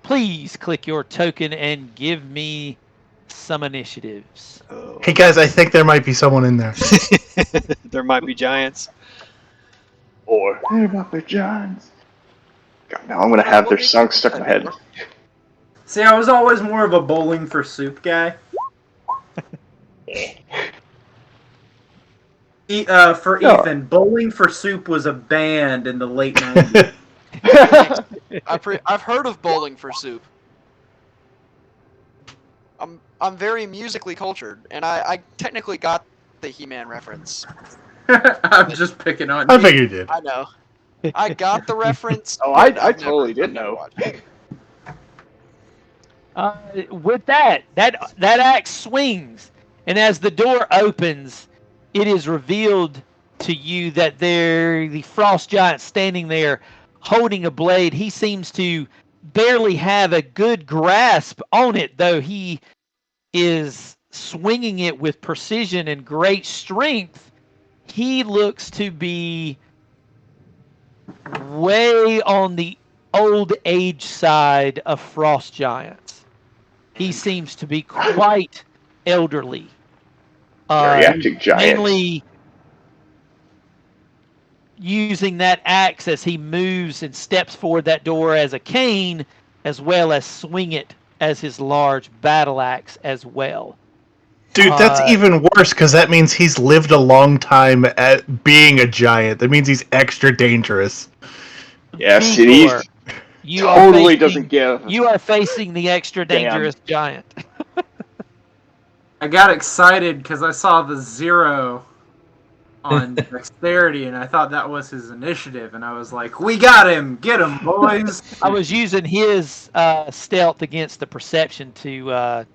Please click your token and give me some initiatives. Hey guys, I think there might be someone in there. There might be giants. Or hey, about the giants. God, now I'm gonna have their song stuck in my head. See, I was always more of a bowling for soup guy. For Yeah. Ethan, Bowling for Soup was a band in the late 90s. I've heard of Bowling for Soup. I'm very musically cultured, and I technically got the He-Man reference. I'm just picking on I you. figured you did. I know. I got the reference. Oh, but I I've totally never didn't know. watched. With that axe swings, and as the door opens, it is revealed to you that the frost giant standing there holding a blade. He seems to barely have a good grasp on it, though he is swinging it with precision and great strength. He looks to be way on the old age side of frost giants. He seems to be quite elderly. Geriatric giant. Mainly using that axe as he moves and steps forward that door as a cane, as well as swing it as his large battle axe as well. Dude, that's even worse because that means he's lived a long time at being a giant. That means he's extra dangerous. Yes, Vigor, it you totally are facing, doesn't give. You are facing the extra Damn. dangerous giant. I got excited because I saw the 0 on dexterity, and I thought that was his initiative, and I was like, we got him! Get him, boys! I was using his stealth against the perception to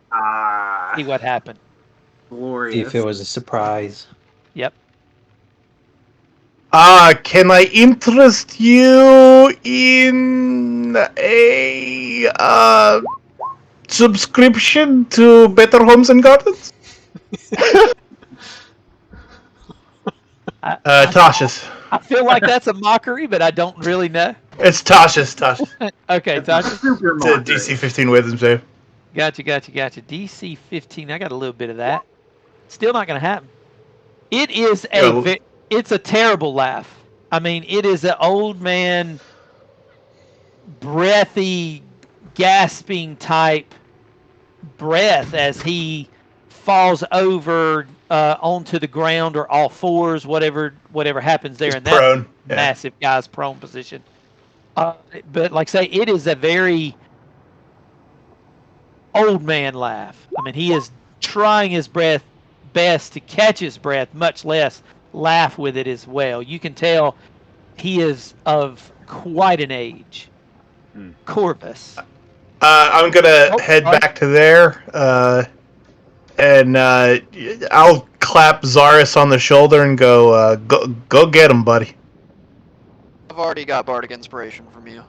see what happened. See Glorious. if it was a surprise. Yep. Can I interest you in a subscription to Better Homes and Gardens? Tasha's. I feel like that's a mockery, but I don't really know. It's Tasha's. Tasha. Okay, Tasha. Super It's a Mario. DC 15 wisdom save. Gotcha. DC 15. I got a little bit of that. Still not going to happen. It is it's a terrible laugh. I mean, it is an old man, breathy, gasping type breath as he falls over onto the ground or all fours, whatever happens there He's in that prone. Yeah. massive guy's prone position. But like I say, it is a very old man laugh. I mean, he is trying his best to catch his breath, much less laugh with it as well. You can tell He is of quite an age. Corvus. I'm gonna head sorry. back to there, and I'll clap Zaris on the shoulder and go get him, buddy. I've already got bardic inspiration from you.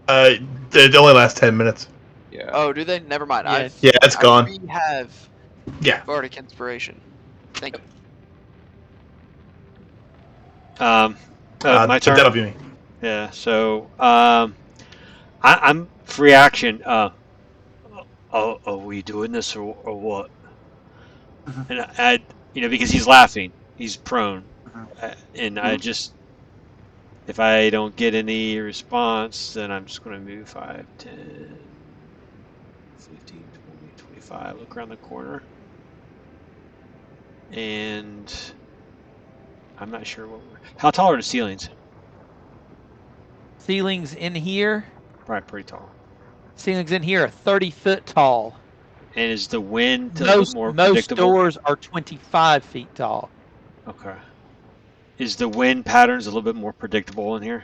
It only lasts 10 minutes. Yeah. Oh, do they? Never mind. Yeah. Yeah, it's gone. We have Yeah. bardic inspiration. Thank you. My turn. That'll be me. Yeah. So I'm free action. Are we doing this or what? And I, because he's laughing, he's prone, and I just, if I don't get any response, then I'm just going to move 5, 10, 15, 20, 25, look around the corner, and I'm not sure how tall are the ceilings? Ceilings in here. Probably pretty tall. Ceilings in here are 30 foot tall. And is the wind a little more Most predictable? doors are 25 feet tall. Okay. Is the wind patterns a little bit more predictable in here?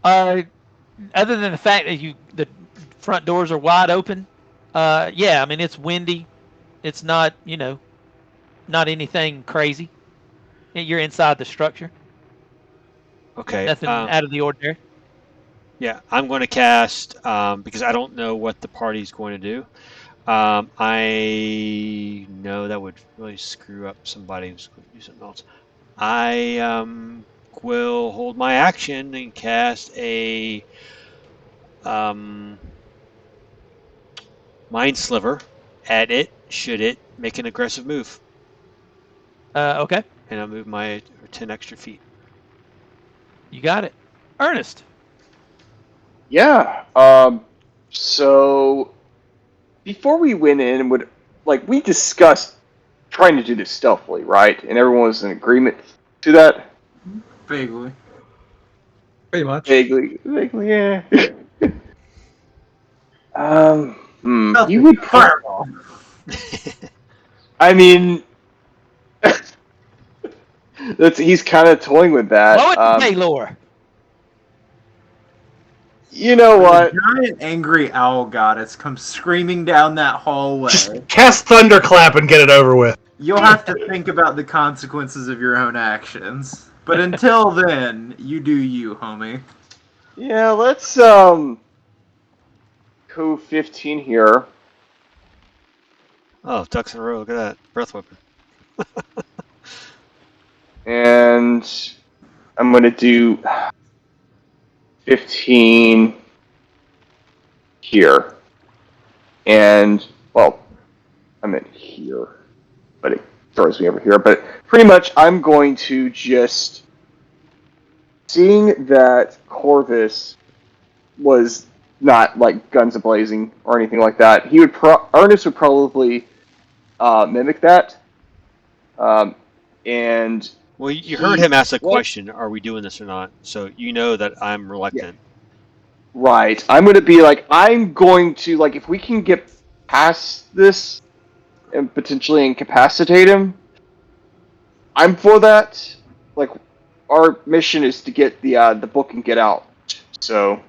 Other than the fact that the front doors are wide open, yeah, I mean it's windy. It's not, not anything crazy. You're inside the structure. Okay. Nothing out of the ordinary. Yeah, I'm going to cast because I don't know what the party's going to do. I know that would really screw up somebody who's going to do something else. I will hold my action and cast a Mind Sliver at it, should it make an aggressive move. Okay. And I'll move my 10 extra feet. You got it. Ernest. Yeah. So before we went in, we discussed trying to do this stealthily, right? And everyone was in agreement to that. Vaguely. Pretty much. Vaguely, yeah. You would. I mean, he's kind of toying with that. Blow it to Taylor. You know what? The giant angry owl goddess comes screaming down that hallway. Just cast Thunderclap and get it over with. You'll have to think about the consequences of your own actions. But until then, you do you, homie. Yeah, let's go 15 here. Oh, ducks in a row. Look at that. Breath weapon. And I'm going to do 15 here. And, well, I'm in here, but it throws me over here. But pretty much I'm going to just, seeing that Corvus was not like guns a-blazing or anything like that, Ernest would probably mimic that. And well, you heard him ask a question, are we doing this or not? So you know that I'm reluctant. Yeah. Right. I'm going to be like, I'm going to, like, if we can get past this and potentially incapacitate him, I'm for that. Like, our mission is to get the book and get out. So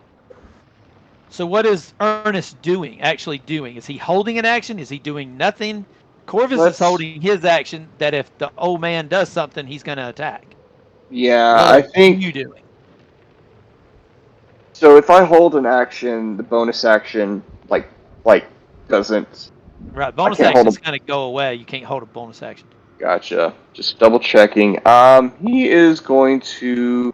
what is Ernest actually doing? Is he holding an action? Is he doing nothing? Corvus is holding his action that if the old man does something, he's going to attack. Yeah, what I think... What are you doing? So if I hold an action, the bonus action, like doesn't... Right, bonus actions kind of go away. You can't hold a bonus action. Gotcha. Just double checking. He is going to...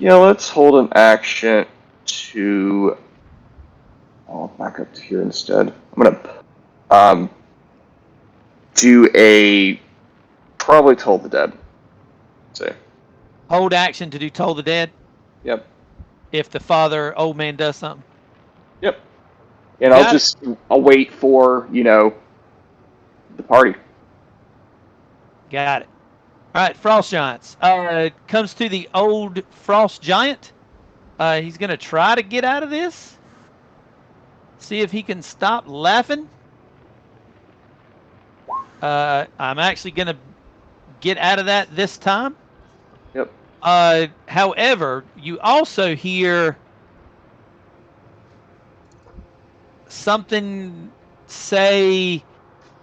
Yeah, let's hold an action to... I'll back up to here instead. I'm going to do a... Probably Toll the Dead. Say. Hold action to do Toll the Dead? Yep. If the old man does something? Yep. And I'll wait for, the party. Got it. All right, Frost Giants. Comes to the old Frost Giant. He's going to try to get out of this. See if he can stop laughing. I'm actually going to get out of that this time. Yep. However, you also hear something say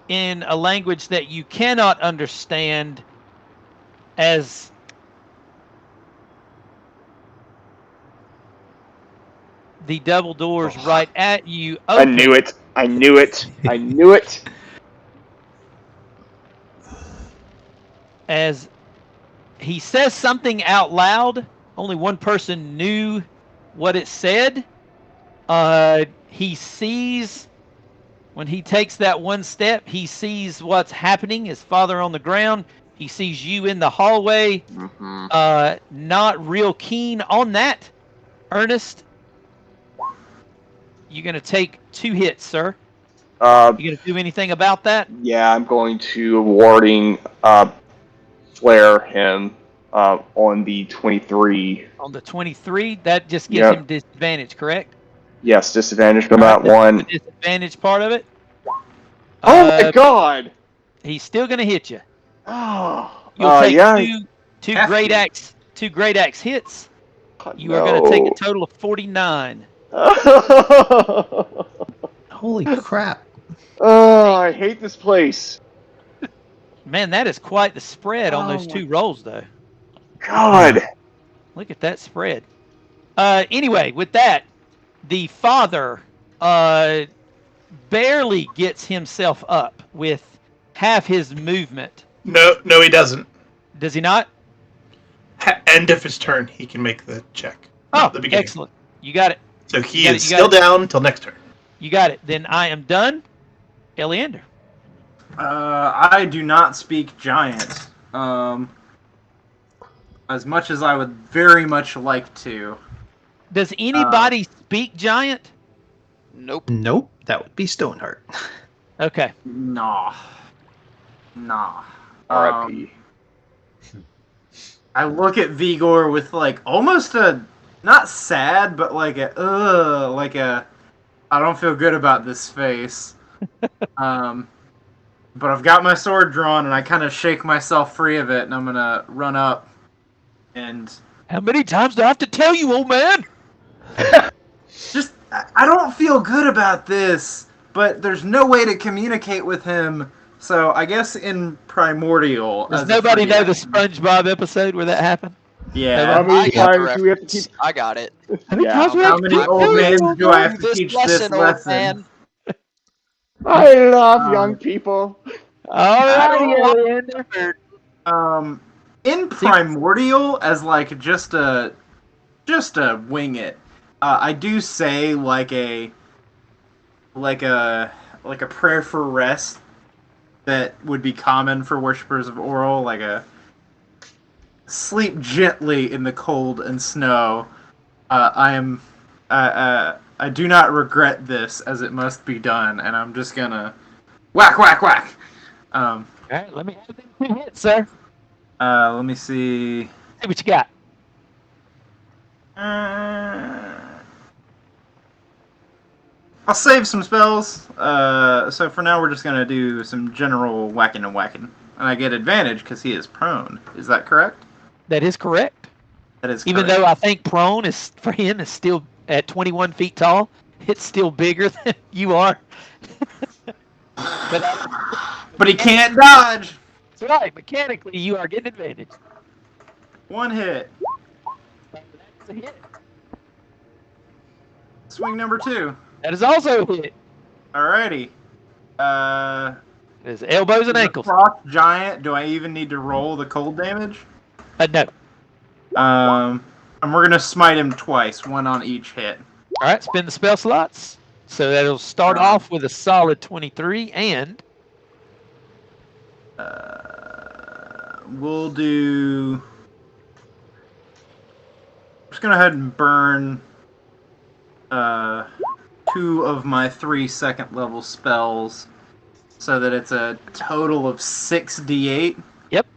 in a language that you cannot understand as the double doors right at you I open. knew it. I knew it. I knew it. As he says something out loud. Only one person knew what it said. He sees, when he takes that one step, he sees what's happening, his father on the ground. He sees you in the hallway. Mm-hmm. Not real keen on that, Ernest. You're going to take 2 hits, sir. You going to do anything about that? Yeah, I'm going to warding flare him on the 23. On the 23, that just gives Yep. him disadvantage, correct? Yes, disadvantage from All right, that one. the disadvantage part of it. Oh my god! He's still going to hit you. Oh, You'll take yeah. two Hefty. great axe hits. You are No. going to take a total of 49. Holy crap. Oh, I hate this place. Man, that is quite the spread on those Oh. 2 rolls, though. God. Look at that spread. Anyway, with that, the father barely gets himself up with half his movement. No, he doesn't. Does he not? End of his turn, he can make the check. Oh, Not the beginning. excellent. You got it. So he You got is it, you got still down until next turn. You got it. Then I am done. Eleander. I do not speak giant. As much as I would very much like to. Does anybody speak giant? Nope. Nope, that would be Stoneheart. Okay. Nah. R.I.P. I look at Vigor with like almost a not sad, but like a I don't feel good about this face. But I've got my sword drawn and I kind of shake myself free of it, and I'm gonna run up and How many times do I have to tell you, old man? just I don't feel good about this, but there's no way to communicate with him. So I guess in Primordial, Does as a nobody free know the action- SpongeBob episode where that happened? Yeah. How many I got the times do we have to reference. keep? I got it. Yeah. How many old men do I have to This teach lesson, this old lesson? man. I love young people. Alrighty, Eleander. In Primordial, as like just a wing it. I do say like a prayer for rest that would be common for worshippers of Oral, like a sleep gently in the cold and snow. I do not regret this, as it must be done, and I'm just gonna whack, whack, whack. Alright, let me have them 2 hits, sir. Let me see. See what you got. I'll save some spells. So for now, we're just gonna do some general whacking and whacking, and I get advantage because he is prone. Is that correct? That is correct. That is. Even correct. though I think prone is for him is still at 21 feet tall, it's still bigger than you are. But he can't dodge. That's right. Mechanically, you are getting advantage. One hit. That's a hit. Swing number 2. That is also a hit. Alrighty. It is elbows and The ankles. Frost giant. Do I even need to roll the cold damage? No. And we're gonna smite him twice, one on each hit. All right, spin the spell slots. So that'll start off with a solid 23, and We'll do. I'm just gonna go ahead and burn 2 of my 3 second level spells, so that it's a total of 6d8. yep.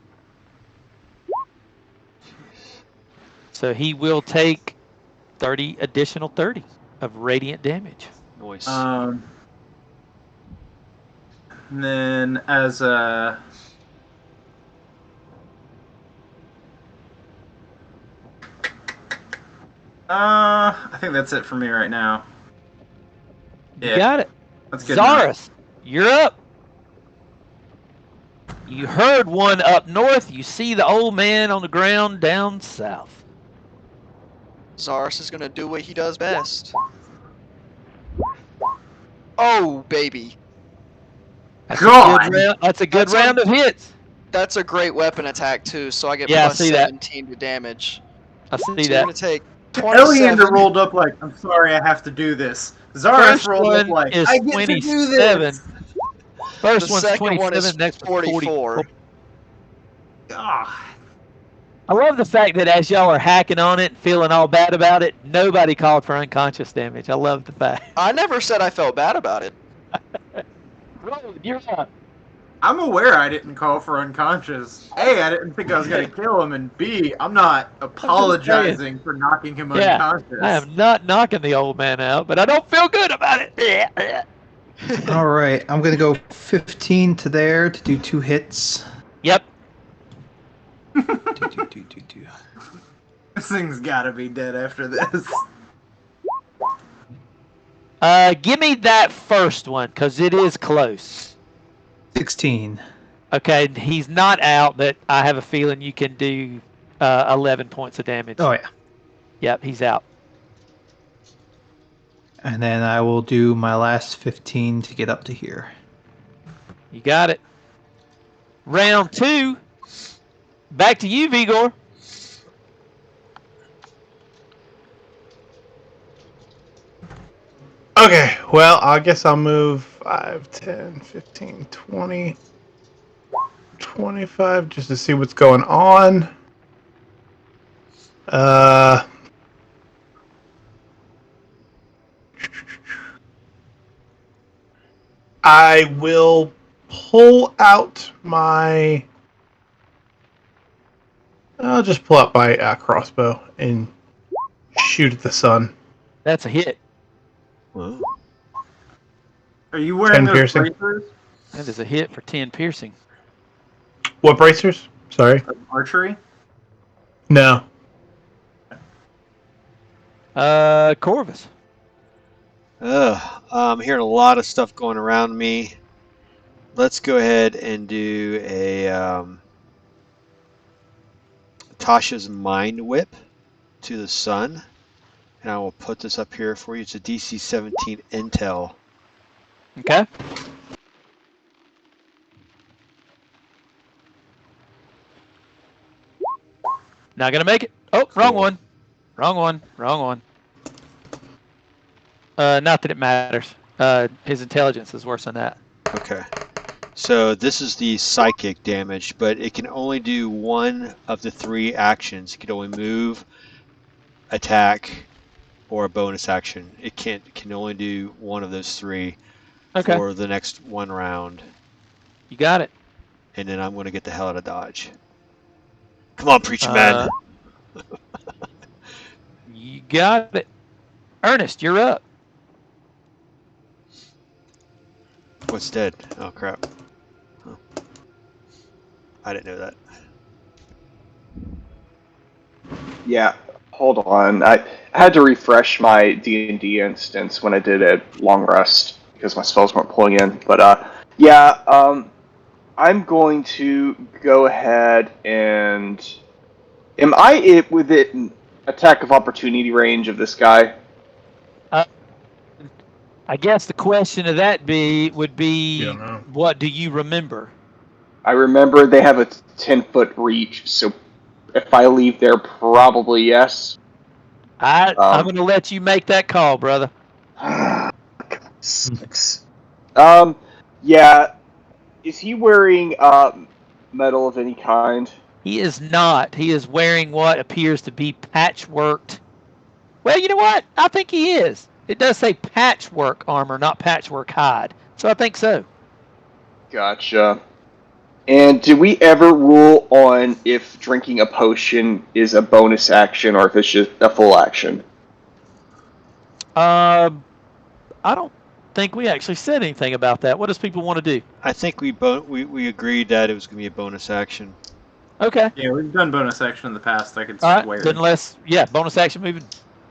So he will take 30 additional 30 of radiant damage. Noise. And then as a I think that's it for me right now. You got it. That's good enough. Zaris, you're up. You heard one up north. You see the old man on the ground down south. Zaris is gonna do what he does best. Oh, baby. That's God! a good round, that's a good That's round of hits. That's a great weapon attack too, so I get Yeah, I plus see that. 17 to damage. I see So you're that. gonna take Eleander 27. rolled up like, I'm sorry, I have to do this. Zaris First rolled up one like, is I get to do 27. this. First The one's second 27. one is Next one's 44. Ah, I love the fact that as y'all are hacking on it, feeling all bad about it, nobody called for unconscious damage. I love the fact. I never said I felt bad about it. Roland, you're up. I'm aware I didn't call for unconscious. A, I didn't think I was going to kill him, and B, I'm not apologizing for knocking him Yeah, unconscious. I am not knocking the old man out, but I don't feel good about it. All right, I'm gonna go 15 to there to do 2 hits. Yep. Do. This thing's got to be dead after this. Give me that first one, because it is close. 16. Okay, he's not out, but I have a feeling you can do 11 points of damage. Oh yeah. Yep, he's out. And then I will do my last 15 to get up to here. You got it. Round 2. Back to you, Vigor. Okay, well, I guess I'll move 5, 10, 15, 20, 25 just to see what's going on. I will pull out my... I'll just pull out my crossbow and shoot at the sun. That's a hit. Whoa. Are you wearing 10 those piercing. bracers? That is a hit for 10 piercing. What bracers? Sorry. Archery? No. Corvus. I'm hearing a lot of stuff going around me. Let's go ahead and do a Tasha's Mind Whip to the sun. And I will put this up here for you. It's a DC 17 intel. Okay. Not gonna make it. Oh, wrong Cool. one. Wrong one. Wrong one. Not that it matters. His intelligence is worse than that. Okay. So this is the psychic damage, but it can only do one of the 3 actions. It can only move, attack, or a bonus action. It can only do one of those 3 Okay. for the next 1 round. You got it. And then I'm going to get the hell out of Dodge. Come on, preacher man. You got it. Ernest, you're up. What's dead? Oh, crap. Huh. I didn't know that. Yeah, hold on. I had to refresh my D&D instance when I did a long rest because my spells weren't pulling in. But I'm going to go ahead and... Am I within attack of opportunity range of this guy? I guess the question of that would be, Don't know. what do you remember? I remember they have a 10-foot reach, so if I leave there, probably yes. I'm going to let you make that call, brother. Sucks. Yeah. Is he wearing metal of any kind? He is not. He is wearing what appears to be patchworked. Well, you know what? I think he is. It does say patchwork armor, not patchwork hide. So I think so. Gotcha. And do we ever rule on if drinking a potion is a bonus action or if it's just a full action? I don't think we actually said anything about that. What does people want to do? I think we agreed that it was going to be a bonus action. Okay. Yeah, we've done bonus action in the past, I could All swear. right. Then bonus action moving.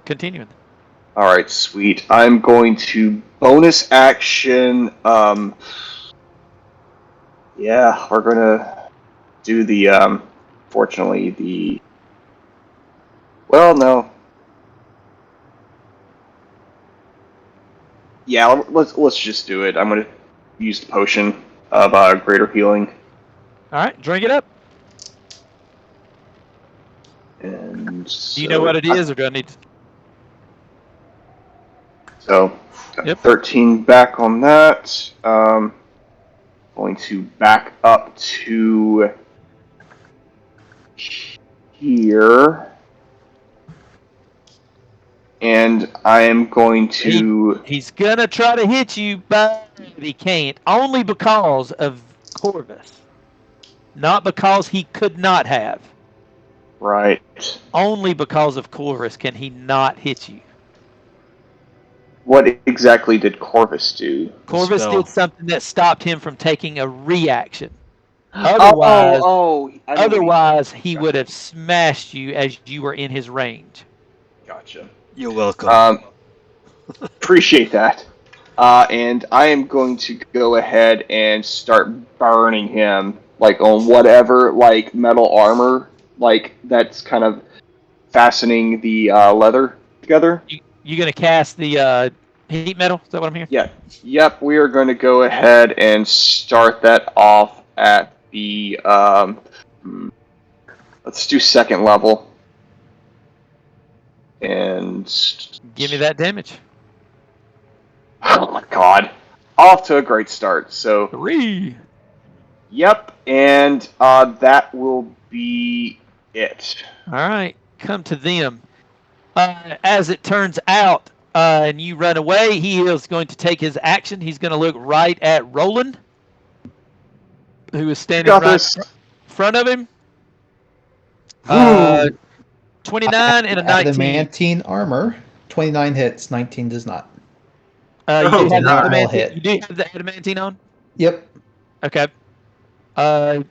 continuing. All right, sweet. I'm going to bonus action. Yeah, we're gonna do the. Fortunately, the. Well, no. Yeah, let's just do it. I'm gonna use the potion of greater healing. All right, drink it up. And Do you know what it is, or do I need to? So, Yep. 13 back on that. Going to back up to here. And I am going to... He's going to try to hit you, but he can't. Only because of Corvus. Not because he could not have. Right. Only because of Corvus can he not hit you. What exactly did Corvus do? Corvus Spell. did something that stopped him from taking a reaction. Otherwise, he would have smashed you as you were in his range. Gotcha. You're welcome. Appreciate that. And I am going to go ahead and start burning him, like on whatever, like metal armor, like that's kind of fastening the leather together. You going to cast the heat metal? Is that what I'm hearing? Yeah. Yep. We are going to go ahead and start that off at the. Let's do second level. And give me that damage. Oh my god. Off to a great start. So 3. Yep, and that will be it. All right, come to them. As it turns out, and you run away, he is going to take his action. He's going to look right at Roland, who is standing right in front of him. 29 and a 19. Adamantine armor. 29 hits, 19 does not. You do have hit. the adamantine on? Yep. Okay.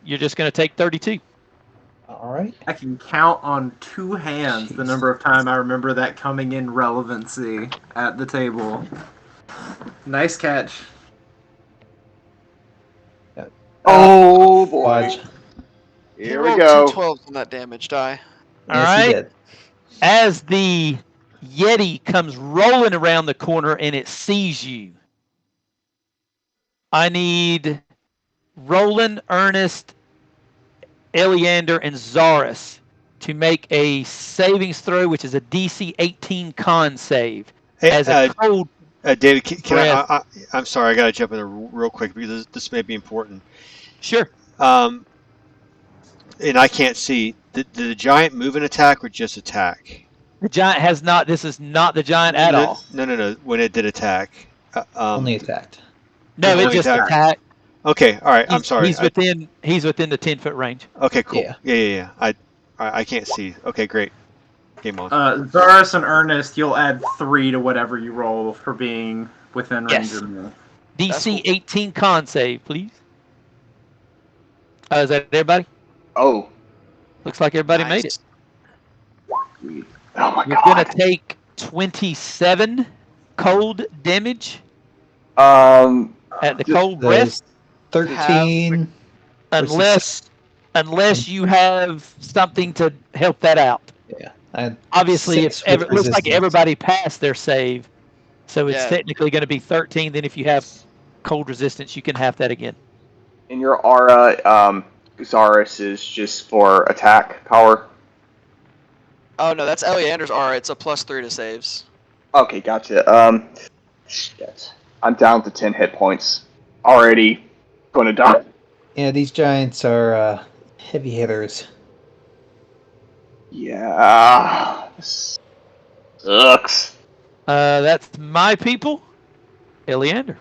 You're just going to take 32. All right. I can count on 2 hands the number of time I remember that coming in relevancy at the table. Nice catch. Oh boy. Fudge. Here He we rolled go. 2 12s on that damage die. All Yes, he right. did. As the Yeti comes rolling around the corner and it sees you, I need Roland, Ernest, Eleander, and Zaris to make a savings throw, which is a DC 18 con save. Hey, As a cold David, can breath. I'm sorry, I got to jump in there real quick because this may be important. Sure. And I can't see. Did the giant move and attack or just attack? The giant has not. This is not the giant at all. No. When it did attack. Only attacked. No, it just attacked. Okay, all right. I'm sorry. He's within the 10-foot range. Okay, cool. Yeah. Yeah. I can't see. Okay, great. Game on. Zaris and Ernest, you'll add 3 to whatever you roll for being within range of me. DC 18 con save, please. Is that everybody? Oh. Looks like everybody made it. Oh my You're god. gonna take 27 cold damage at the cold breath, 13. unless you have something to help that out. Yeah. Obviously, it looks like everybody passed their save, so it's Yeah. technically going to be 13. Then if you have cold resistance, you can have that again. In your aura, Zaris is just for attack power. Oh no, that's Eleander's aura. It's a +3 to saves. Okay, gotcha. Shit. I'm down to 10 hit points. Already gonna die. Yeah, these giants are heavy hitters. Yeah. This sucks. That's my people, Eleander.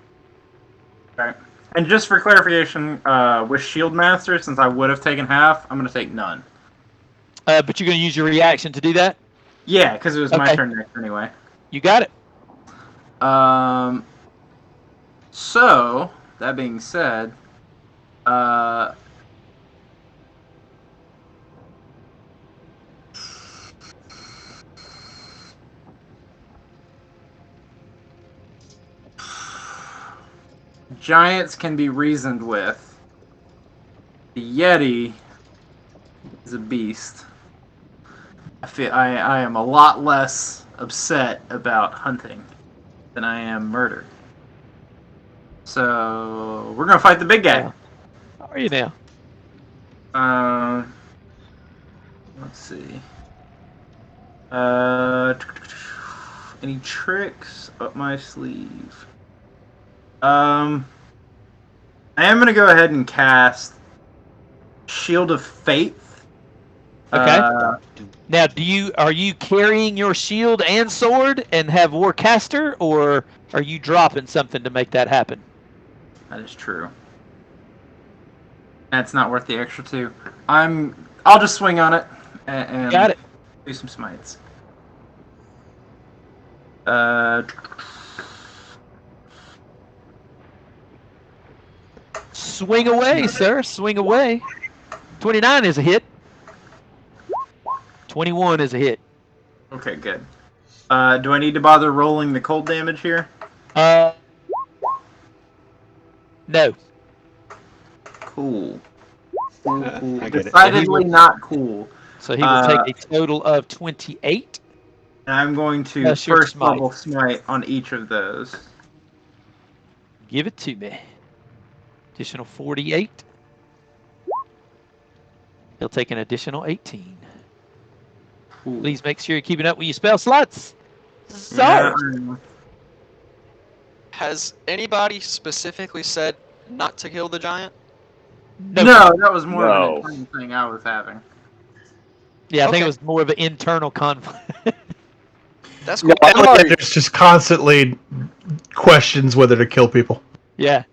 Okay. And just for clarification, with Shield Master, since I would have taken half, I'm going to take none. But you're going to use your reaction to do that? Yeah, because it was my Okay. turn next anyway. You got it. So, that being said, giants can be reasoned with. The Yeti is a beast. I am a lot less upset about hunting than I am murder. So we're gonna fight the big guy. How are you now? Let's see. Any tricks up my sleeve? I am gonna go ahead and cast Shield of Faith. Okay. Now, are you carrying your shield and sword and have Warcaster, or are you dropping something to make that happen? That is true. That's not worth the extra 2. I'll just swing on it and Got it. do some smites. Swing away, sir. Swing away. 29 is a hit. 21 is a hit. Okay, good. Do I need to bother rolling the cold damage here? No. Cool. I get it. Decidedly not cool. So he will take a total of 28. And I'm going to That's your first smite. level smite on each of those. Give it to me. Additional 48. He'll take an additional 18. Cool. Please make sure you're keeping up with your spell slots. So, Yeah. Has anybody specifically said not to kill the giant? No, that was more of No. an internal thing I was having. Yeah, I think Okay. it was more of an internal conflict. That's No, cool. I'm Yeah, already, there's just constantly questions whether to kill people. Yeah.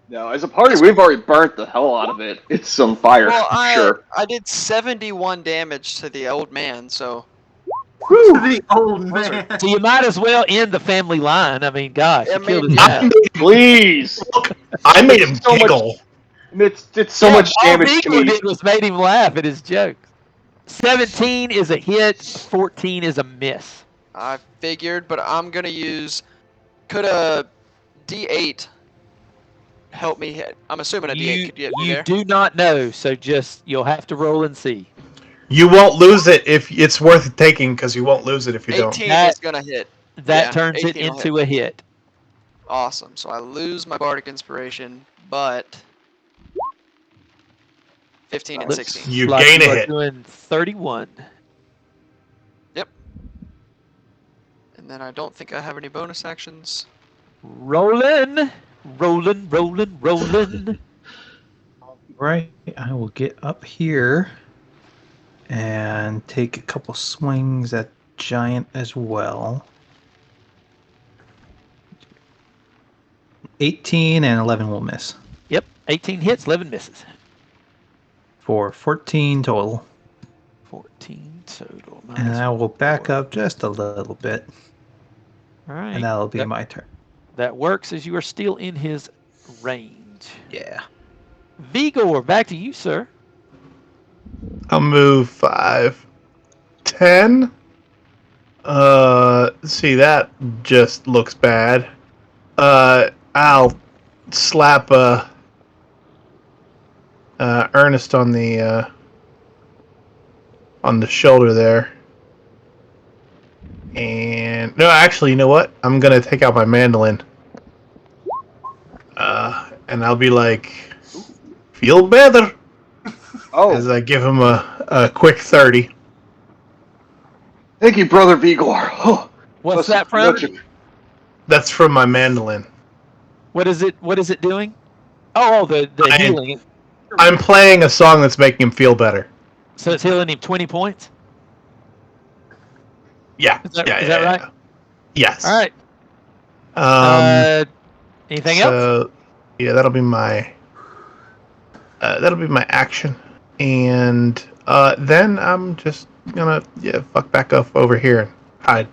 no, as a party, we've already burnt the hell out of it. It's on fire, Well, for sure. I did 71 damage to the old man, so Whew. The old man. So you might as well end the family line. I mean, gosh, I you killed mean- his I dad. Please. I made him So much- giggle. It's so Yeah, much all damage to Vigor me. did was made him laugh at his jokes. 17 is a hit. 14 is a miss. I figured, but I'm gonna use. Could a D8 help me hit? I'm assuming a D8 could get me You there. do not know, so just you'll have to roll and see. You won't lose it if it's worth taking, because you won't lose it if you 18 That- is gonna hit. That Yeah, turns it 18 will into a hit. Awesome. So I lose my bardic inspiration, but 15 and Looks 16. You like gain you a are hit. doing 31. And then I don't think I have any bonus actions. Rolling, rolling, rolling, rolling. Right, I will get up here and take a couple swings at giant as well. 18 and 11 will miss. Yep, 18 hits, 11 misses. For 14 total. 14 total. And minus I will back 4. up just a little bit. All right. And that'll be That- my turn. That works as you are still in his range. Yeah. Vigor, back to you, sir. I'll move 5, 10. See, that just looks bad. I'll slap Ernest on the shoulder there. And no, actually, you know what? I'm gonna take out my mandolin. And I'll be like, feel better, Oh, as I give him a quick 30. thank you, Brother Vigor. Oh, What's that's that from? such a- That's from my mandolin. What is it doing? Oh, the I- healing. I'm playing a song that's making him feel better. So it's healing him 20 points? Yeah. Is that- yeah, is yeah, that right? yeah. Yes. All right. Anything else? So, yeah, that'll be my action, and then I'm just gonna fuck back up over here and hide.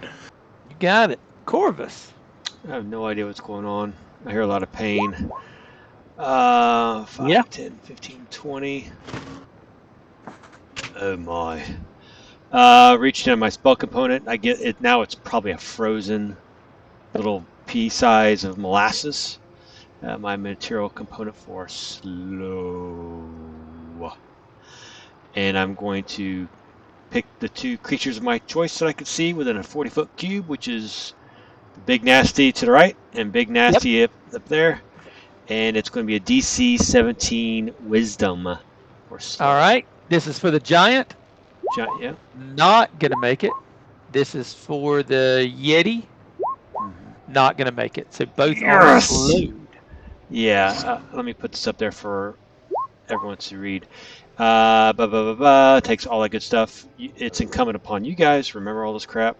You got it. Corvus. I have no idea what's going on. I hear a lot of pain. 5, Yeah. 10, 15, 20. Oh my. Reaching in my spell component. I get it now. It's probably a frozen little pea size of molasses. my material component for slow. And I'm going to pick the two creatures of my choice that I can see within a 40-foot cube, which is Big Nasty to the right and Big Nasty up there. And it's going to be a DC 17 Wisdom for slow. All right. This is for the giant. Yeah. Not going to make it. This is for the Yeti. Not going to make it. So both are slowed. Yeah. Let me put this up there for everyone to read. Takes all that good stuff. It's incumbent upon you guys. Remember all this crap.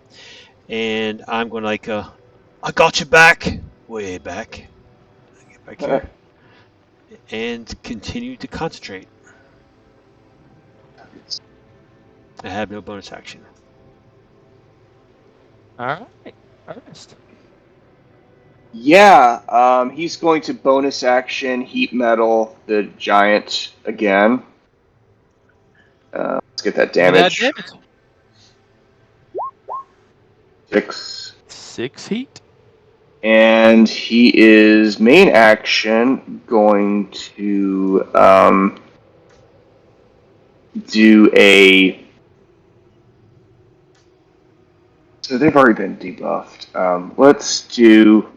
And I'm going to I got you back. Way back. Get back here. And continue to concentrate. I have no bonus action. All right. Ernest. Yeah, he's going to bonus action heat metal the giant again. Let's get that damage. Give that damage. 6 heat. And he is main action going to do a. So they've already been debuffed. Let's do.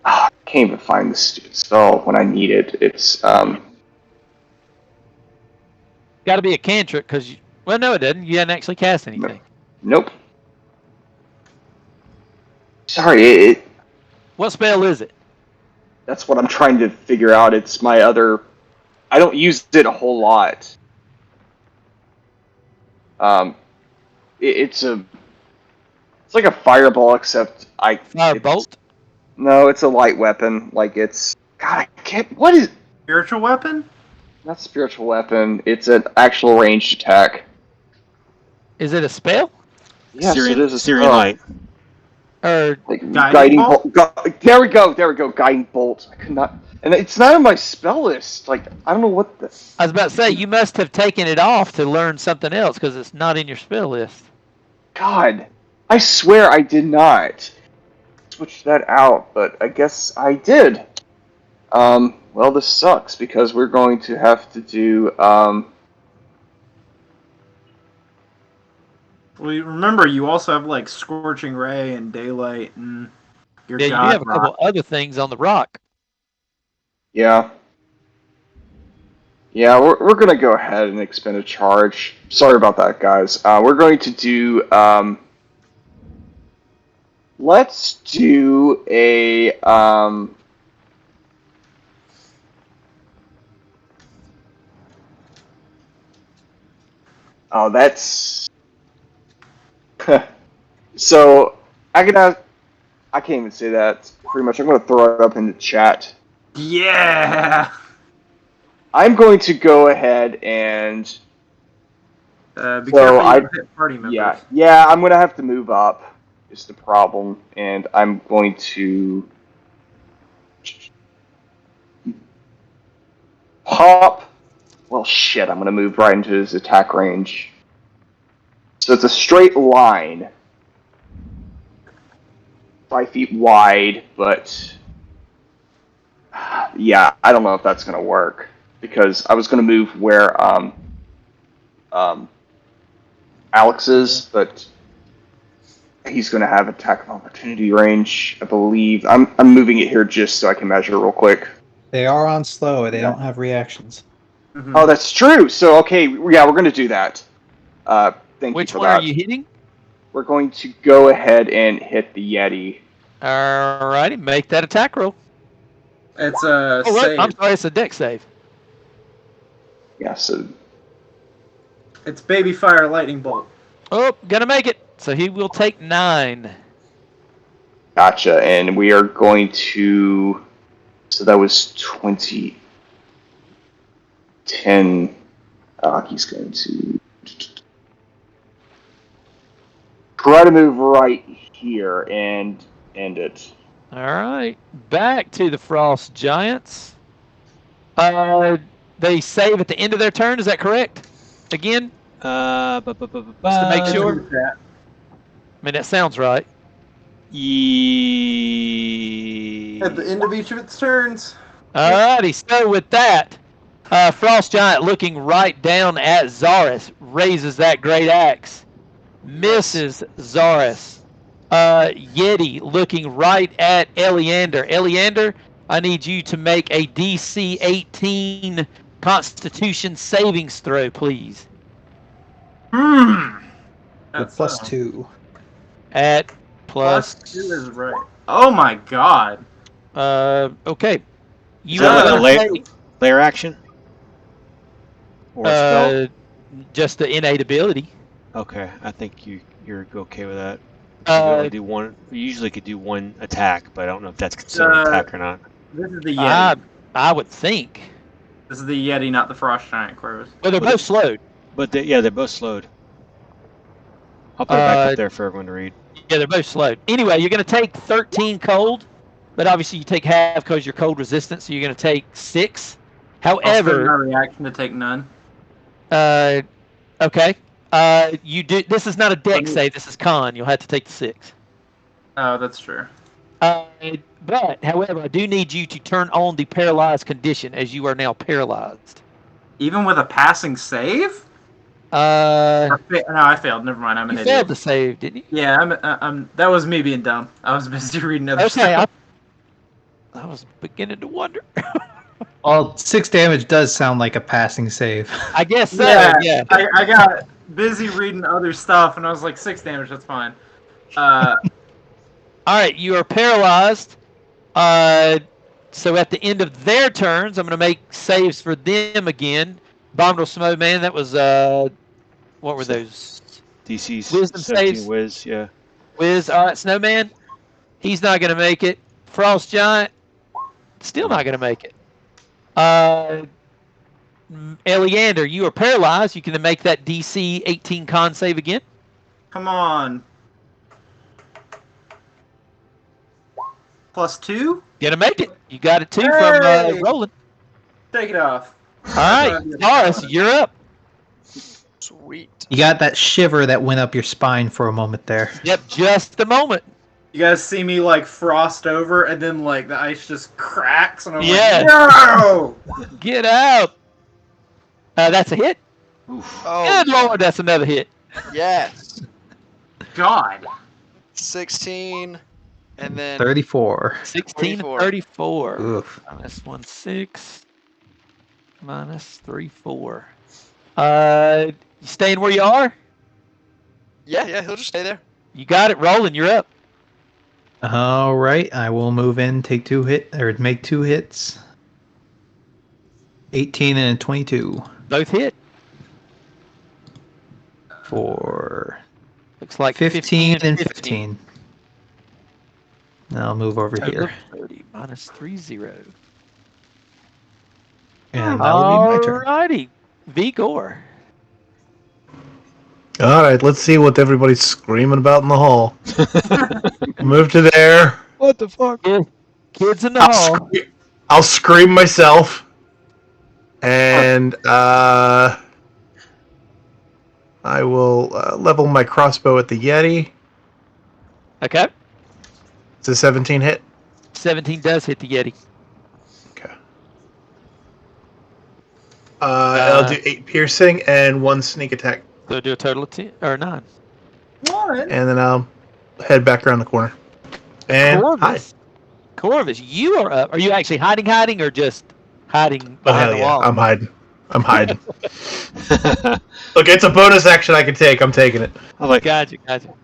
I can't even find the stupid spell when I need it. It's Got to be a cantrip because well, no, it doesn't. You didn't actually cast anything. Nope. Sorry, What spell is it? that's what I'm trying to figure out. It's my other. I don't use it a whole lot. It's like a fireball, except Firebolt. No, it's a light weapon. Like it's God, I can't. What is Spiritual weapon? not spiritual weapon? It's an actual ranged attack. Is it a spell? Yes, Syrian, it is a Syrian spell. Light. Or Like Guiding bolt? There we go. Guiding bolt. I could not, and it's not on my spell list. Like I don't know what the. I was about to say you must have taken it off to learn something else because it's not in your spell list. God, I swear I did not switch that out, but I guess I did. Well, this sucks because we're going to have to do. Well, remember, you also have like Scorching Ray and Daylight and your Yeah, you do God have a couple other things on the rock. Yeah. Yeah, we're gonna go ahead and expend a charge. Sorry about that, guys. We're going to do. Let's do a. Oh, that's. So I can't even say that. Pretty much, I'm going to throw it up in the chat. Yeah. I'm going to go ahead and. Be So careful you don't hit party members. Yeah, I'm going to have to move up. Is the problem, and I'm going to pop. Well, shit, I'm going to move right into his attack range. So it's a straight line. 5 feet wide, but yeah, I don't know if that's going to work because I was going to move where Alex is, but he's going to have attack of opportunity range, I believe. I'm moving it here just so I can measure real quick. They are on slow. They don't have reactions. Mhm. Oh, that's true. So okay, yeah, we're going to do that. Thank Which you for one that. are you hitting? We're going to go ahead and hit the Yeti. Alrighty, make that attack roll. It's a Oh, right. save. I'm sorry, it's a deck save. Yeah, so It's Baby Fire Lightning Bolt. Oh, gonna make it. So he will take 9. gotcha. And we are going to. So that was 20. 10. He's going to try to move right here and end it. Alright, back to the Frost Giants. They save at the end of their turn, is that correct? Again? Just to make sure? I mean, that sounds right. At the end of each of its turns. Alrighty, so with that, Frost Giant looking right down at Zaris raises that great axe. Misses Zaris. Yeti looking right at Eleander. Eleander, I need you to make a DC 18 Constitution savings throw, please. With That's plus 2. At plus 2 is right. Oh my god. okay. Is You that are like a gonna layer action? Or a spell? just the innate ability. Okay, I think you're okay with that. You only do one. You usually could do one attack, but I don't know if that's considered an attack or not. This is the Yeti. I would think. This is the Yeti, not the Frost Giant, Corvus. Well, they're both slowed. But they're both slowed. I'll put it back up there for everyone to read. Yeah, they're both slowed. Anyway, you're going to take 13 cold, but obviously you take half because you're cold resistant, so you're going to take 6. However, my reaction to take none. Okay. You do. This is not a deck save. This is con. You'll have to take the 6. Oh, that's true. But however, I do need you to turn on the paralyzed condition, as you are now paralyzed. Even with a passing save? No, I failed. Never mind. I'm an You idiot. failed to save, didn't you? Yeah, that was me being dumb. I was busy reading other Okay. stuff. I was beginning to wonder. Well, 6 damage does sound like a passing save. I guess so. Yeah. I got busy reading other stuff, and I was like, 6 damage. That's fine. All right. You are paralyzed. So at the end of their turns, I'm going to make saves for them again. Abominable Snowman, that was, what were those? DC's Wisdom 17 saves. Wiz, yeah. Wiz, all right, Snowman, he's not going to make it. Frost Giant, still not going to make it. Eleander, you are paralyzed. You can make that DC 18 con save again. Come on. Plus 2? Gonna make it. You got it too Hey! from Roland. Take it off. All right, Doris, you're up. Sweet. You got that shiver that went up your spine for a moment there. Yep, just a moment. You guys see me like frost over, and then like the ice just cracks, and I'm Yeah. like, no! Get out. That's a hit. Oof. Oh, Good Lord, that's another hit. yes. God. 16, and then 34. 16 and 44. 34. Oof. Minus 1, 6. Minus 3, 4. You staying where you are? yeah, he'll just stay there. You got it, Roland. You're up. All right, I will move in, make 2 hits. 18 and a 22 Both hit. for Looks like 15 and 15. Now I'll move over Total here. of 30 minus 3, 0. And that'll be my turn. Alrighty, Vigor. All right, let's see what everybody's screaming about in the hall. Move to there. What the fuck? Kids in the hall. I'll scream myself, and I will level my crossbow at the Yeti. Okay. It's a 17 hit. 17 does hit the Yeti. Okay. I'll do 8 piercing and 1 sneak attack, So do a total of 10 or 9. One. and then I'll head back around the corner. And hide. Corvus, you are up. Are you actually hiding, or just hiding Oh behind hell the yeah! wall? I'm hiding. Look, it's a bonus action I can take. I'm taking it. I'm like, Gotcha.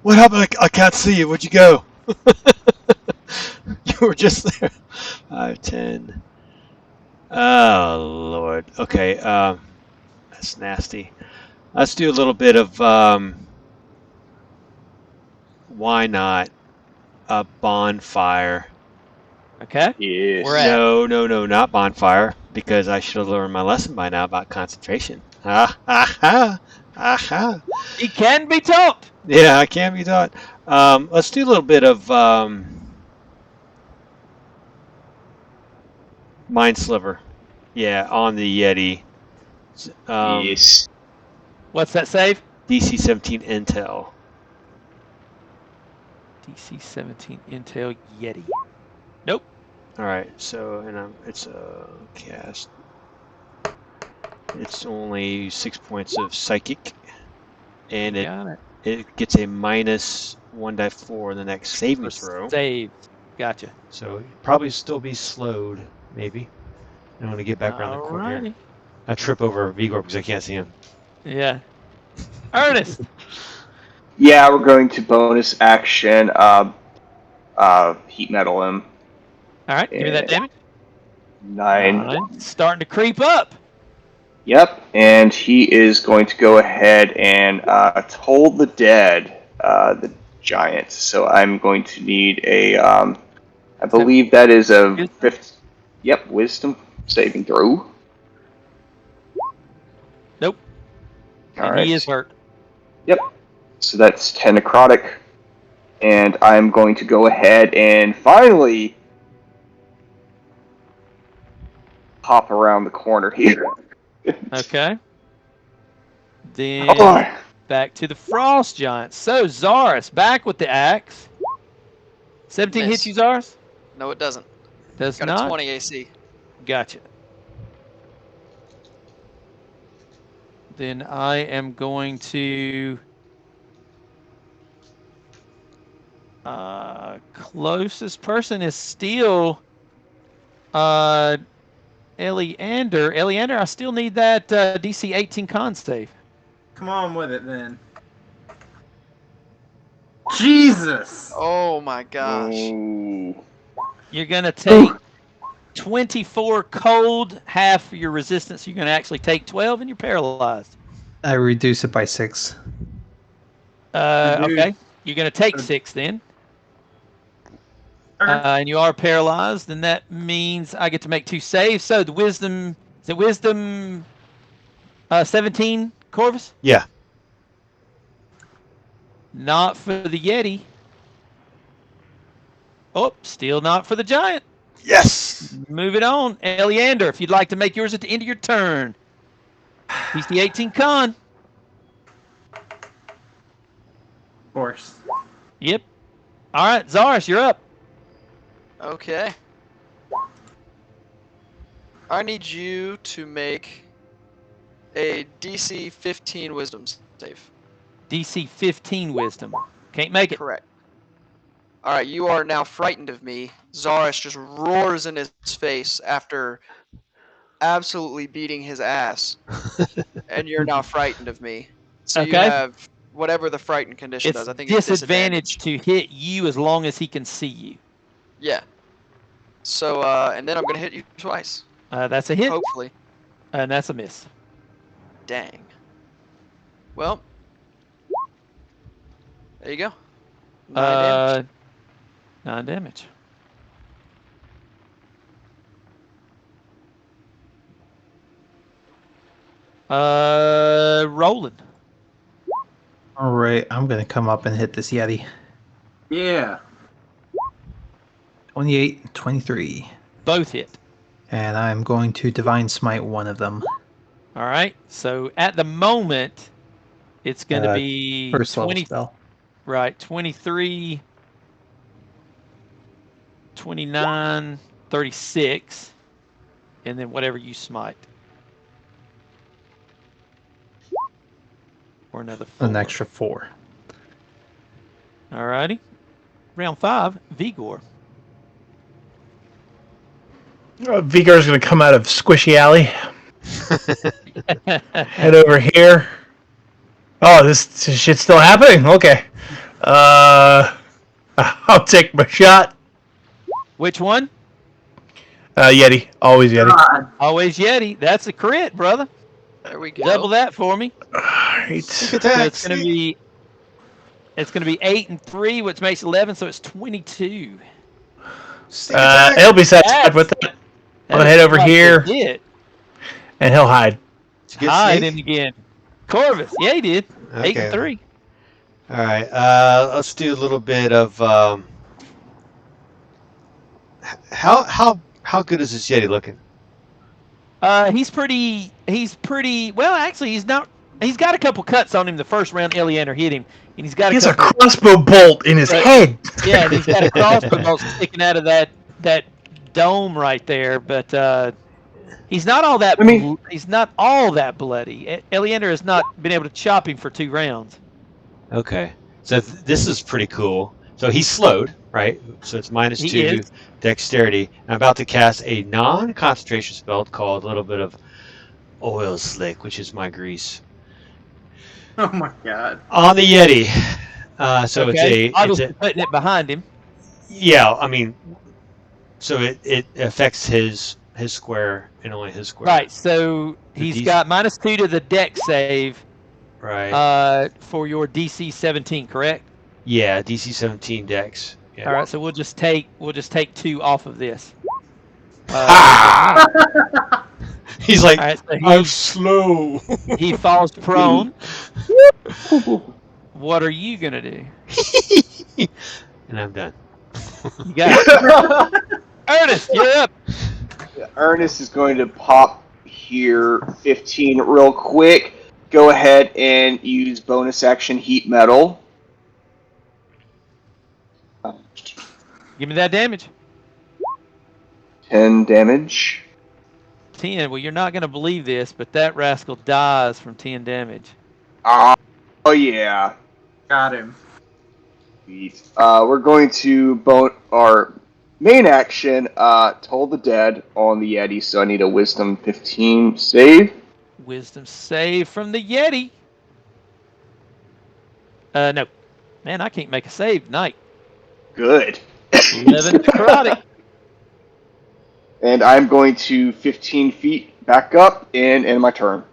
what happened? I can't see you. Where'd you go? You were just there. 5, 10. Oh, Lord. Okay, that's nasty. Let's do a little bit of, why not, a bonfire. Okay. Yes. We're at- No, not bonfire, because I should have learned my lesson by now about concentration. Ha. He can be taught. Yeah, I can be taught. Let's do a little bit of Mind Sliver. Yeah, on the Yeti. Yes. What's that save? DC 17 Intel. DC 17 Intel Yeti. Nope. All right. So it's a cast. It's only 6 points of psychic, and Got it. it gets a minus 1 die 4 in the next saving throw. Save. Gotcha. So probably still be slowed, maybe. I'm gonna get back around the corner here. Alrighty. I trip over Vigor because I can't see him. Yeah. Ernest. Yeah, we're going to bonus action. Heat metal him. All right. Give me that damage. 9. All right. Starting to creep up. Yep, and he is going to go ahead and toll the dead, the giant. So I'm going to need a, I believe that is a fifth. Yep, wisdom saving throw. Nope. All And right. he is hurt. Yep. So that's 10 necrotic, and I'm going to go ahead and finally hop around the corner here. Okay. Then Oh, back to the frost giant. So Zaris back with the axe. 17 Miss. hits you, Zaris? No, it doesn't. Does Got not. a 20 AC. Gotcha. Then I am going to closest person is still Eleander. Eleander, I still need that DC 18 con save. Come on with it then. Jesus! Oh my gosh. Ooh. You're gonna take 24 cold, half your resistance. You're gonna actually take 12, and you're paralyzed. I reduce it by 6. Okay. You're gonna take 6 then. And you are paralyzed, and that means I get to make 2 saves. So the wisdom, is it wisdom 17, Corvus? Yeah. Not for the Yeti. Oh, still not for the giant. Yes. Move it on. Eleander, if you'd like to make yours at the end of your turn. He's the 18 con. Of course. Yep. All right, Zaris, you're up. Okay. I need you to make a DC 15 wisdom save. DC 15 wisdom. Can't make it. Correct. Alright, you are now frightened of me. Zaris just roars in his face after absolutely beating his ass. And you're now frightened of me. So you Okay. have whatever the frightened condition It's does. I think it's disadvantage to hit you as long as he can see you. Yeah. So, and then I'm going to hit you twice. That's a hit, Hopefully. and that's a miss. Dang. Well. There you go. 9 damage. 9 damage. Roland. Alright, I'm gonna come up and hit this Yeti. Yeah. 28, 23. Both hit. And I'm going to Divine Smite one of them. All right. So at the moment, it's going to Uh, be First level 20. spell. Right. 23, 29, 36, and then whatever you smite. Or another 4. An extra 4. All righty. Round 5, Vigor. Vigor's going to come out of Squishy Alley. Head over here. Oh, this shit's still happening? Okay. I'll take my shot. Which one? Yeti. Always Yeti. God. Always Yeti. That's a crit, brother. There we go. Double that for me. Alright. So it's going to be 8 and 3, which makes 11, so it's 22. He'll be satisfied with that. I'm going to head over here, Did. and he'll hide. Did you get Hide Snake? him again. Corvus. Yeah, he did. 8 and 3. All right. Let's do a little bit of how good is this Yeti looking? He's pretty well, actually he's not. He's got a couple cuts on him the first round Eleander hit him, and he's got He a has a couple, crossbow bolt in his Right. head. yeah, and he's got a crossbow bolt sticking out of that dome right there, but he's not all that. I mean- He's not all that bloody. Eleander has not been able to chop him for 2 rounds. Okay. So this is pretty cool. So he's slowed, right? So it's minus He 2 is. dexterity. I'm about to cast a non-concentration spell called a little bit of oil slick, which is my grease, Oh my god. on the Yeti. So Okay. it's Obviously a putting it behind him. yeah. I mean, so it affects his square and only his square. Right. So The he's DC got minus 2 to the dex save Right. for your DC 17, correct? Yeah. DC 17 dex. Yeah. All right. So we'll just take 2 off of this. Ha! He's like, All right. So I'm slow. he falls prone. What are you gonna do? And I'm done. You got it. Ernest, you're up. Ernest is going to pop here 15 real quick. Go ahead and use bonus action heat metal. Give me that damage. 10 damage. 10. Well, you're not gonna believe this, but that rascal dies from 10 damage. Oh yeah. Got him. Sweet. We're going to our main action, Toll the Dead on the Yeti, so I need a Wisdom 15 save. Wisdom save from the Yeti. No. Man, I can't make a save tonight. Good. 11 necrotic. And I'm going to 15 feet back up and end my turn.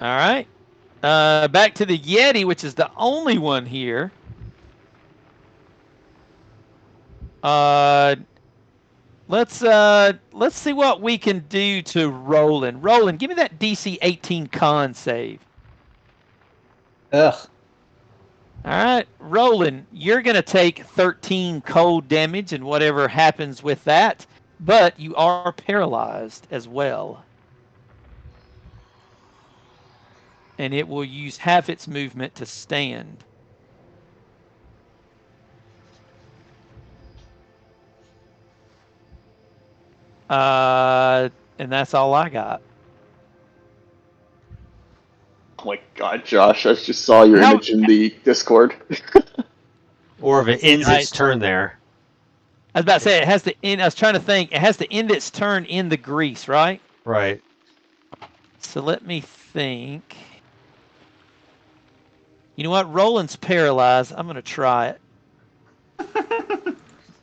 All right. Back to the Yeti, which is the only one here. Let's see what we can do to Roland. Roland, give me that DC 18 con save. Ugh. All right, Roland, you're gonna take 13 cold damage and whatever happens with that, but you are paralyzed as well. And it will use half its movement to stand. And that's all I got. Oh my god, Josh, I just saw your How- image in the Discord. Or if it ends Right. its turn there. I was about to say it has to end. I was trying to think. It has to end its turn in the grease, right? Right. So let me think. You know what? Roland's paralyzed. I'm gonna try it.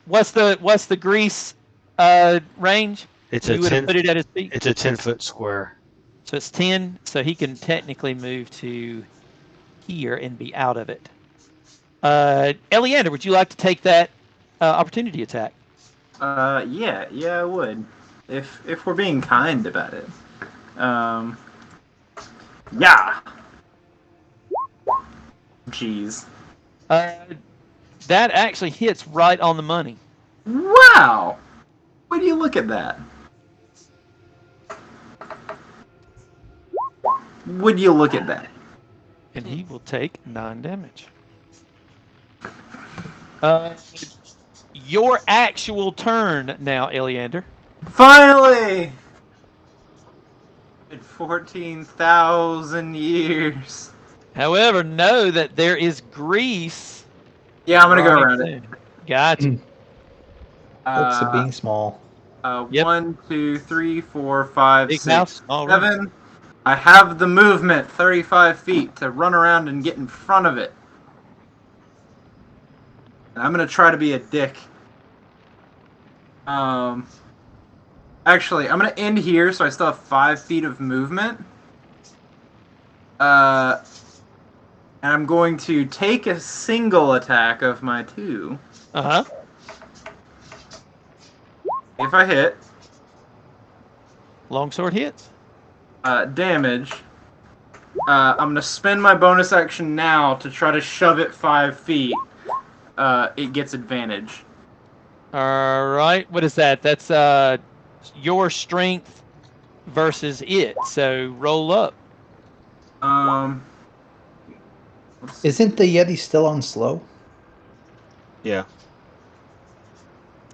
What's the grease range? It's You a would have 10 put it at his feet. it's a 10-foot square. So it's 10. So he can technically move to here and be out of it. Eleander, would you like to take that opportunity attack? Yeah, I would. If we're being kind about it. Yeah. Jeez. That actually hits right on the money. Wow. Would you look at that? Would you look at that? And he will take 9 damage. Your actual turn now, Eleander. Finally! In 14,000 years. However, know that there is grease. Yeah, I'm gonna go right around there. it. Gotcha. Looks of being small. Yep. 1, 2, 3, 4, 5, Big 6, house. All right. 7. I have the movement, 35 feet, to run around and get in front of it. And I'm gonna try to be a dick. Actually, I'm gonna end here, so I still have 5 feet of movement. And I'm going to take a single attack of my 2. Uh-huh. If I hit, Longsword hits. damage. I'm gonna spend my bonus action now to try to shove it 5 feet. It gets advantage. All right. What is that? That's your strength versus it. So roll up. Isn't the Yeti still on slow? Yeah.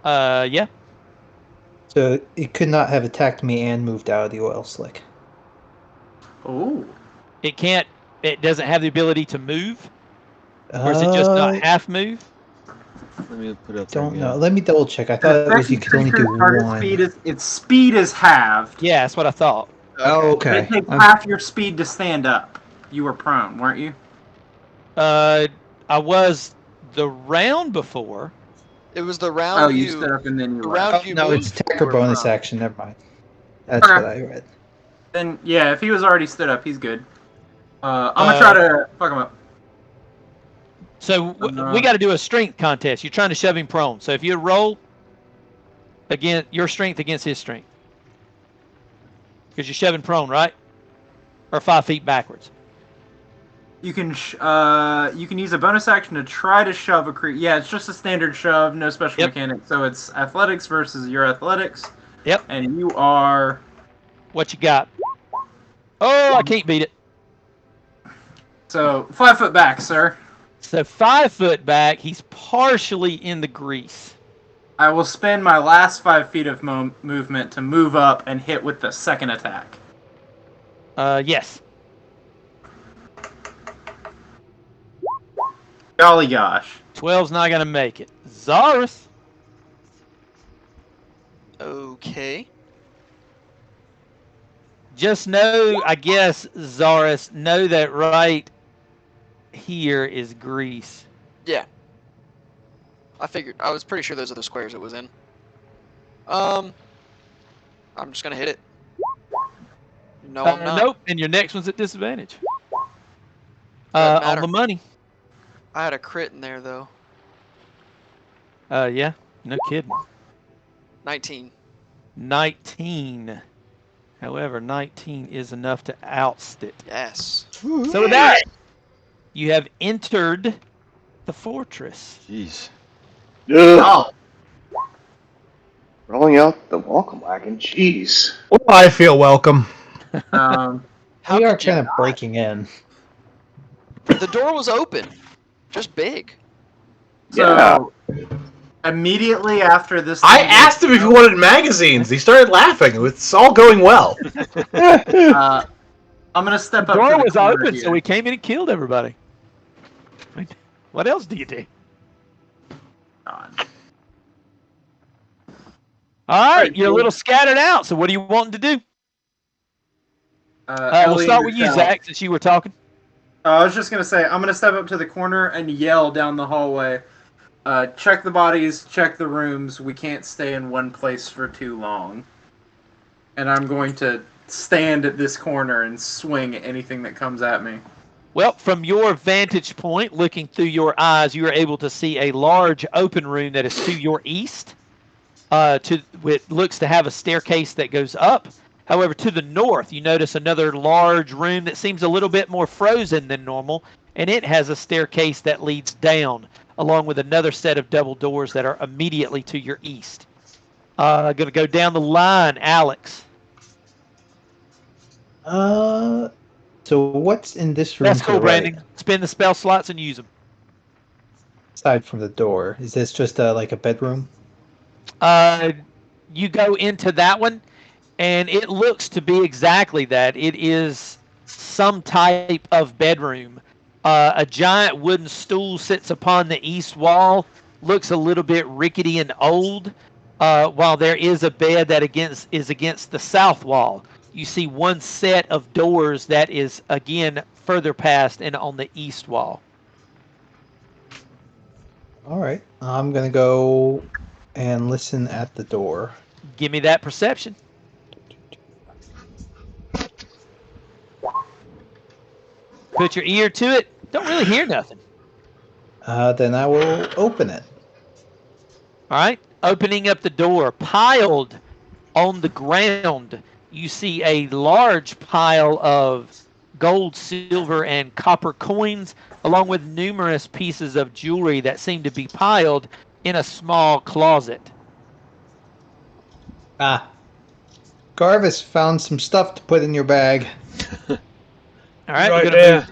Yeah. So it could not have attacked me and moved out of the oil slick. Oh. It can't. It doesn't have the ability to move, or is it just not half move? Let me put it up there Don't know. again. Let me double check. I thought it was you could only do Target one. its speed is halved. Yeah, that's what I thought. Oh, But okay. it takes half your speed to stand up. You were prone, weren't you? I was the round before. It was the round Oh, you stood up and then you the were. round Oh, you no, moved. it's attack or Or bonus prone. action. Never mind. That's Okay. what I read. Then yeah, if he was already stood up, he's good. I'm gonna try to fuck him up. So we got to do a strength contest. You're trying to shove him prone. So if you roll again, your strength against his strength, because you're shoving prone, right? Or 5 feet backwards. You can use a bonus action to try to shove a creature. Yeah, it's just a standard shove, no special mechanic. So it's athletics versus your athletics. Yep. And you are. What you got? Oh, I can't beat it. So 5 foot back, sir. So 5 foot back, he's partially in the grease. I will spend my last 5 feet of movement to move up and hit with the second attack. Yes. Golly gosh. 12's not gonna make it. Zarus. Okay. Just know, I guess, Zarus, know that right here is grease. Yeah. I figured. I was pretty sure those are the squares it was in. I'm just gonna hit it. No, I'm not. Nope, and your next one's at disadvantage. Doesn't On matter. the money. I had a crit in there though. Yeah, no kidding. 19. 19. However, 19 is enough to oust it. Yes. So with that, you have entered the fortress. Jeez. Ugh. Rolling out the welcome wagon. Jeez. Well, I feel welcome. We are kind of breaking in. The door was open. Just big. So immediately after this, I asked him if he wanted magazines. He started laughing. It's all going well. I'm gonna step The up. door to the was corner open, here. so we came in and killed everybody. I mean, what else do you do? God. All right, you're a little scattered out. So what are you wanting to do? We'll Ellie start and with you, yourself. Zach, since you were talking. I was just gonna say I'm gonna step up to the corner and yell down the hallway. Check the bodies, check the rooms. We can't stay in one place for too long. And I'm going to stand at this corner and swing at anything that comes at me. Well, from your vantage point, looking through your eyes, you are able to see a large open room that is to your east. It looks to have a staircase that goes up. However, to the north, you notice another large room that seems a little bit more frozen than normal, and it has a staircase that leads down, along with another set of double doors that are immediately to your east. Going to go down the line, Alex. So what's in this room? That's to cool, the right, Brandon. Spin the spell slots and use them. aside from the door? Is this just like a bedroom? You go into that one, and it looks to be exactly that. It is some type of bedroom. A giant wooden stool sits upon the east wall. Looks a little bit rickety and old. While there is a bed that is against the south wall. You see one set of doors that is, again, further past and on the east wall. All right. I'm going to go and listen at the door. Give me that perception. Put your ear to it. Don't really hear nothing. Then I will open it. All right. Opening up the door, piled on the ground, you see a large pile of gold, silver, and copper coins, along with numerous pieces of jewelry that seem to be piled in a small closet. Ah. Garvis found some stuff to put in your bag. All right, Right we're there.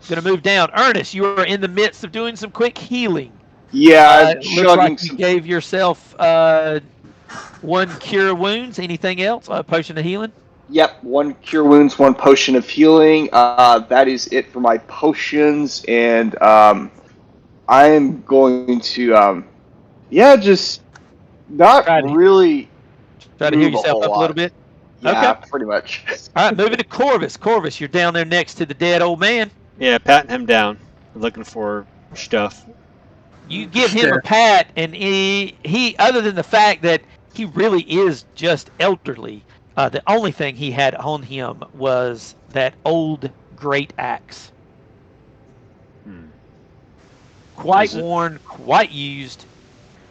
gonna move down. Ernest, you are in the midst of doing some quick healing. Yeah, I'm It looks chugging like you some. gave yourself 1 cure wounds. Anything else? A potion of healing. Yep, 1 cure wounds, 1 potion of healing. That is it for my potions, and I am going to, just not Try to really heal move a yourself whole up a little lot. bit. Yeah, Okay. pretty much. All right, moving to Corvus. Corvus, you're down there next to the dead old man. Yeah, patting him down, looking for stuff. You give him a pat, and he other than the fact that he really is just elderly, the only thing he had on him was that old great axe. Quite Is it- worn, quite used,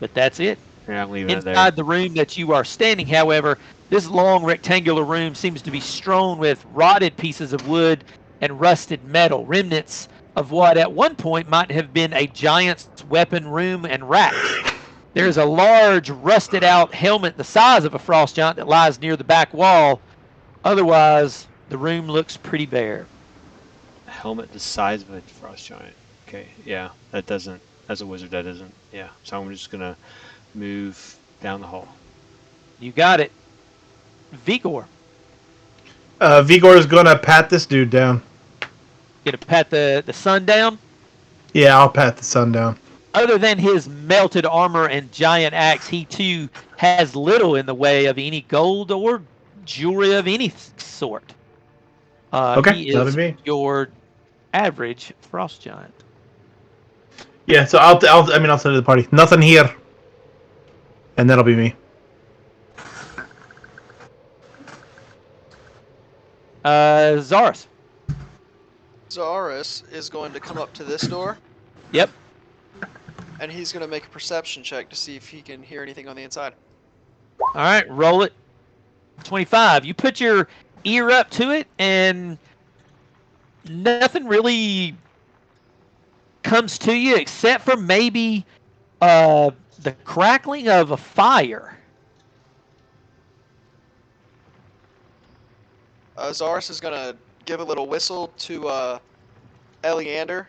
but that's it. Yeah, I'm leaving it there. Inside the room that you are standing, however, this long rectangular room seems to be strewn with rotted pieces of wood and rusted metal, remnants of what at one point might have been a giant's weapon room and racks. There is a large, rusted out helmet the size of a frost giant that lies near the back wall. Otherwise, the room looks pretty bare. Helmet the size of a frost giant. Okay, yeah, that doesn't. As a wizard, that isn't. Yeah, so I'm just gonna move down the hall. You got it. Vigor. Vigor is gonna pat this dude down. Gonna pat the sun down. Yeah, I'll pat the sun down. Other than his melted armor and giant axe, he too has little in the way of any gold or jewelry of any sort. Okay, he that'll is be. your average frost giant. Yeah, so I'll say to the party, nothing here, and that'll be me. Zaris. Zaris is going to come up to this door. Yep. And he's going to make a perception check to see if he can hear anything on the inside. All right, roll it. 25. You put your ear up to it, and nothing really comes to you except for maybe the crackling of a fire. Zaris is going to give a little whistle to Eleander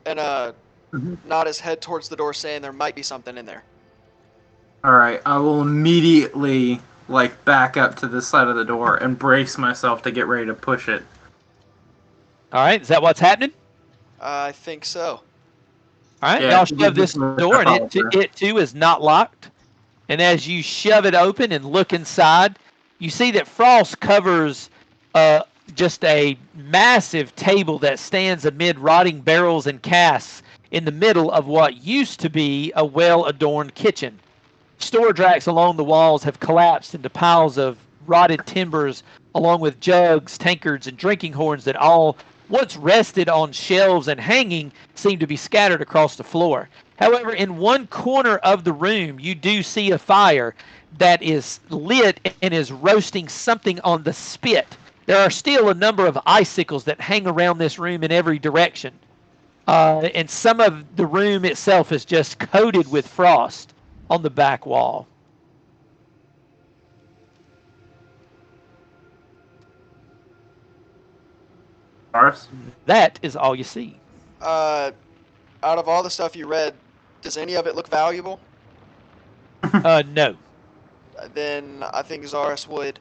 and nod his head towards the door, saying there might be something in there. Alright, I will immediately, back up to this side of the door and brace myself to get ready to push it. All right, is that what's happening? I think so. All right, Yeah, y'all shove this door, and it too is not locked. And as you shove it open and look inside, you see that frost covers just a massive table that stands amid rotting barrels and casks in the middle of what used to be a well-adorned kitchen. Storage racks along the walls have collapsed into piles of rotted timbers, along with jugs, tankards, and drinking horns that all, once rested on shelves and hanging, seem to be scattered across the floor. However, in one corner of the room, you do see a fire that is lit and is roasting something on the spit. There are still a number of icicles that hang around this room in every direction. And some of the room itself is just coated with frost on the back wall. Zaris? That is all you see. Out of all the stuff you read, does any of it look valuable? No. Then I think Zaris would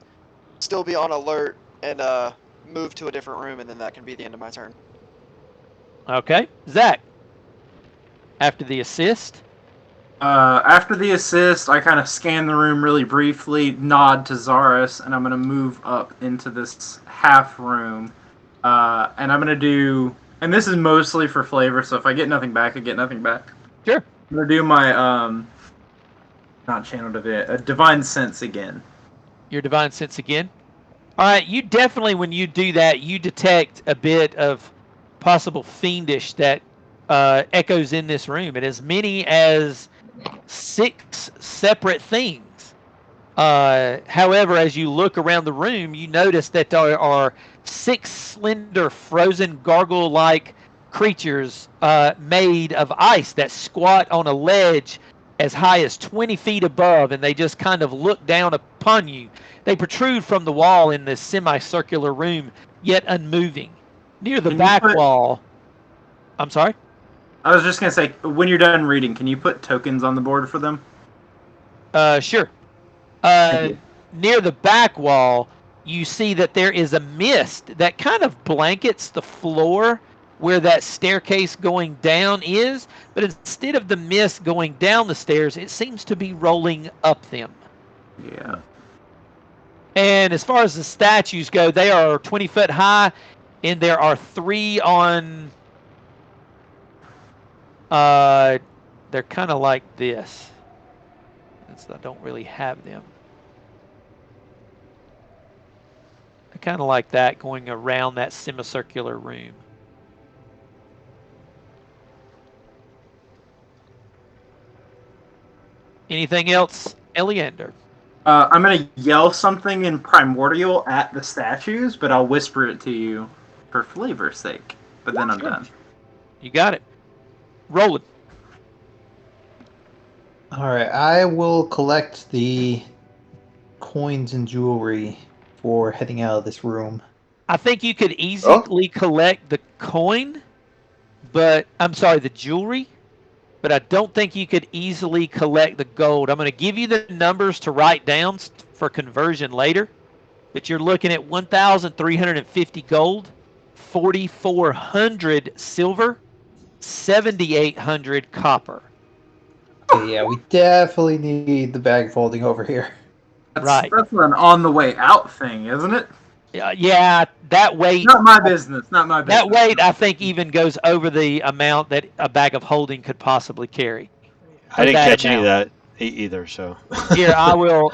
still be on alert and move to a different room, and then that can be the end of my turn. Okay. Zach, after the assist. After the assist, I kind of scan the room really briefly, nod to Zaris, and I'm going to move up into this half room. And I'm going to do... And this is mostly for flavor, so if I get nothing back, I get nothing back. Sure. I'm going to do my... not Channel Divine Sense again. Your Divine Sense again. All right, you definitely, when you do that, you detect a bit of possible fiendish that echoes in this room. And as many as 6 separate things. However, as you look around the room, you notice that there are 6 slender, frozen, gargoyle-like creatures made of ice that squat on a ledge as high as 20 feet above, and they just kind of look down upon you. They protrude from the wall in this semicircular room, yet unmoving. Near the back wall... I'm sorry? I was just going to say, when you're done reading, can you put tokens on the board for them? Sure. Thank you. Near the back wall, you see that there is a mist that kind of blankets the floor where that staircase going down is, but instead of the mist going down the stairs, it seems to be rolling up them. Yeah. And as far as the statues go, they are 20 foot high, and there are 3 on. They're kind of like this. I don't really have them. They're kind of like that, going around that semicircular room. Anything else, Eleander? I'm gonna yell something in Primordial at the statues, but I'll whisper it to you for flavor's sake. But then I'm done. You got it. Roll it. Alright, I will collect the coins and jewelry for heading out of this room. I think you could easily collect the coin, but the jewelry, but I don't think you could easily collect the gold. I'm going to give you the numbers to write down for conversion later, but you're looking at 1,350 gold, 4,400 silver, 7,800 copper. Okay, yeah, we definitely need the bag folding over here. Right. That's an on the way out thing, isn't it? Yeah, that weight. Not my business. Not my business. That weight, I think, even goes over the amount that a bag of holding could possibly carry. I didn't catch any of that either. So here, I will.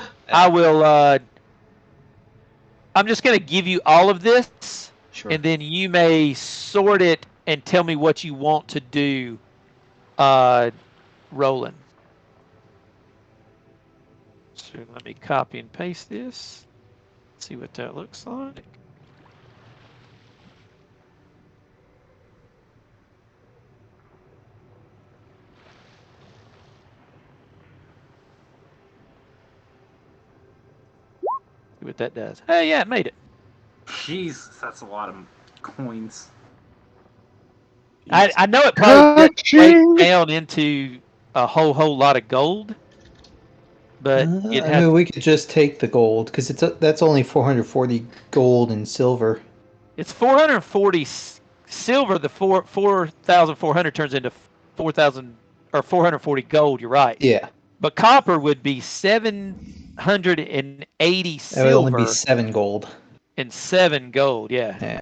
I'm just going to give you all of this, sure. And then you may sort it and tell me what you want to do, Roland. So let me copy and paste this. See what that looks like. See what that does. Hey, yeah, it made it. Jesus, that's a lot of coins. I know it probably didn't break down into a whole lot of gold, but we could just take the gold because that's only 440 gold and silver. It's 440 silver. The 4,400 turns into 4,000 or 440 gold. You're right. Yeah. But copper would be 780 silver. That would only be 7 gold. And 7 gold. Yeah.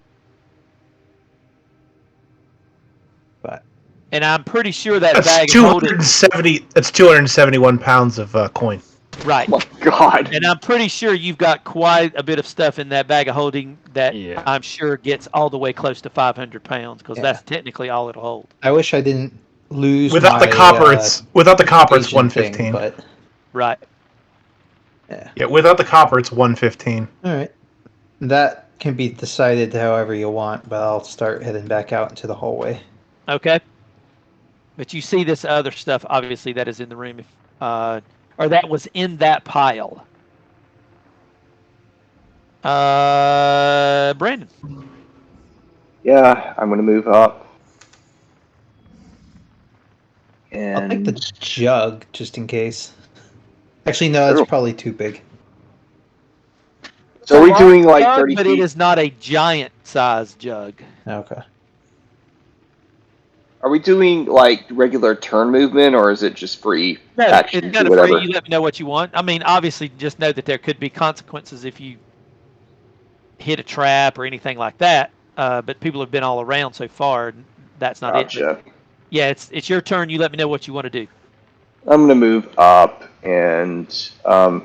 But. And I'm pretty sure that that's bag 270. That's 271 pounds of coin. Right. Oh my God. And I'm pretty sure you've got quite a bit of stuff in that bag of holding that I'm sure gets all the way close to 500 pounds because that's technically all it'll hold. I wish I didn't lose without the copper. It's 115. But right. Yeah. Without the copper, it's 115. All right. That can be decided however you want, but I'll start heading back out into the hallway. Okay. But you see this other stuff, obviously, that is in the room, or that was in that pile. Brandon. Yeah, I'm gonna move up. And I'll take the jug just in case. Actually, no, that's probably too big. So are we doing like jug, 30 but feet? it is not a giant size jug. Okay. Are we doing like regular turn movement, or is it just free No, action? it's kind of free. You let me know what you want. I mean, obviously, just know that there could be consequences if you hit a trap or anything like that. But people have been all around so far. That's not it. But yeah, it's your turn. You let me know what you want to do. I'm gonna move up, and out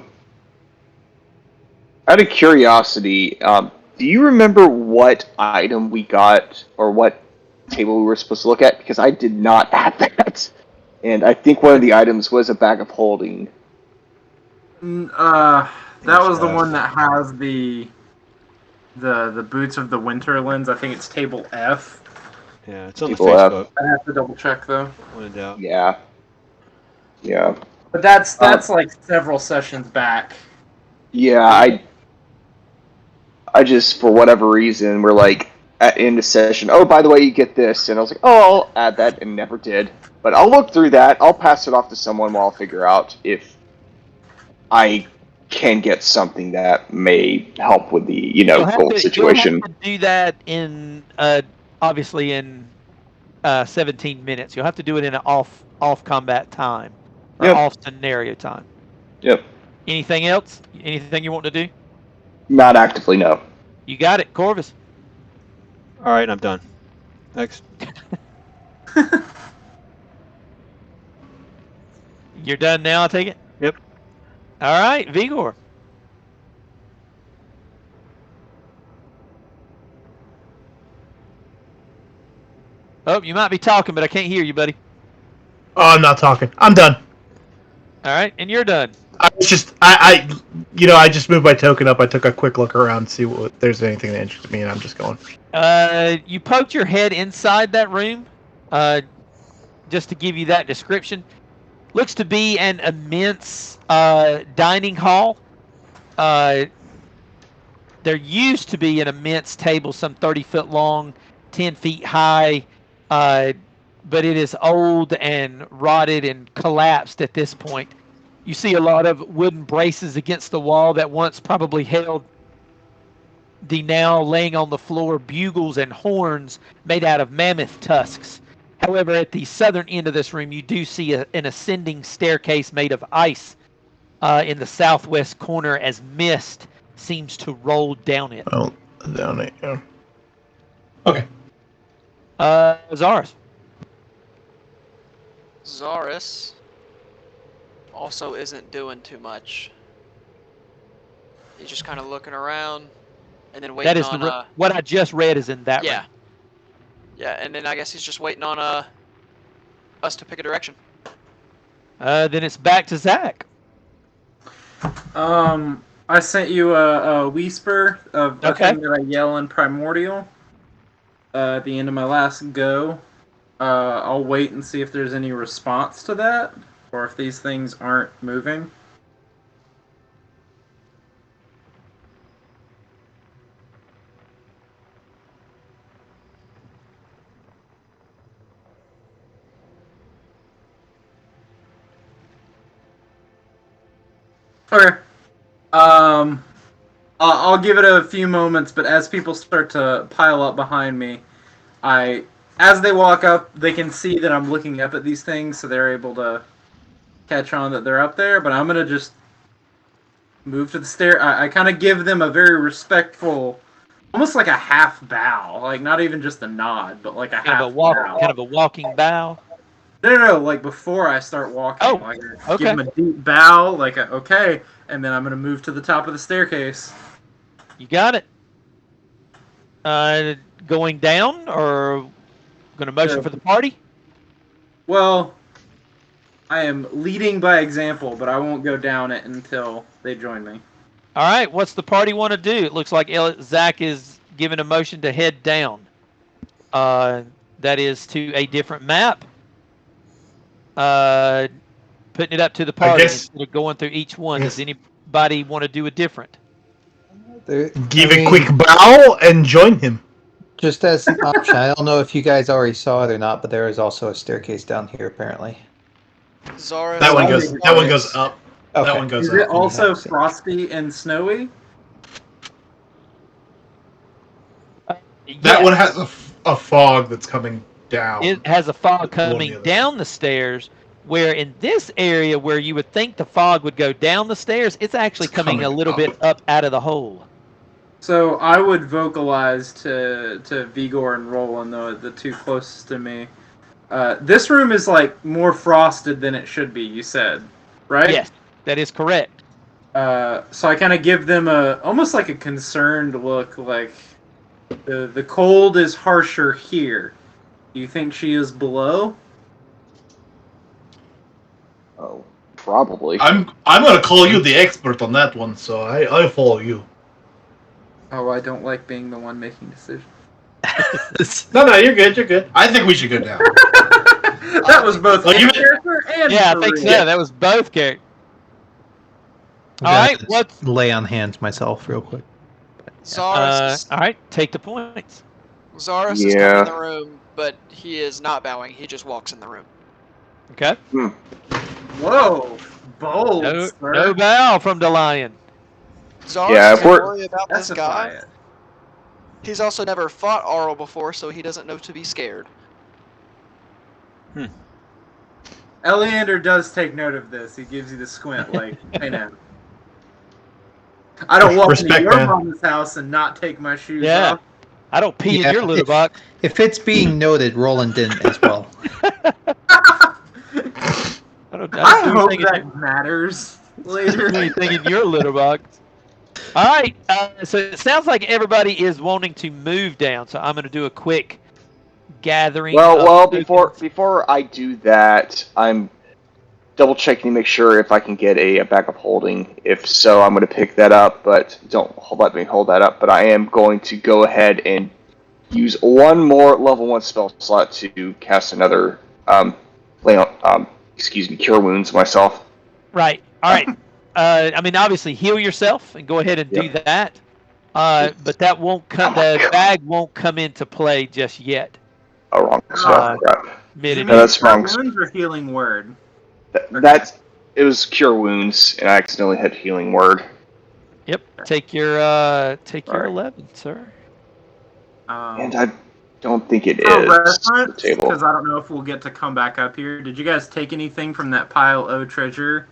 of curiosity, do you remember what item we got or what table we were supposed to look at? Because I did not have that, and I think one of the items was a bag of holding. That was the one that has the boots of the Winterlands. I think it's table F. Yeah, it's on Table the Facebook. I have to double check though. When in doubt. Yeah. But that's like several sessions back. Yeah, I just, for whatever reason, we're like, at end of session, oh, by the way, you get this. And I was like, oh, I'll add that, and never did. But I'll look through that. I'll pass it off to someone while I'll figure out if I can get something that may help with the gold You'll have situation. to do that in obviously in 17 minutes. You'll have to do it in an off combat time or Yep. off scenario time. Yep. Anything else? Anything you want to do? Not actively, no. You got it, Corvus. All right, I'm done. Next. You're done now, I take it? Yep. All right, Vigor. Oh, you might be talking, but I can't hear you, buddy. Oh, I'm not talking. I'm done. All right, and you're done. I just moved my token up. I took a quick look around to see if there's anything that interests me, and I'm just going. You poked your head inside that room, just to give you that description. Looks to be an immense dining hall. There used to be an immense table, some 30 foot long, 10 feet high, but it is old and rotted and collapsed at this point. You see a lot of wooden braces against the wall that once probably held the now laying on the floor bugles and horns made out of mammoth tusks. However, at the southern end of this room, you do see an ascending staircase made of ice in the southwest corner as mist seems to roll down it. Oh, down it. Yeah. Okay. Zaris. Zaris also isn't doing too much. He's just kind of looking around and then waiting That is on what I just read is in that yeah. room. Yeah, and then I guess he's just waiting on us to pick a direction. Then it's back to Zach. I sent you a whisper of a Okay. thing that I yell in Primordial at the end of my last go. I'll wait and see if there's any response to that, or if these things aren't moving. Okay. I'll give it a few moments, but as people start to pile up behind me, as they walk up, they can see that I'm looking up at these things, so they're able to catch on that they're up there. But I'm gonna just move to the stair. I kind of give them a very respectful, almost like a half bow, like not even just a nod, but like a half bow. Kind of a walking bow. No, like before I start walking. Oh, like okay. Give them a deep bow, like okay, and then I'm gonna move to the top of the staircase. You got it. Going down or going to motion for the party? Well, I am leading by example, but I won't go down it until they join me. All right. What's the party want to do? It looks like Zach is giving a motion to head down. That is to a different map. Putting it up to the party instead of going through each one. Does anybody want to do a different? Give a quick bow and join him. Just as an option, I don't know if you guys already saw it or not, but there is also a staircase down here apparently. Zaris. That one goes up. Okay. That one goes Is up. it also frosty and snowy? That one has a fog that's coming down. It has a fog coming down the stairs, where in this area where you would think the fog would go down the stairs, it's actually coming a little bit up out of the hole. So I would vocalize to Vigor and Roland, the two closest to me. This room is like more frosted than it should be, you said, right? Yes, that is correct. So I kind of give them almost like a concerned look, like the cold is harsher here. Do you think she is below? Oh, probably. I'm gonna call you the expert on that one, so I follow you. Oh, I don't like being the one making decisions. No, you're good. You're good. I think we should go down. That was both character and I think so. That was both characters. All right, let's lay on hands myself real quick. Zaris. all right, take the points. Zaris is coming in the room, but he is not bowing. He just walks in the room. Okay. Whoa, bold, No, sir. no bow from the lion. Zara Yeah, if doesn't we're- worry about this Specify guy. it. He's also never fought Arl before, so he doesn't know to be scared. Eleander does take note of this. He gives you the squint, like, hey now. I don't walk into Respect, your man. mama's house and not take my shoes Yeah. off. I don't pee Yeah, in your litter box. If it's being noted, Roland didn't as well. I don't I do hope anything in that matters your- later. do anything in your litter box. All right. So it sounds like everybody is wanting to move down. So I'm going to do a quick gathering. Well, of tokens. before I do that, I'm double checking to make sure if I can get a backup holding. If so, I'm going to pick that up, but don't let me hold that up. But I am going to go ahead and use one more level 1 spell slot to cast another cure wounds myself. Right. All right. I mean, obviously, heal yourself and go ahead and do that. But that won't come. The bag won't come into play just yet. Oh, wrong spell. Crap. Mid- No, that's wrong. Wounds or healing word? It was cure wounds, and I accidentally hit healing word. Yep. Take your Alright. 11, sir. And I don't think it For is reference, the table. because I don't know if we'll get to come back up here. Did you guys take anything from that pile of treasure?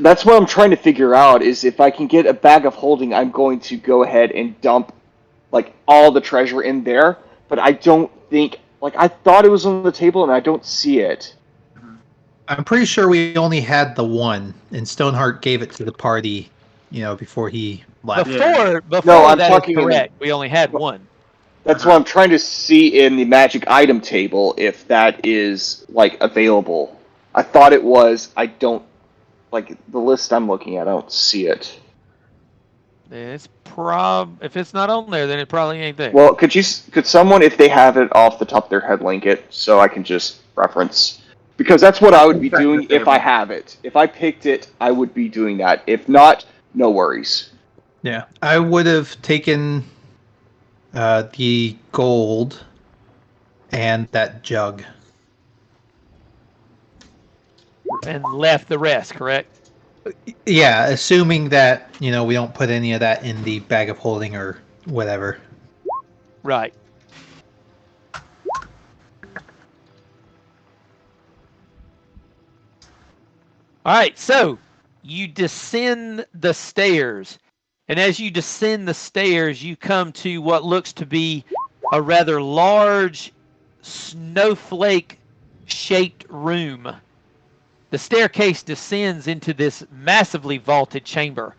That's what I'm trying to figure out, is if I can get a bag of holding, I'm going to go ahead and dump like all the treasure in there, but I don't think, like, I thought it was on the table and I don't see it. I'm pretty sure we only had the one, and Stoneheart gave it to the party, before he left. Before No, I'm that is talking in- correct. We only had one. That's what I'm trying to see in the magic item table, if that is, like, available. I thought it was, I don't, like, the list I'm looking at, I don't see it. It's if it's not on there, then it probably ain't there. Well, could someone, if they have it off the top of their head, link it, so I can just reference? Because that's what I would be doing if I have it. If I picked it, I would be doing that. If not, no worries. Yeah, I would have taken the gold and that jug. And left the rest, correct? Yeah, assuming that, we don't put any of that in the bag of holding or whatever. Right. All right, so you descend the stairs, and as you descend the stairs, you come to what looks to be a rather large snowflake-shaped room. The staircase descends into this massively vaulted chamber.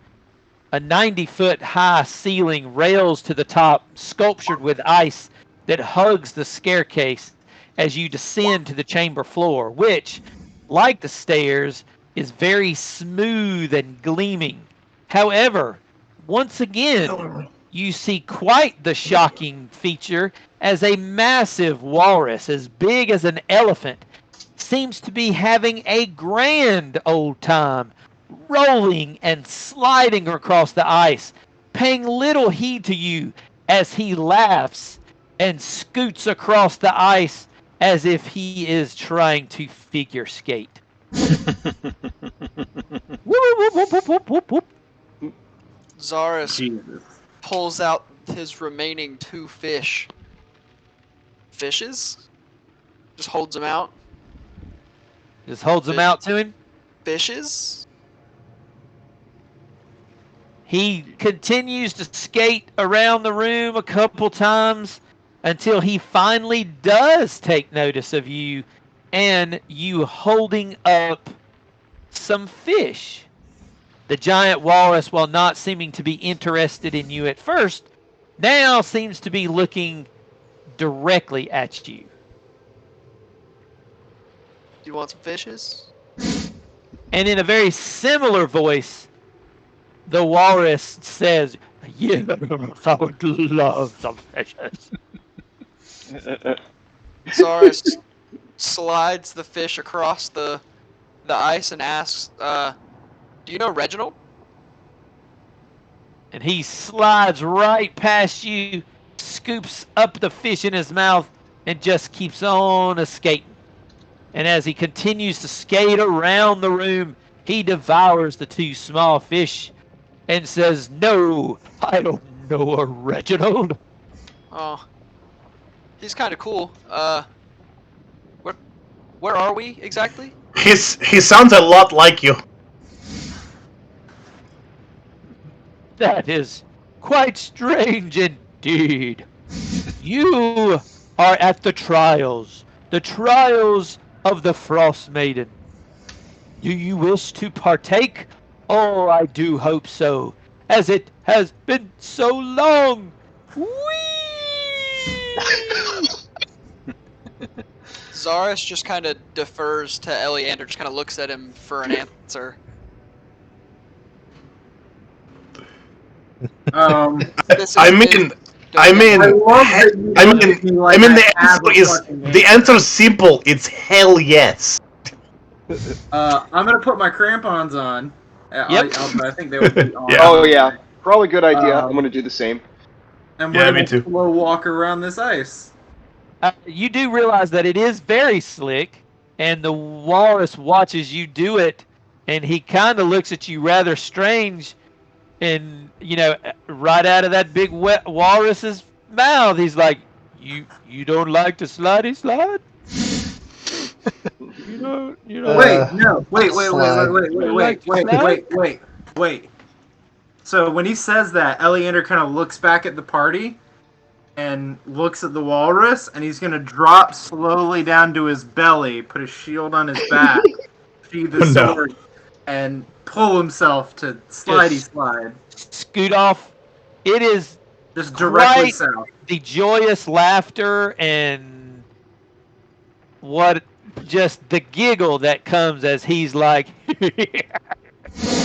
A 90-foot high ceiling rails to the top, sculptured with ice that hugs the staircase as you descend to the chamber floor, which, like the stairs, is very smooth and gleaming. However, once again, you see quite the shocking feature as a massive walrus, as big as an elephant, seems to be having a grand old time, rolling and sliding across the ice, paying little heed to you as he laughs and scoots across the ice as if he is trying to figure skate. Zaris Jesus. pulls out his remaining 2 fishes, just holds them out. Just holds them out to him. Fishes? He continues to skate around the room a couple times until he finally does take notice of you and you holding up some fish. The giant walrus, while not seeming to be interested in you at first, now seems to be looking directly at you. Do you want some fishes? And in a very similar voice, the walrus says, "Yes, I would love some fishes." Zaris slides the fish across the ice and asks, do you know Reginald? And he slides right past you, scoops up the fish in his mouth, and just keeps on skating. And as he continues to skate around the room, he devours the two small fish and says, "No, I don't know a Reginald." Oh, he's kind of cool. Where are we exactly? He sounds a lot like you. That is quite strange indeed. You are at the trials of the Frost Maiden. Do you wish to partake? Oh, I do hope so, as it has been so long. Whee! Zaris just kind of defers to Eleander, just kind of looks at him for an answer. This I is mean, big. I mean, I love that you I look mean, at me like have a fucking the answer is simple. It's hell yes. I'm gonna put my crampons on. Yep. I think they would be on. Yeah. Oh yeah, probably a good idea. I'm gonna do the same. And Yeah, we're me gonna too. slow walk around this ice. You do realize that it is very slick, and the walrus watches you do it, and he kind of looks at you rather strange, and right out of that big wet walrus's mouth, he's like, "You don't like to slidey slide? You know." Wait. So when he says that, Eleander kind of looks back at the party and looks at the walrus, and he's gonna drop slowly down to his belly, put his shield on his back, sheathe the No. sword, and pull himself to slidey slide, Scoot off. It is just directly Right. south. the joyous laughter and just the giggle that comes as he's like,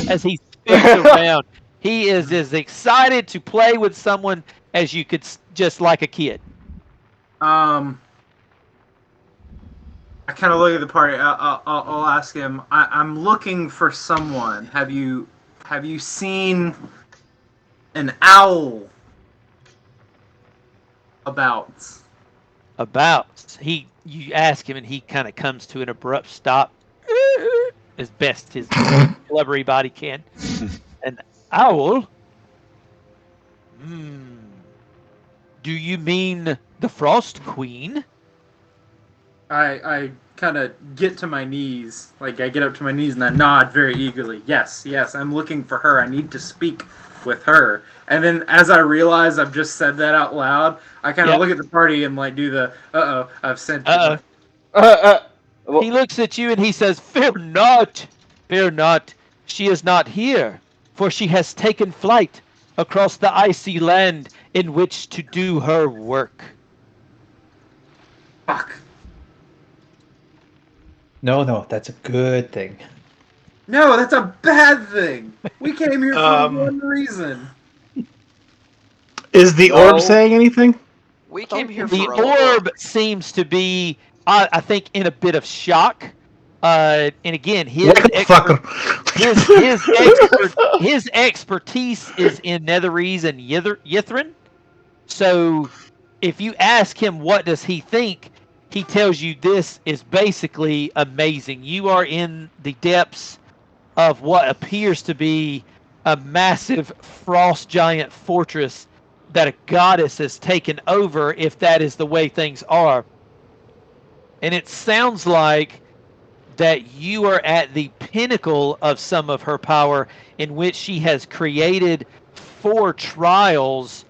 as he spins around. He is as excited to play with someone as you could, just like a kid. I kind of look at the party. I'll ask him. I'm looking for someone. Have you seen an owl about? You ask him, and he kind of comes to an abrupt stop, as best his blubbery body can. An owl? Do you mean the Frost Queen? I kind of get to my knees. Like, I get up to my knees and I nod very eagerly. Yes, I'm looking for her. I need to speak with her. And then as I realize I've just said that out loud, I kind of look at the party and like do the, I've sent you. Well, He looks at you and he says, fear not, she is not here, for she has taken flight across the icy land in which to do her work. Fuck. No, that's a good thing. No, that's a bad thing. We came here for one reason. Is the orb saying anything? We came here The for a orb seems to be, I think, in a bit of shock. And again, his expertise is in Netherese and Yithrin. So if you ask him what does he think, he tells you this is basically amazing. You are in the depths of what appears to be a massive frost giant fortress that a goddess has taken over, if that is the way things are. And it sounds like that you are at the pinnacle of some of her power, in which she has created 4 trials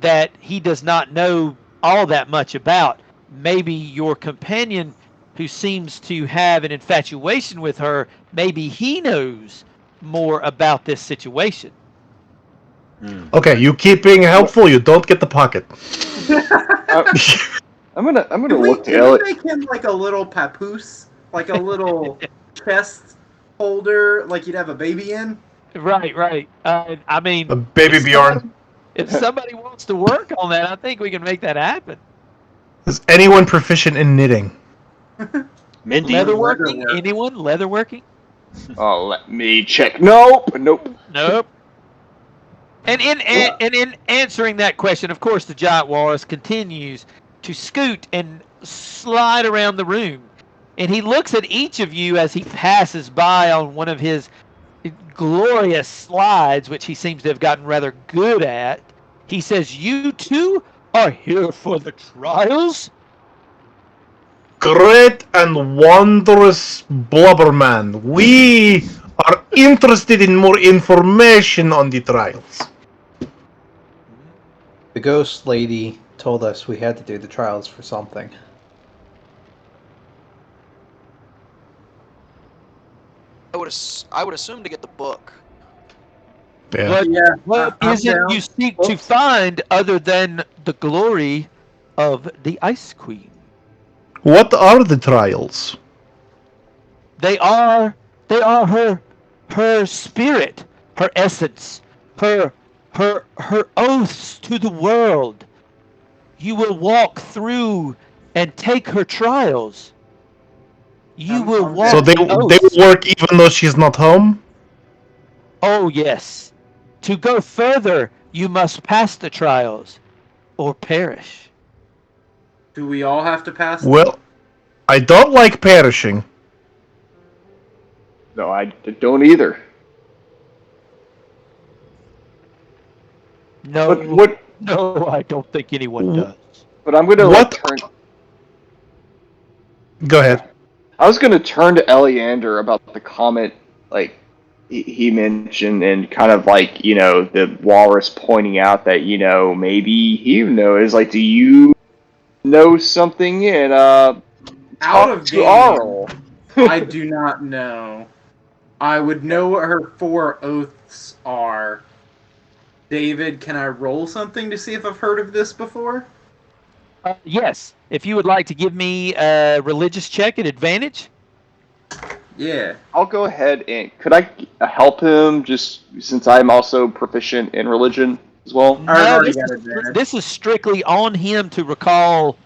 that he does not know all that much about. Maybe your companion, who seems to have an infatuation with her, maybe he knows more about this situation. Okay, you keep being helpful. You don't get the pocket. I'm gonna Can we look to Elliot. make him like a little papoose? Like a little chest holder, like you'd have a baby in? Right. I mean, A baby Bjorn. if somebody wants to work on that, I think we can make that happen. Is anyone proficient in knitting? Mending? Leatherworking? Leatherwork. Anyone? Leatherworking? Oh, let me check. Nope. Nope. And in answering that question, of course, the giant walrus continues to scoot and slide around the room. And he looks at each of you as he passes by on one of his glorious slides, which he seems to have gotten rather good at. He says, "You two are here for the trials?" Great and wondrous Blubberman, we are interested in more information on the trials. The ghost lady told us we had to do the trials for something. I would assume to get the book. Yeah. What I'm is it down. you seek to find other than the glory of the Ice Queen? What are the trials? They are her spirit, her essence, her oaths to the world. You will walk through and take her trials. You will walk. So they oaths. work even though she's not home? Oh yes. To go further, you must pass the trials, or perish. Do we all have to pass them? Well, I don't like perishing. No, I don't either. No, no, I don't think anyone does. But I'm gonna What? turn. Go ahead. I was gonna turn to Eleander about the comment, like he mentioned, and kind of like the walrus pointing out that maybe he knows. Like, do you know something? And Out talk of to game, Arl. I do not know. I would know what her 4 oaths are. David, can I roll something to see if I've heard of this before? Yes, if you would like to give me a religious check at advantage. Yeah. I'll go ahead and could I help him just since I'm also proficient in religion as well? I've already this got is, advantage. this is strictly on him to recall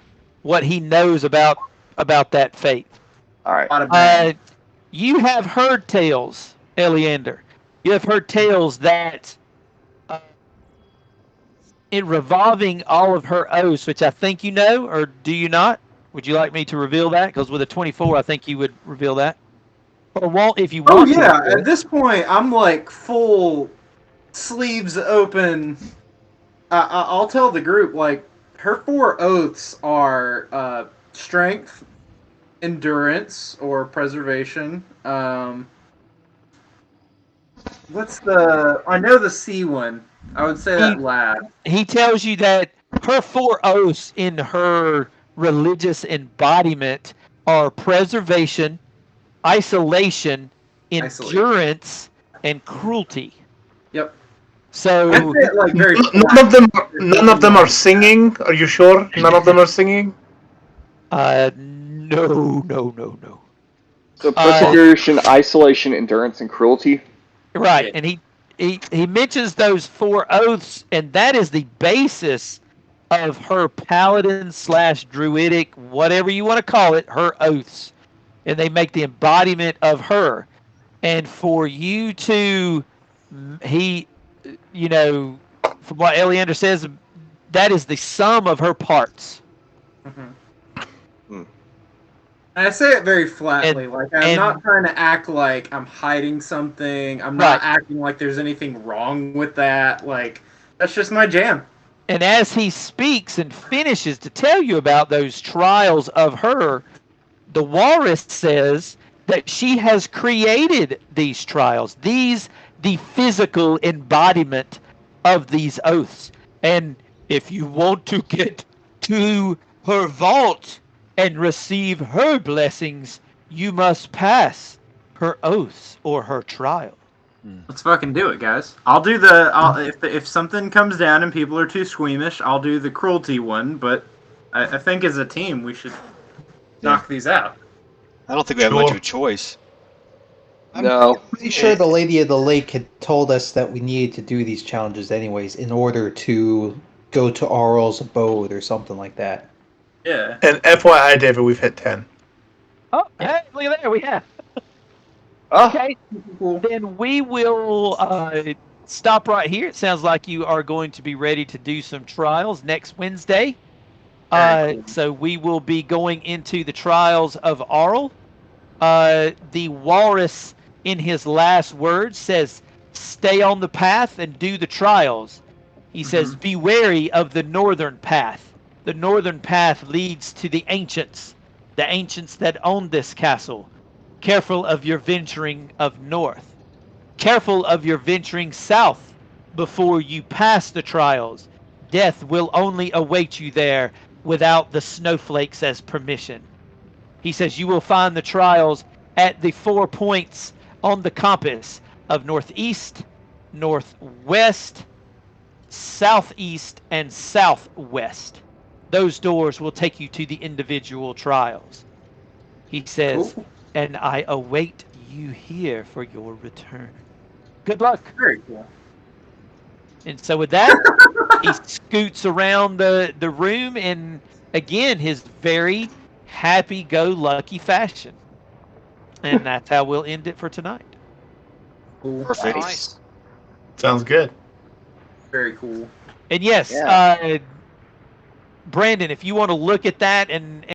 what he knows about that faith. All right. Not a bad. You have heard tales, Eleander. You have heard tales that in revolving all of her oaths, which I think you know, or do you not? Would you like me to reveal that? Because with a 24, I think you would reveal that. Or won't if you Oh want yeah, to. at this point, I'm like full sleeves open. I'll tell the group, like, her 4 oaths are strength, endurance, or preservation. What's the... I know the C one. I would say that last. He tells you that her 4 oaths in her religious embodiment are preservation, isolation, endurance, and cruelty. Yep. So I'd say it, like, very None of them are singing. Are you sure? None of them are singing. No. So preservation, isolation, endurance, and cruelty. Right, and he mentions those 4 oaths, and that is the basis of her paladin / druidic, whatever you want to call it, her oaths, and they make the embodiment of her. And for you to, from what Eleander says, that is the sum of her parts. And I say it very flatly. I'm not trying to act like I'm hiding something. I'm not acting like there's anything wrong with that. Like, that's just my jam. And as he speaks and finishes to tell you about those trials of her, the walrus says that she has created these trials, the physical embodiment of these oaths. And if you want to get to her vault and receive her blessings, you must pass her oaths or her trial. Let's fucking do it, guys. I'll do the... if something comes down and people are too squeamish, I'll do the cruelty one, but I think as a team we should knock these out. I don't think we have much of a choice. No. I'm pretty sure the Lady of the Lake had told us that we needed to do these challenges anyways in order to go to Arl's abode or something like that. Yeah. And FYI, David, we've hit 10. Oh, hey, look at that, we have. Oh, Okay, then we will stop right here. It sounds like you are going to be ready to do some trials next Wednesday. So we will be going into the trials of Arl. the walrus, in his last words, says, "Stay on the path and do the trials." He says, "Be wary of the northern path. The northern path leads to the ancients that own this castle. Careful of your venturing of north. Careful of your venturing south before you pass the trials. Death will only await you there without the snowflakes as permission." He says, "You will find the trials at the 4 points on the compass of northeast, northwest, southeast, and southwest. Those doors will take you to the individual trials." He says, Cool. "And I await you here for your return. Good luck." Very cool. And so with that, he scoots around the room in, again, his very happy-go-lucky fashion. And that's how we'll end it for tonight. Cool. Perfect. Nice. Sounds good. Very cool. And yes, Yeah. Brandon, if you want to look at that and